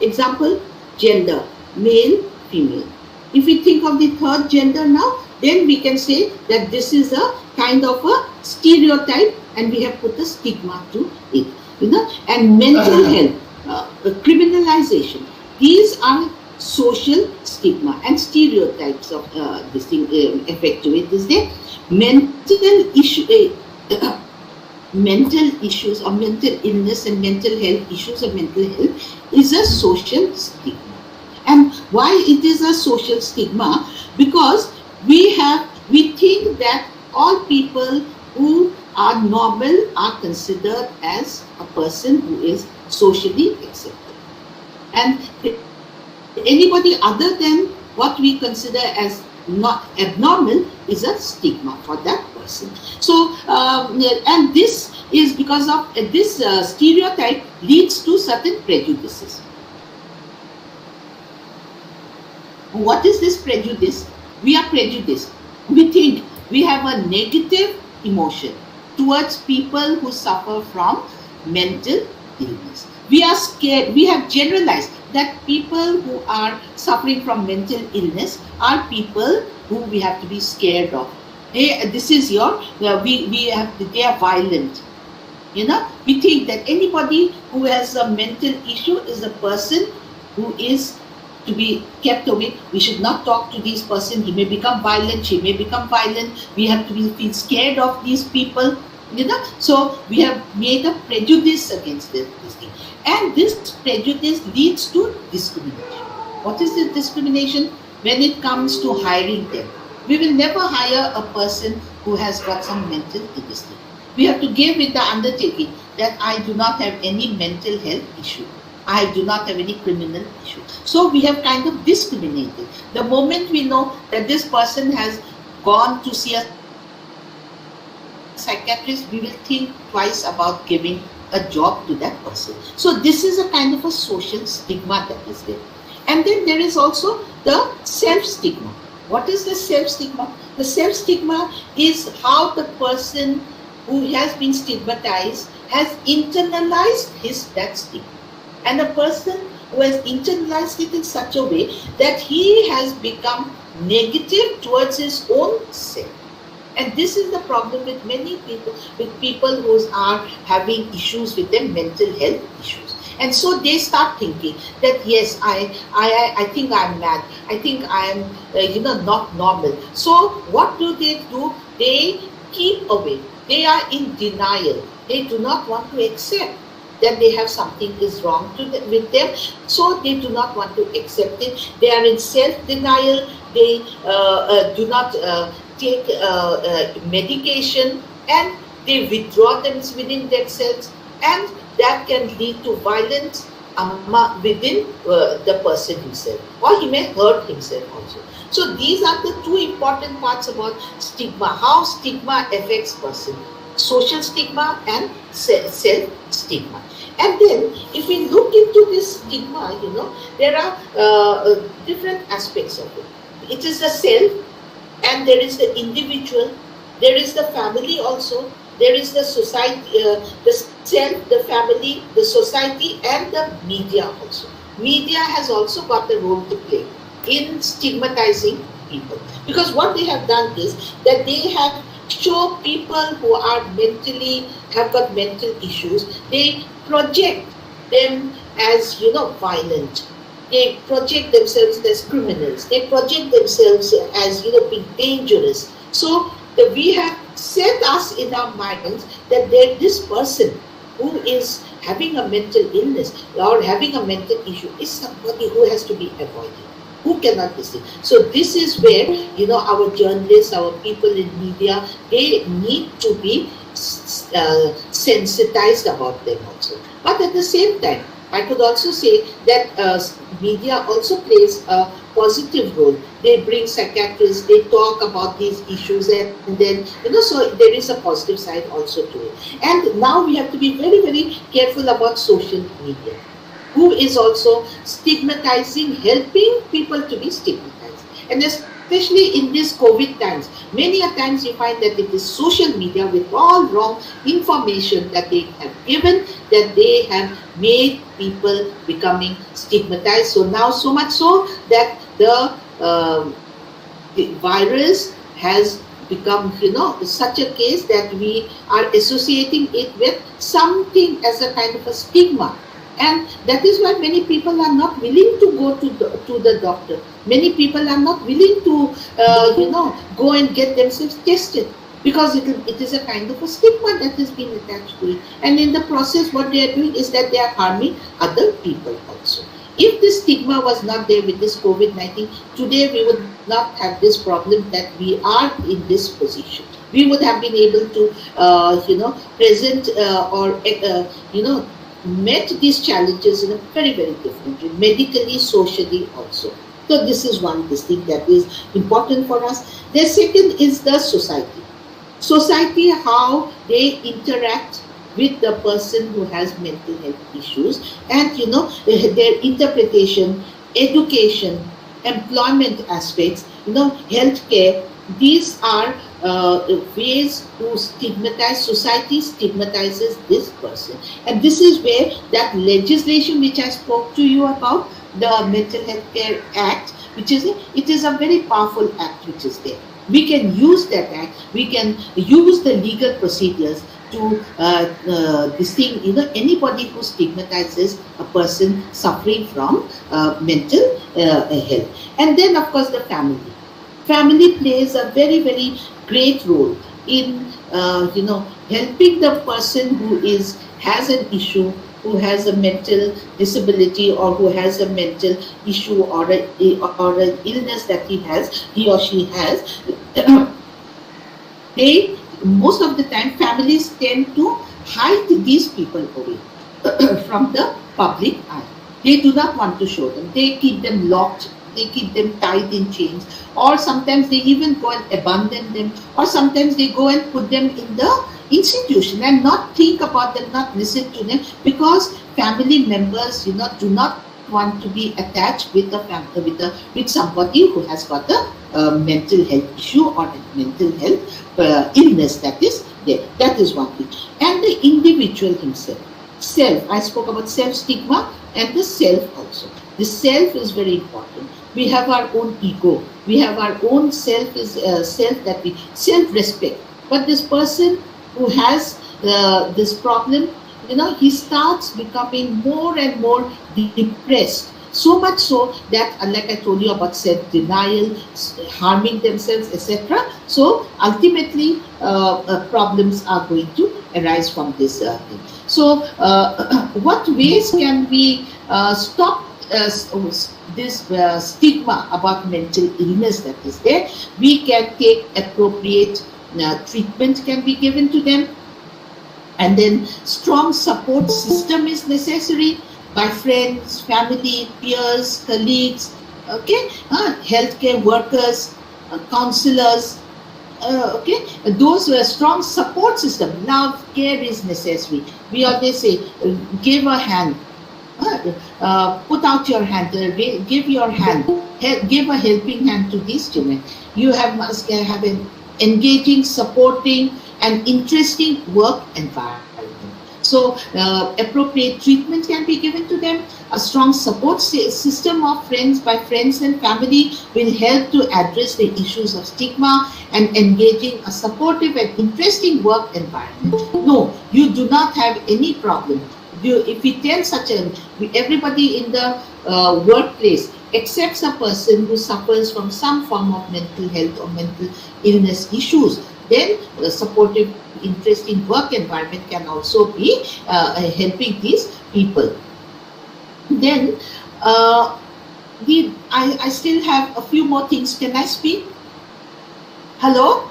Example, gender, male, female. If we think of the third gender now, then we can say that this is a kind of a stereotype and we have put a stigma to it. And mental health, criminalization. These are social stigma and stereotypes of this thing effect to it is there. Mental issues or mental illness and mental health issues of mental health is a social stigma. And why it is a social stigma? Because we think that all people who are normal are considered as a person who is socially accepted. And anybody other than what we consider as not abnormal is a stigma for that person. So, and this is because of this stereotype leads to certain prejudices. What is this prejudice? We are prejudiced. We think we have a negative emotion towards people who suffer from mental illness. We are scared. We have generalized that people who are suffering from mental illness are people who we have to be scared of. Hey, this is they are violent. We think that anybody who has a mental issue is a person who is to be kept away. We should not talk to this person. He may become violent. She may become violent. We have to feel scared of these people. So we have made a prejudice against this thing, and this prejudice leads to discrimination. What is this discrimination? When it comes to hiring them, we will never hire a person who has got some mental illness. We have to give with the undertaking that I do not have any mental health issue. I do not have any criminal issue. So we have kind of discriminated. The moment we know that this person has gone to see a psychiatrist, we will think twice about giving a job to that person. So this is a kind of a social stigma that is there. And then there is also the self-stigma. What is the self-stigma? The self-stigma is how the person who has been stigmatized has internalized that stigma. And a person who has internalized it in such a way that he has become negative towards his own self. And this is the problem with many people, with people who are having issues with their mental health issues. And so they start thinking that, yes, I think I'm mad. I think I'm, not normal. So what do? They keep away. They are in denial. They do not want to accept that they have something is wrong with them. So they do not want to accept it. They are in self-denial. They do not take medication, and they withdraw them within themselves, and that can lead to violence within the person himself, or he may hurt himself also. So these are the two important parts about stigma, how stigma affects person, social stigma and self-stigma. And then if we look into this stigma, there are different aspects of it. It is the self, and there is the individual, there is the family also, there is the society, the self, the family, the society, and the media also. Media has also got a role to play in stigmatizing people, because what they have done is that they have shown people who are have got mental issues, they project them as violent. They project themselves as criminals. They project themselves as being dangerous. So we have set us in our minds that this person who is having a mental illness or having a mental issue is somebody who has to be avoided, who cannot be seen. So this is where our journalists, our people in media, they need to be sensitized about them also. But at the same time, I could also say that media also plays a positive role. They bring psychiatrists, they talk about these issues, and then, so there is a positive side also to it. And now we have to be very, very careful about social media, who is also stigmatizing, helping people to be stigmatized. And especially in these COVID times, many a times you find that it is social media with all wrong information that they have given, that they have made people becoming stigmatized. So now so much so that the virus has become, such a case that we are associating it with something as a kind of a stigma. And that is why many people are not willing to go to the doctor. Many people are not willing to, go and get themselves tested, because it is a kind of a stigma that has been attached to it. And in the process, what they are doing is that they are harming other people also. If this stigma was not there with this COVID-19, today we would not have this problem that we are in this position. We would have been able to, present or, met these challenges in a very, very different way, medically, socially also. So this is one thing that is important for us. The second is the society. Society, how they interact with the person who has mental health issues, and their interpretation, education, employment aspects, healthcare. These are ways to stigmatize. Society stigmatizes this person, and this is where that legislation which I spoke to you about, the Mental Health Care Act, which is it is a very powerful act which is there. We can use that act. We can use the legal procedures to this thing, anybody who stigmatizes a person suffering from mental health. And then, of course, the family. Family plays a very, very great role in, helping the person who has an issue, who has a mental disability, or who has a mental issue, or an illness that he or she has. They, most of the time, families tend to hide these people away from the public eye. They do not want to show them. They keep them locked. They keep them tied in chains, or sometimes they even go and abandon them, or sometimes they go and put them in the institution and not think about them, not listen to them, because family members, do not want to be attached with with somebody who has got a mental health issue or a mental health illness that is there. That is one thing. And the individual himself, self. I spoke about self stigma and the self also. The self is very important. We have our own ego. We have our own self self-respect. But this person who has this problem, he starts becoming more and more depressed. So much so that, like I told you about self-denial, harming themselves, etc. So ultimately, problems are going to arise from this thing. So, what ways can we stop this stigma about mental illness that is there? We can take appropriate treatment can be given to them, and then strong support system is necessary by friends, family, peers, colleagues, okay, healthcare workers, counselors. Okay, those strong support system. Love, care is necessary. We always say, give a hand. Put out your hand, give your hand, give a helping hand to these children. You must have an engaging, supporting, and interesting work environment. So, appropriate treatment can be given to them. A strong support system of friends and family will help to address the issues of stigma and engaging a supportive and interesting work environment. No, you do not have any problem. If we tell everybody in the workplace accepts a person who suffers from some form of mental health or mental illness issues, then the supportive, interesting work environment can also be helping these people. Then I still have a few more things. Can I speak? Hello?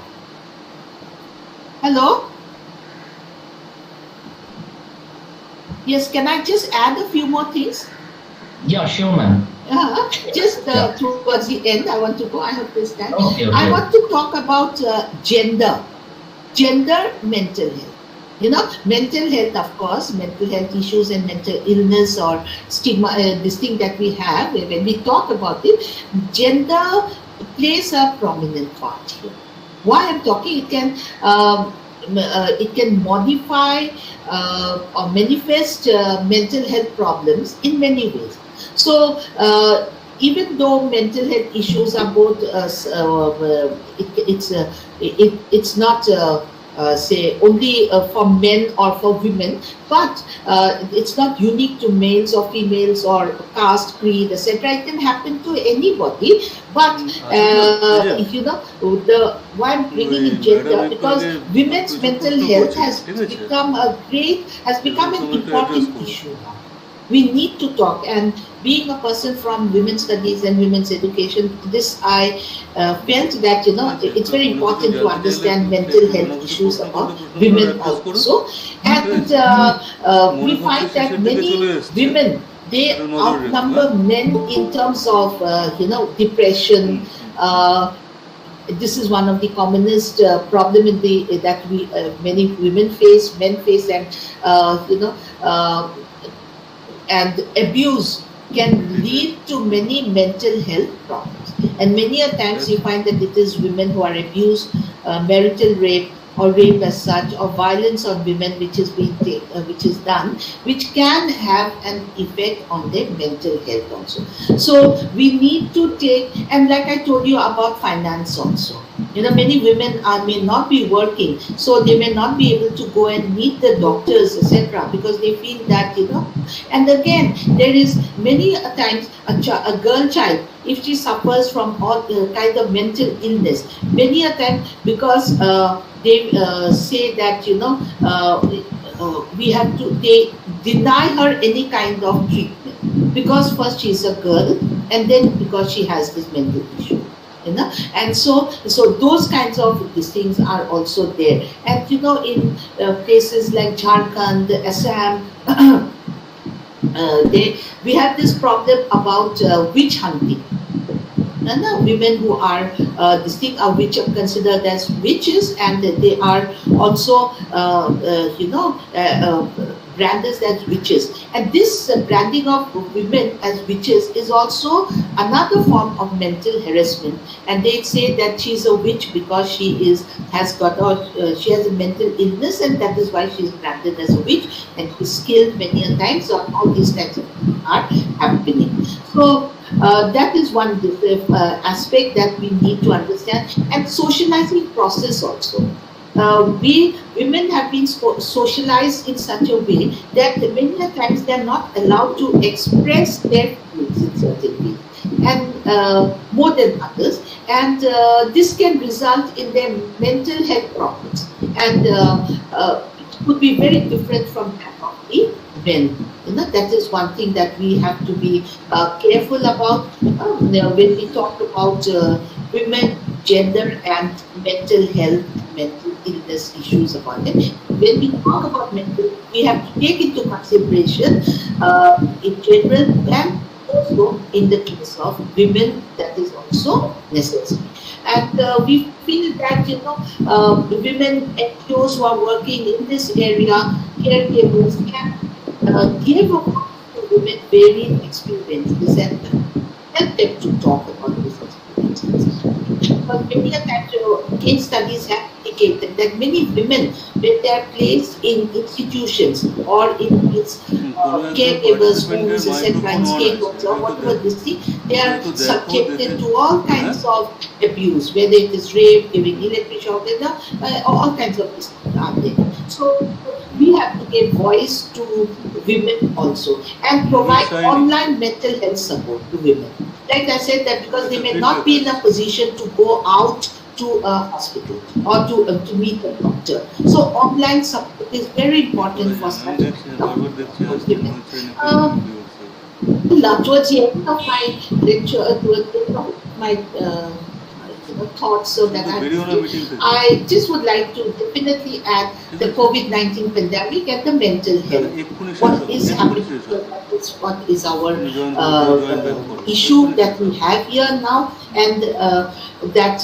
Hello? Yes, can I just add a few more things? Yeah, sure, ma'am. Just towards the end, I want to go. I have this time. Okay. I want to talk about gender, mental health. Mental health, of course, mental health issues and mental illness or stigma, this thing that we have, when we talk about it, gender plays a prominent part here. Why I'm talking, it can modify or manifest mental health problems in many ways. So, even though mental health issues are both, it's not say only for men or for women, but it's not unique to males or females or caste, creed, etc. It can happen to anybody. But why I'm bringing in gender, because women's mental health has become an important issue now. We need to talk, and being a person from women's studies and women's education, I felt that it's very important to understand mental health issues about women also. And we find that many women, they outnumber men in terms of depression. This is one of the commonest problem that many women face, men face, and abuse can lead to many mental health problems. And many a times you find that it is women who are abused, marital rape or rape as such, or violence on women which is done, which can have an effect on their mental health also. So we need to take, and like I told you about finance also. Many women may not be working, so they may not be able to go and meet the doctors, etc., because they feel that, And again, there is many a times a girl child, if she suffers from all kind of mental illness, many a time because they say that, we have to, they deny her any kind of treatment because first she is a girl and then because she has this mental issue. And so those kinds of these things are also there. And in places like Jharkhand, Assam, we have this problem about witch hunting. Women who are distinct are considered as witches, and they are also branded as witches. And this branding of women as witches is also another form of mental harassment. And they say that she's a witch because she has a mental illness, and that is why she is branded as a witch, and she's killed many a times. So all these kinds of things are happening. So that is one aspect that we need to understand. And socializing process also. We women have been socialized in such a way that many times they are not allowed to express their feelings in certain ways, and more than others, and this can result in their mental health problems, and it could be very different from that of the men. That is one thing that we have to be careful about when we talk about women, gender, and mental health, mental illness issues about them. When we talk about mental, we have to take into consideration in general and also in the case of women, that is also necessary. And we feel that women NGOs who are working in this area, caregivers, can give a to women varying experiences and help them to talk about these experiences. But many a times, case studies have indicated that many women, when they are placed in institutions or in its caregivers' homes, etc., in state homes or whatever this thing, they are subjected to all kinds of abuse, whether it is rape, giving electric shock, all kinds of things are there. So we have to give voice to women also and provide online mental health support to women. Like I said, that because they may not be in a position to go out to a hospital or to meet a doctor. So online support is very important for such women. Towards the end of my lecture, towards the end of my thoughts, so that I just would like to definitely add the COVID-19 pandemic and the mental health. What is happening? What is our issue that we have here now, and that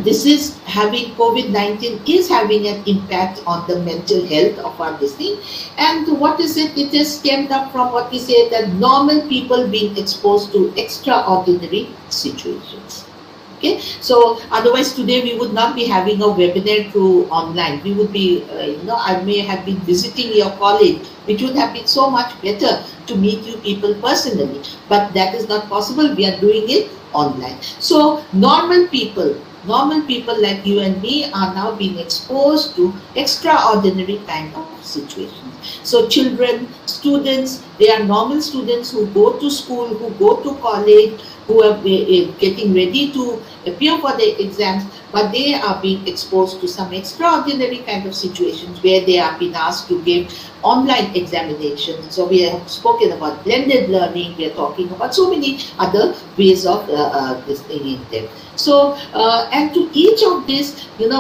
this is having COVID-19 is having an impact on the mental health of our listening. And what is it? It is stemmed up from what we say, that normal people being exposed to extraordinary situations. Okay, so otherwise today we would not be having a webinar through online. We would be, I may have been visiting your college, which would have been so much better to meet you people personally. But that is not possible. We are doing it online. So normal people like you and me are now being exposed to extraordinary kind of situations. So children, students, they are normal students who go to school, who go to college, who are getting ready to appear for the exams, but they are being exposed to some extraordinary kind of situations where they are being asked to give online examinations. So we have spoken about blended learning, we are talking about so many other ways of this thing in there. So, and to each of this, we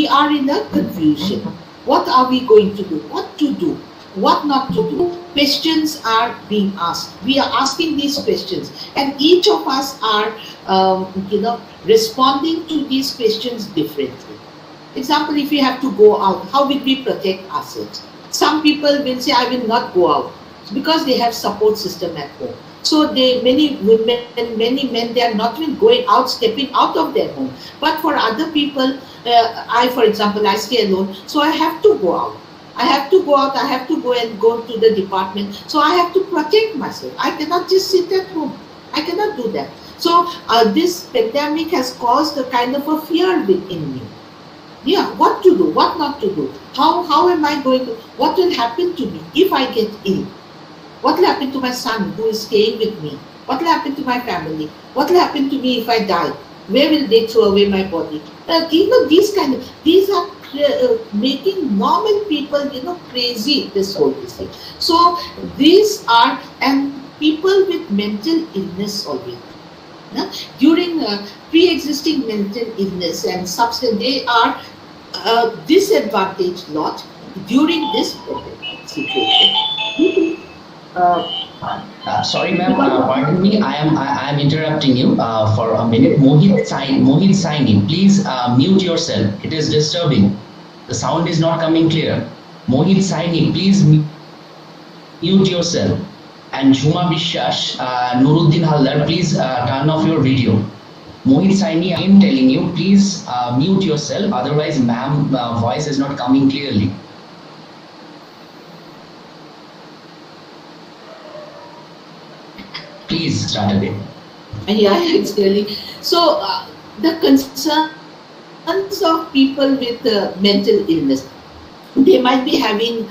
are in a confusion. What are we going to do? What to do? What not to do? Questions are being asked. We are asking these questions, and each of us are, responding to these questions differently. Example, if we have to go out, how will we protect ourselves? Some people will say, I will not go out, because they have support system at home. So many women and many men, they are not even going out, stepping out of their home. But for other people, for example, I stay alone, so I have to go out. I have to go out, I have to go to the department. So I have to protect myself. I cannot just sit at home. I cannot do that. So this pandemic has caused a kind of a fear within me. Yeah, what to do, what not to do, how am I going to, what will happen to me if I get ill, what will happen to my son who is staying with me, what will happen to my family, what will happen to me if I die, where will they throw away my body? These kind of, these are making normal people, crazy, this whole thing. So these are, and people with mental illness already. During pre-existing mental illness and substance, they are disadvantaged lot during this situation. Sorry, ma'am. Pardon me. I am interrupting you for a minute. Mohit Saini, please mute yourself. It is disturbing. The sound is not coming clear. Mohit Saini, please mute yourself. And Jhuma Bishwash, Nuruddin Haldar, please turn off your video. Mohit Saini, I am telling you, please mute yourself. Otherwise, ma'am, voice is not coming clearly. Please start again. Yeah, it's really. So the concerns of people with mental illness, they might be having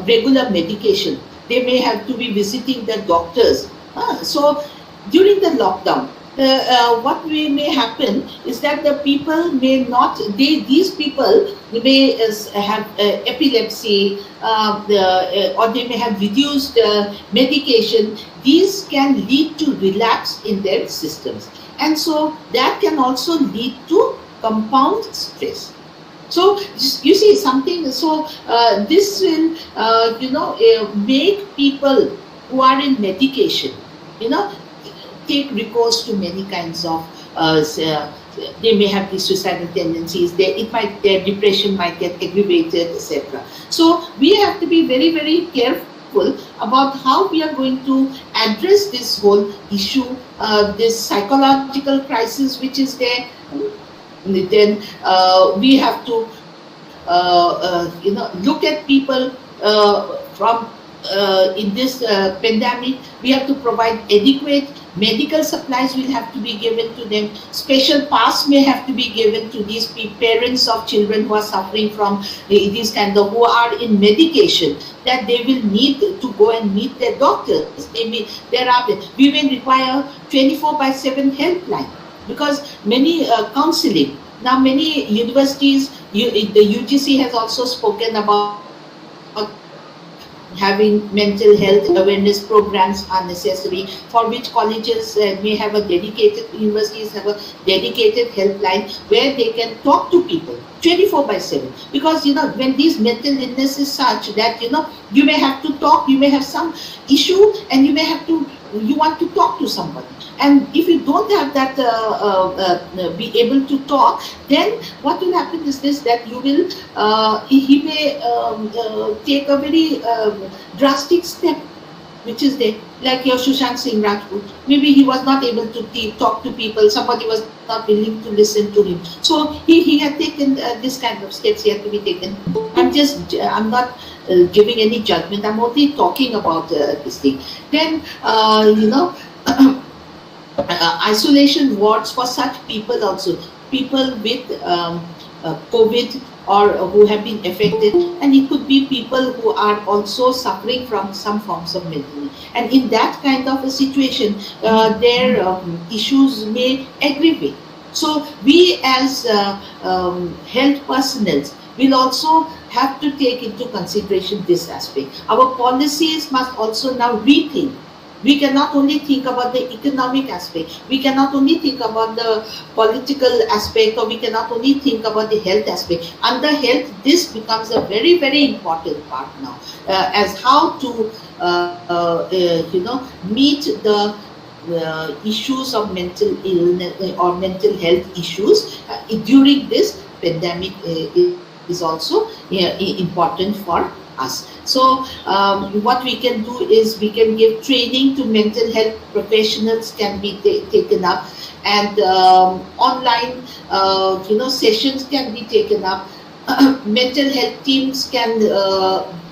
regular medication. They may have to be visiting the doctors. So during the lockdown, what may happen is that the people may not, these people may have epilepsy, or they may have reduced medication. These can lead to relapse in their systems. And so that can also lead to compound stress. So you see something, so this will, make people who are in medication, take recourse to many kinds of, they may have these suicidal tendencies, their depression might get aggravated, etc. So we have to be very, very careful about how we are going to address this whole issue, this psychological crisis which is there. Then we have to, look at people from in this pandemic. We have to provide adequate medical supplies will have to be given to them. Special pass may have to be given to these parents of children who are suffering from these kind of, who are in medication, that they will need to go and meet their doctors. We may require 24/7 helpline, because many counseling. Now many universities, the UGC has also spoken about having mental health awareness programs are necessary, for which colleges may have a dedicated, universities have a dedicated helpline where they can talk to people 24/7. Because when these mental illness is such that you may have to talk, you may have some issue, and you want to talk to somebody. And if you don't have that, be able to talk, then what will happen is this, that you will, he may take a very drastic step, which is there, like your Sushant Singh Rajput. Maybe he was not able to talk to people, somebody was not willing to listen to him. So he had taken this kind of steps, he had to be taken. I'm not giving any judgment, I'm only talking about this thing. Then, isolation wards for such people also, people with COVID or who have been affected, and it could be people who are also suffering from some forms of mental illness. And in that kind of a situation, their issues may aggravate. So we as health personnel will also have to take into consideration this aspect. Our policies must also now rethink. We cannot only think about the economic aspect, we cannot only think about the political aspect, or we cannot only think about the health aspect. Under health, this becomes a very, very important part now, as how to meet the issues of mental illness or mental health issues during this pandemic is also important for us. So what we can do is we can give training to mental health professionals, can be taken up, and online sessions can be taken up. Mental health teams can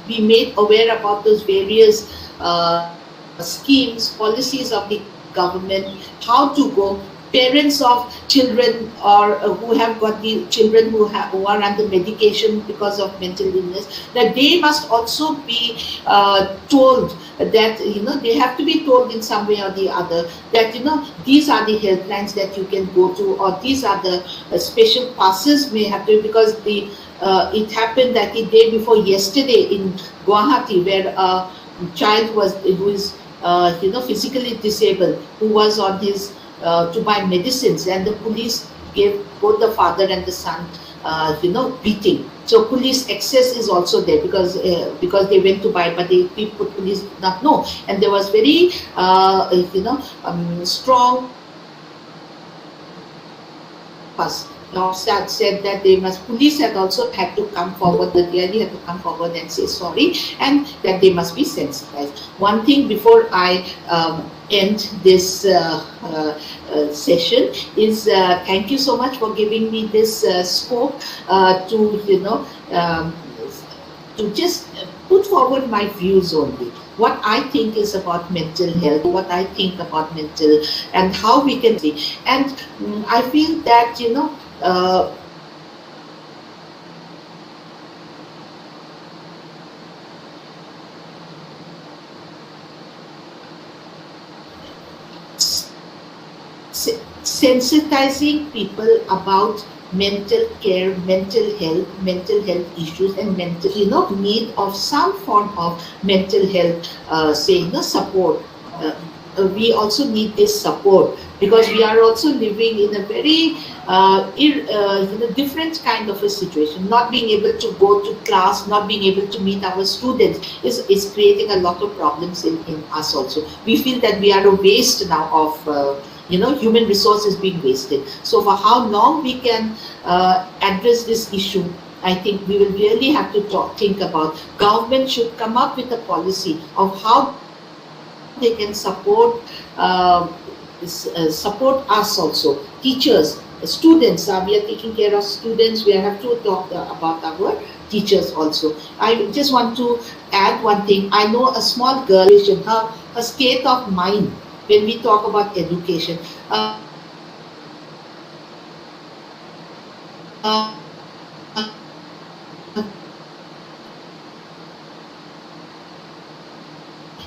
be made aware about those various schemes, policies of the government, how to go. Parents of children or who have got the children who are under medication because of mental illness, that they must also be told that they have to be told in some way or the other that these are the helplines that you can go to, or these are the special passes may have to, because the it happened that the day before yesterday in Guwahati, where a child who is physically disabled, who was on his to buy medicines, and the police gave both the father and the son beating. So police access is also there because they went to buy, but the police did not know, and there was very strong fuss. Said that police had also had to come forward, the DID had to come forward and say sorry, and that they must be sensitized. One thing before I end this session is thank you so much for giving me this scope to to just put forward my views only. What I think is about mental health, what I think about mental, and how we can see. And I feel that sensitizing people about mental care, mental health issues, and mental need of some form of mental health support. We also need this support because we are also living in a very different kind of a situation. Not being able to go to class, not being able to meet our students is creating a lot of problems in us also. We feel that we are a waste now of human resources being wasted. So for how long we can address this issue, I think we will really have to think about. Government should come up with a policy of how they can support us also. Teachers, students, we are taking care of students, we have to talk about our teachers also. I just want to add one thing. I know a small girl, her state of mind when we talk about education.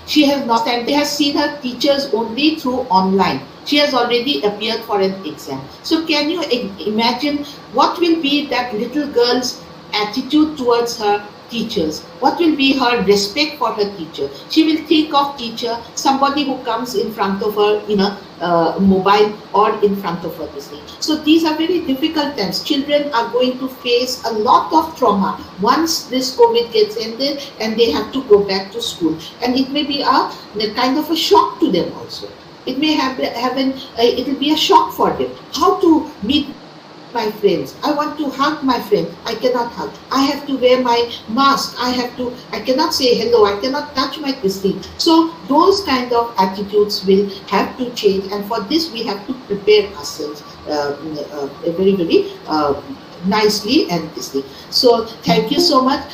She has not, and they have seen her teachers only through online. She has already appeared for an exam. So can you imagine what will be that little girl's attitude towards her teachers? What will be her respect for her teacher? She will think of teacher, somebody who comes in front of her in a mobile or in front of her this thing. So these are very difficult times. Children are going to face a lot of trauma once this COVID gets ended and they have to go back to school. And it may be a kind of a shock to them also. It may it will be a shock for them. How to meet my friends. I want to hug my friend. I cannot hug. I have to wear my mask. I cannot say hello. I cannot touch my thing. So those kind of attitudes will have to change, and for this we have to prepare ourselves very, very nicely and this thing. So thank you so much.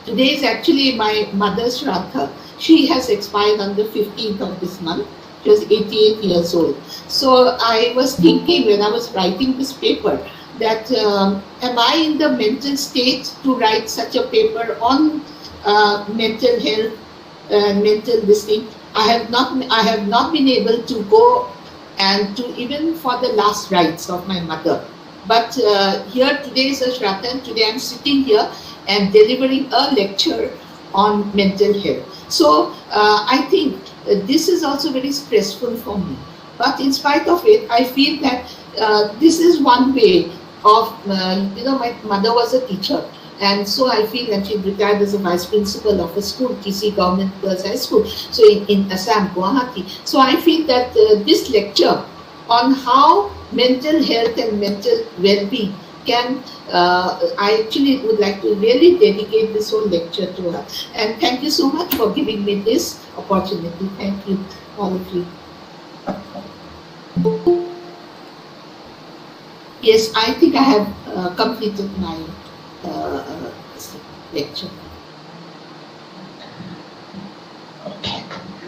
Today is actually my mother's Shraddha. She has expired on the 15th of this month. She was 88 years old. So I was thinking when I was writing this paper that am I in the mental state to write such a paper on mental health and mental this thing. I have not been able to go and to even for the last rites of my mother. But here today is a Shraddha, and today I'm sitting here and delivering a lecture on mental health. So I think this is also very stressful for me. But in spite of it, I feel that this is one way of, my mother was a teacher. And so I feel that she retired as a vice principal of a school, TC Government Girls High School, so in Assam, Guwahati. So I feel that this lecture on how mental health and mental well-being can, I actually would like to really dedicate this whole lecture to her. And thank you so much for giving me this opportunity. Thank you, all of you. Yes, I think I have completed my lecture. Okay.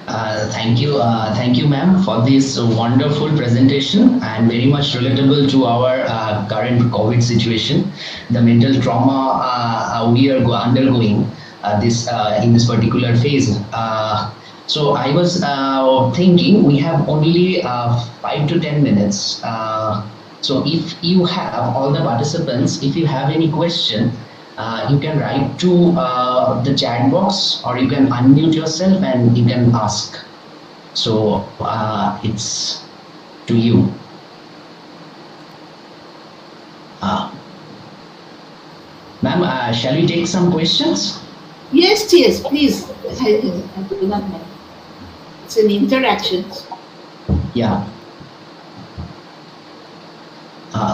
Thank you, ma'am, for this wonderful presentation and very much relatable to our current COVID situation, the mental trauma we are undergoing this in this particular phase. So I was thinking we have only 5 to 10 minutes. So if you have all the participants, if you have any question, you can write to the chat box or you can unmute yourself and you can ask. So it's to you. Ma'am, shall we take some questions? Yes, please. I do not mind. It's an interaction. Yeah.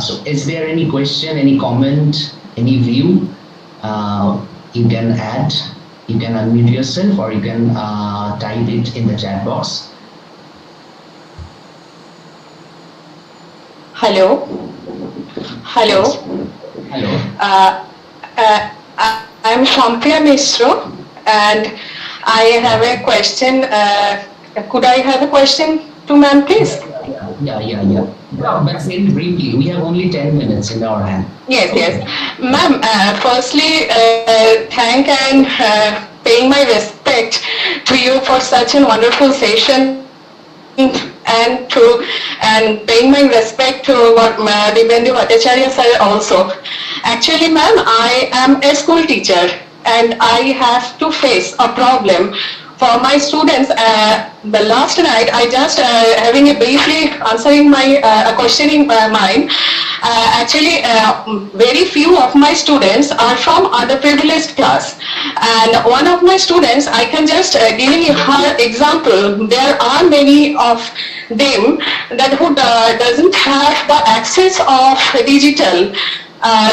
So is there any question, any comment, any view? You can add, you can unmute yourself or you can type it in the chat box. Hello. Hello. Hello. I'm Shampiya Misro and I have a question. Could I have a question to ma'am, please? Yeah. But very briefly, we have only 10 minutes in our hand. Yes. Ma'am, firstly, thank and paying my respect to you for such a wonderful session and paying my respect to Dwijendralal Bhattacharya sir also. Actually, ma'am, I am a school teacher and I have to face a problem for my students. The last night, I just having a briefly answering my question in my mind. Actually, very few of my students are from underprivileged class, and one of my students, I can just giving you her example. There are many of them that who doesn't have the access of digital.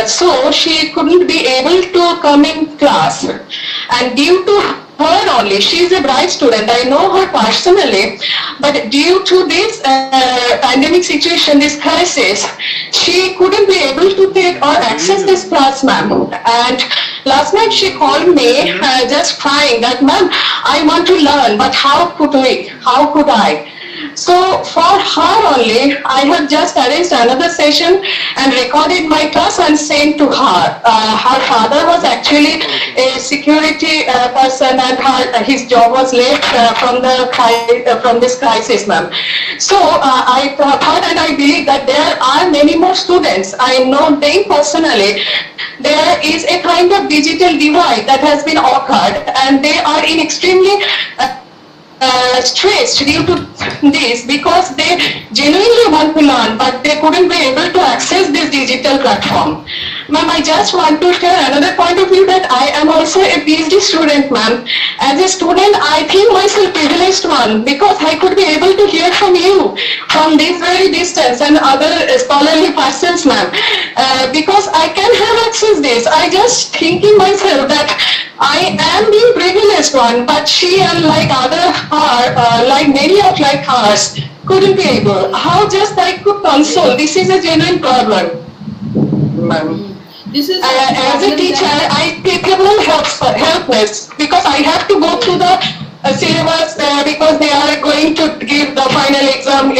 So she couldn't be able to come in class, and due to her only, she is a bright student, I know her personally, but due to this pandemic situation, this crisis, she couldn't be able to take or access this class, ma'am. And last night she called me just crying that, ma'am, I want to learn, but how could I? So for her only, I have just arranged another session and recorded my class and sent to her. Her father was actually a security person and his job was left from this crisis, ma'am. So I thought and I believe that there are many more students. I know them personally. There is a kind of digital divide that has been occurred and they are in extremely stressed due to this because they genuinely want to learn but they couldn't be able to access this digital platform. Ma'am, I just want to share another point of view that I am also a PhD student, ma'am. As a student, I think myself privileged one because I could be able to hear from you from this very distance and other scholarly persons, ma'am. Because I can have access this. I just thinking myself that I am being privileged one, but she and like like many of like hers couldn't be able. How just I could console? This is a genuine problem, ma'am. This is as a teacher, I capable helpless because I have to go through the syllabus because they are going to give the final exam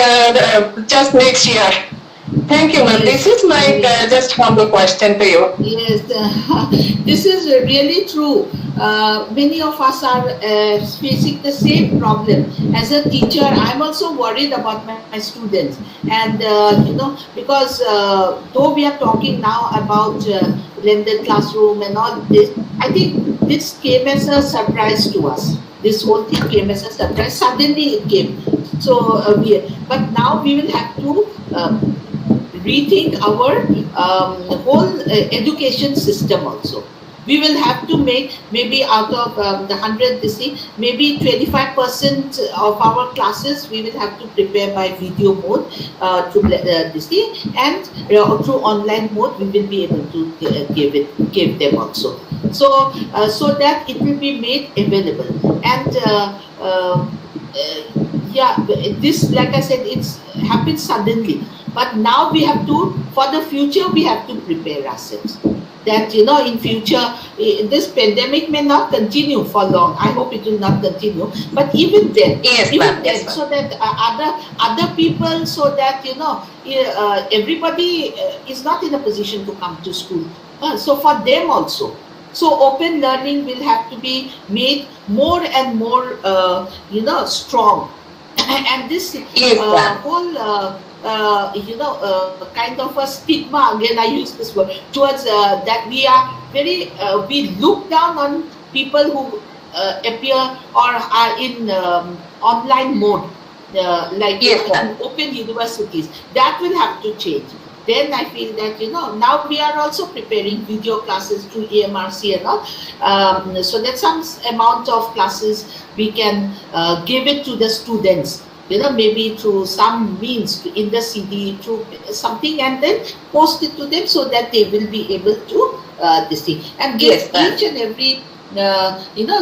just next year. Thank you, ma'am. This is my just humble question to you. Yes, this is really true. Many of us are facing the same problem. As a teacher, I'm also worried about my students. And, because though we are talking now about blended classroom and all this, I think this came as a surprise to us. This whole thing came as a surprise. Suddenly it came. So, but now we will have to rethink our whole education system also. We will have to make maybe out of the 100 maybe 25% of our classes we will have to prepare by video mode and through online mode we will be able to give them also. So so that it will be made available and this, like I said, it's happened suddenly. But now we have to, for the future, we have to prepare ourselves. that in future this pandemic may not continue for long. I hope it will not continue. But even then, so that other people, so that everybody is not in a position to come to school. So for them also. So open learning will have to be made more and more, strong. And this whole, kind of a stigma, again I use this word, towards that we are very, we look down on people who appear or are in online mode, like in open universities. That will have to change. Then I feel that, now we are also preparing video classes through EMRC and all, so that some amount of classes we can give it to the students, maybe through some means, in the CD, through something, and then post it to them so that they will be able to this thing, and give each and every,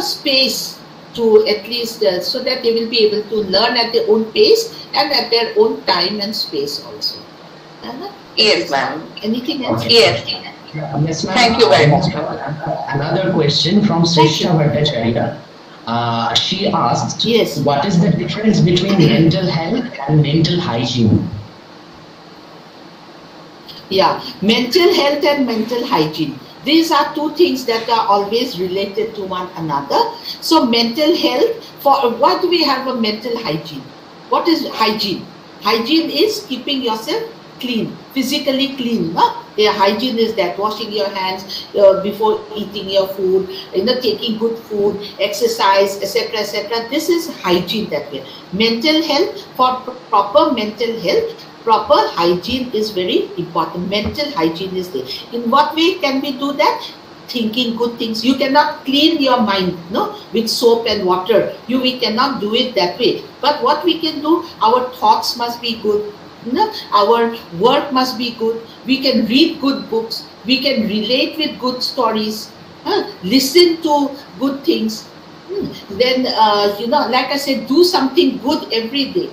space to at least, so that they will be able to learn at their own pace and at their own time and space also. Yes, ma'am. Anything else? Yes. Yes, ma'am. Thank you very much. Another question from Srisha Bhattacharya. She asked, yes, what is the difference between mental health and mental hygiene? Yeah, mental health and mental hygiene. These are two things that are always related to one another. So mental health, for what do we have a mental hygiene? What is hygiene? Hygiene is keeping yourself clean, physically clean. Yeah, hygiene is that washing your hands before eating your food, taking good food, exercise, etc., etc. This is hygiene that way. Mental health, for proper mental health, proper hygiene is very important. Mental hygiene is there. In what way can we do that? Thinking good things. You cannot clean your mind, with soap and water. We cannot do it that way. But what we can do, our thoughts must be good. Our work must be good. We can read good books. We can relate with good stories. Listen to good things. Then, like I said, do something good every day.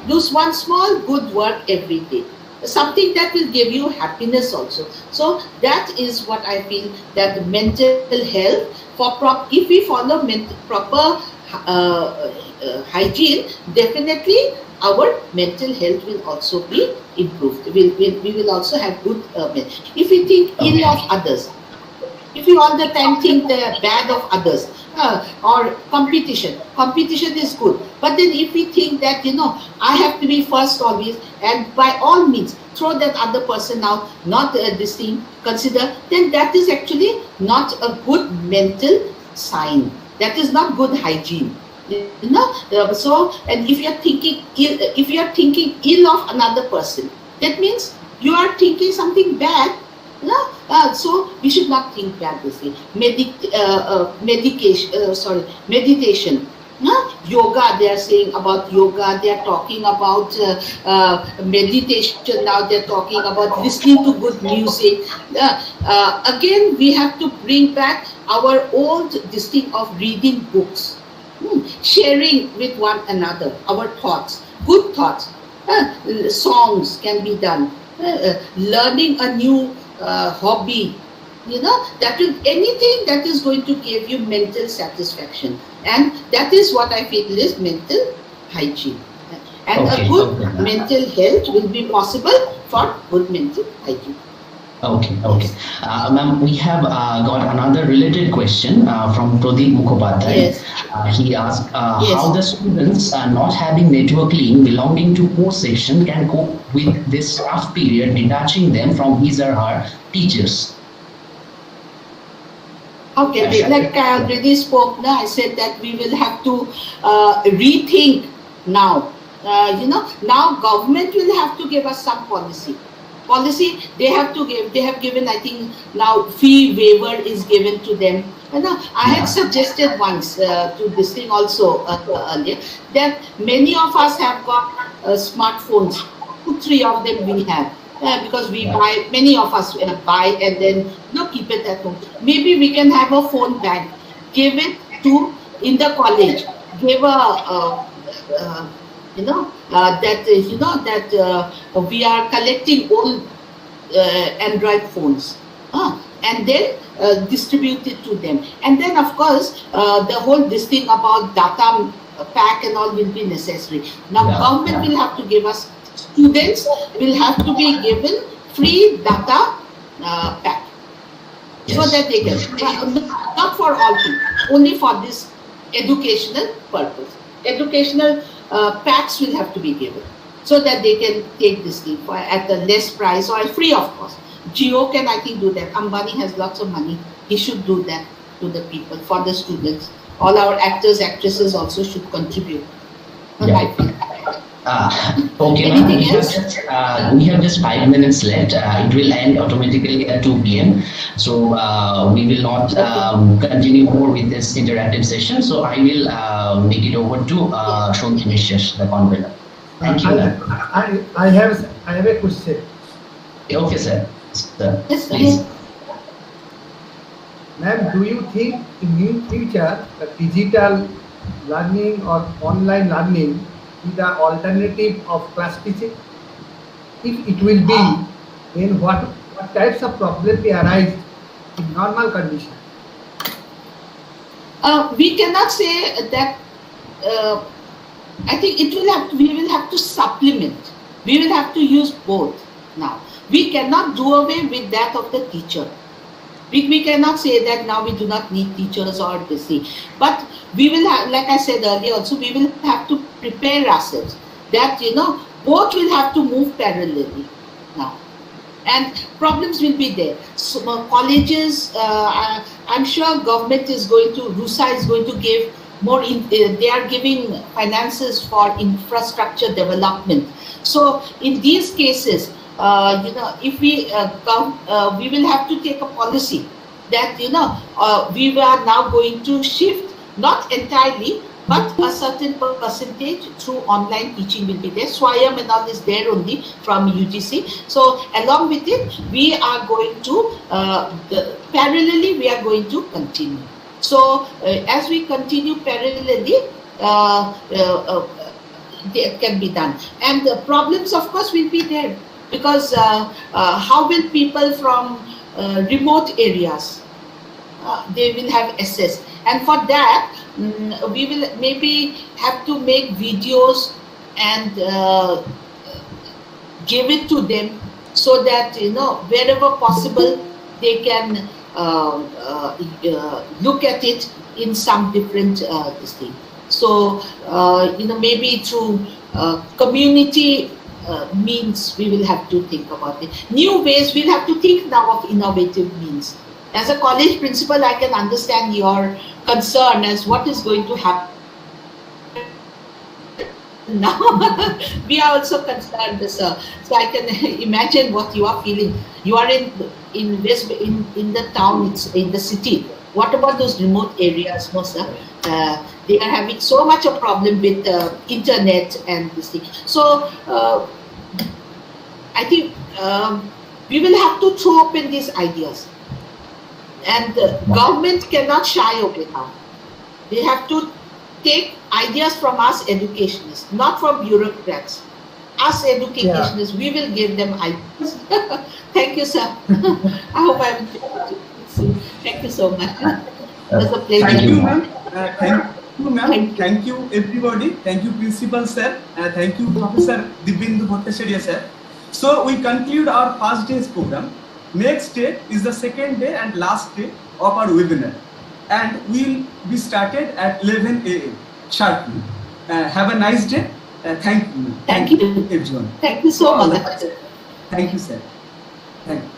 Do one small good work every day. Something that will give you happiness also. So that is what I feel, that mental health, if we follow proper hygiene, definitely our mental health will also be improved. We will also have good if we think ill of others, if you all the time think the bad of others, or competition is good, but then if we think that I have to be first always, and by all means throw that other person out, not this thing consider, then that is actually not a good mental sign. That is not good hygiene. So, and if you are thinking ill of another person, that means you are thinking something bad. So we should not think bad this way. Meditation. Yoga, they are saying about yoga, they are talking about meditation now, they are talking about listening to good music. Again, we have to bring back our old this thing of reading books, sharing with one another our thoughts, good thoughts. Songs can be done, learning a new hobby, that will, anything that is going to give you mental satisfaction, and that is what I feel is mental hygiene. And a good mental health will be possible for good mental hygiene. Okay. Ma'am, we have got another related question from Pradeep Mukhopadhyay. Yes. He asked how the students not having network link belonging to core section can cope with this tough period, detaching them from his or her teachers. Okay, like I already spoke, I said that we will have to rethink now. Now government will have to give us some policy. They have given, I think now fee waiver is given to them. I had suggested once to this thing also earlier, that many of us have got smartphones. 2-3 of them we have, because we buy, many of us buy and then keep it at home. Maybe we can have a phone bank, give it to in the college, give a that we are collecting old Android phones, and then distribute it to them. And then of course the whole this thing about data pack and all will be necessary. Now government will have to give us, students will have to be given free data pack, so that they can, not for all people, only for this educational purpose. Educational packs will have to be given, so that they can take this thing at a less price or free of cost. Jio can, I think, do that. Ambani has lots of money. He should do that to the people, for the students. All our actors, actresses also should contribute. I feel. Okay, ma'am. We have just 5 minutes left. It will end automatically at 2 p.m. So we will not continue more with this interactive session. So I will make it over to Shonti Mishra, the convener. Thank you. I have a question. Okay, sir. Yes, Please. Ma'am, do you think in near future digital learning or online learning is the alternative of class teaching? If it will be, then what types of problems may arise in normal conditions? We cannot say that. I think it will have to, we will have to supplement. We will have to use both now. We cannot do away with that of the teacher. We cannot say that now we do not need teachers or this thing. But we will have, like I said earlier also, we will have to prepare ourselves that, both will have to move parallelly now. And problems will be there. So, colleges, I'm sure government is going to, RUSA is going to give more, they are giving finances for infrastructure development. So in these cases, if we we will have to take a policy that we are now going to shift, not entirely, but a certain percentage through online teaching will be there. Swayam and all is there only from UGC. So along with it, we are going to parallelly we are going to continue. So as we continue parallelly, it can be done. And the problems, of course, will be there. Because how will people from remote areas, they will have access, and for that we will maybe have to make videos and give it to them, so that wherever possible they can look at it in some different this thing. So maybe through community means we will have to think about it. New ways, we'll have to think now of innovative means. As a college principal, I can understand your concern as what is going to happen. Now we are also concerned, sir. So I can imagine what you are feeling. You are in the town, it's in the city. What about those remote areas, no, sir? They are having so much a problem with internet and this thing. So I think we will have to throw open these ideas, and the government cannot shy away now. They have to take ideas from us educationists, not from bureaucrats. Us educationists, we will give them ideas. Thank you, sir. I hope I'm. Thank you so much. It was a pleasure. Thank you, ma'am. Thank you, everybody. Thank you, Principal Sir. Thank you, Professor Dwijendralal Bhattacharya Sir. So we conclude our first day's program. Next day is the second day and last day of our webinar, and we'll be started at 11 a.m. sharply. Have a nice day. Thank you. Thank you, everyone. Thank you so much. Thank you, sir. Thank you.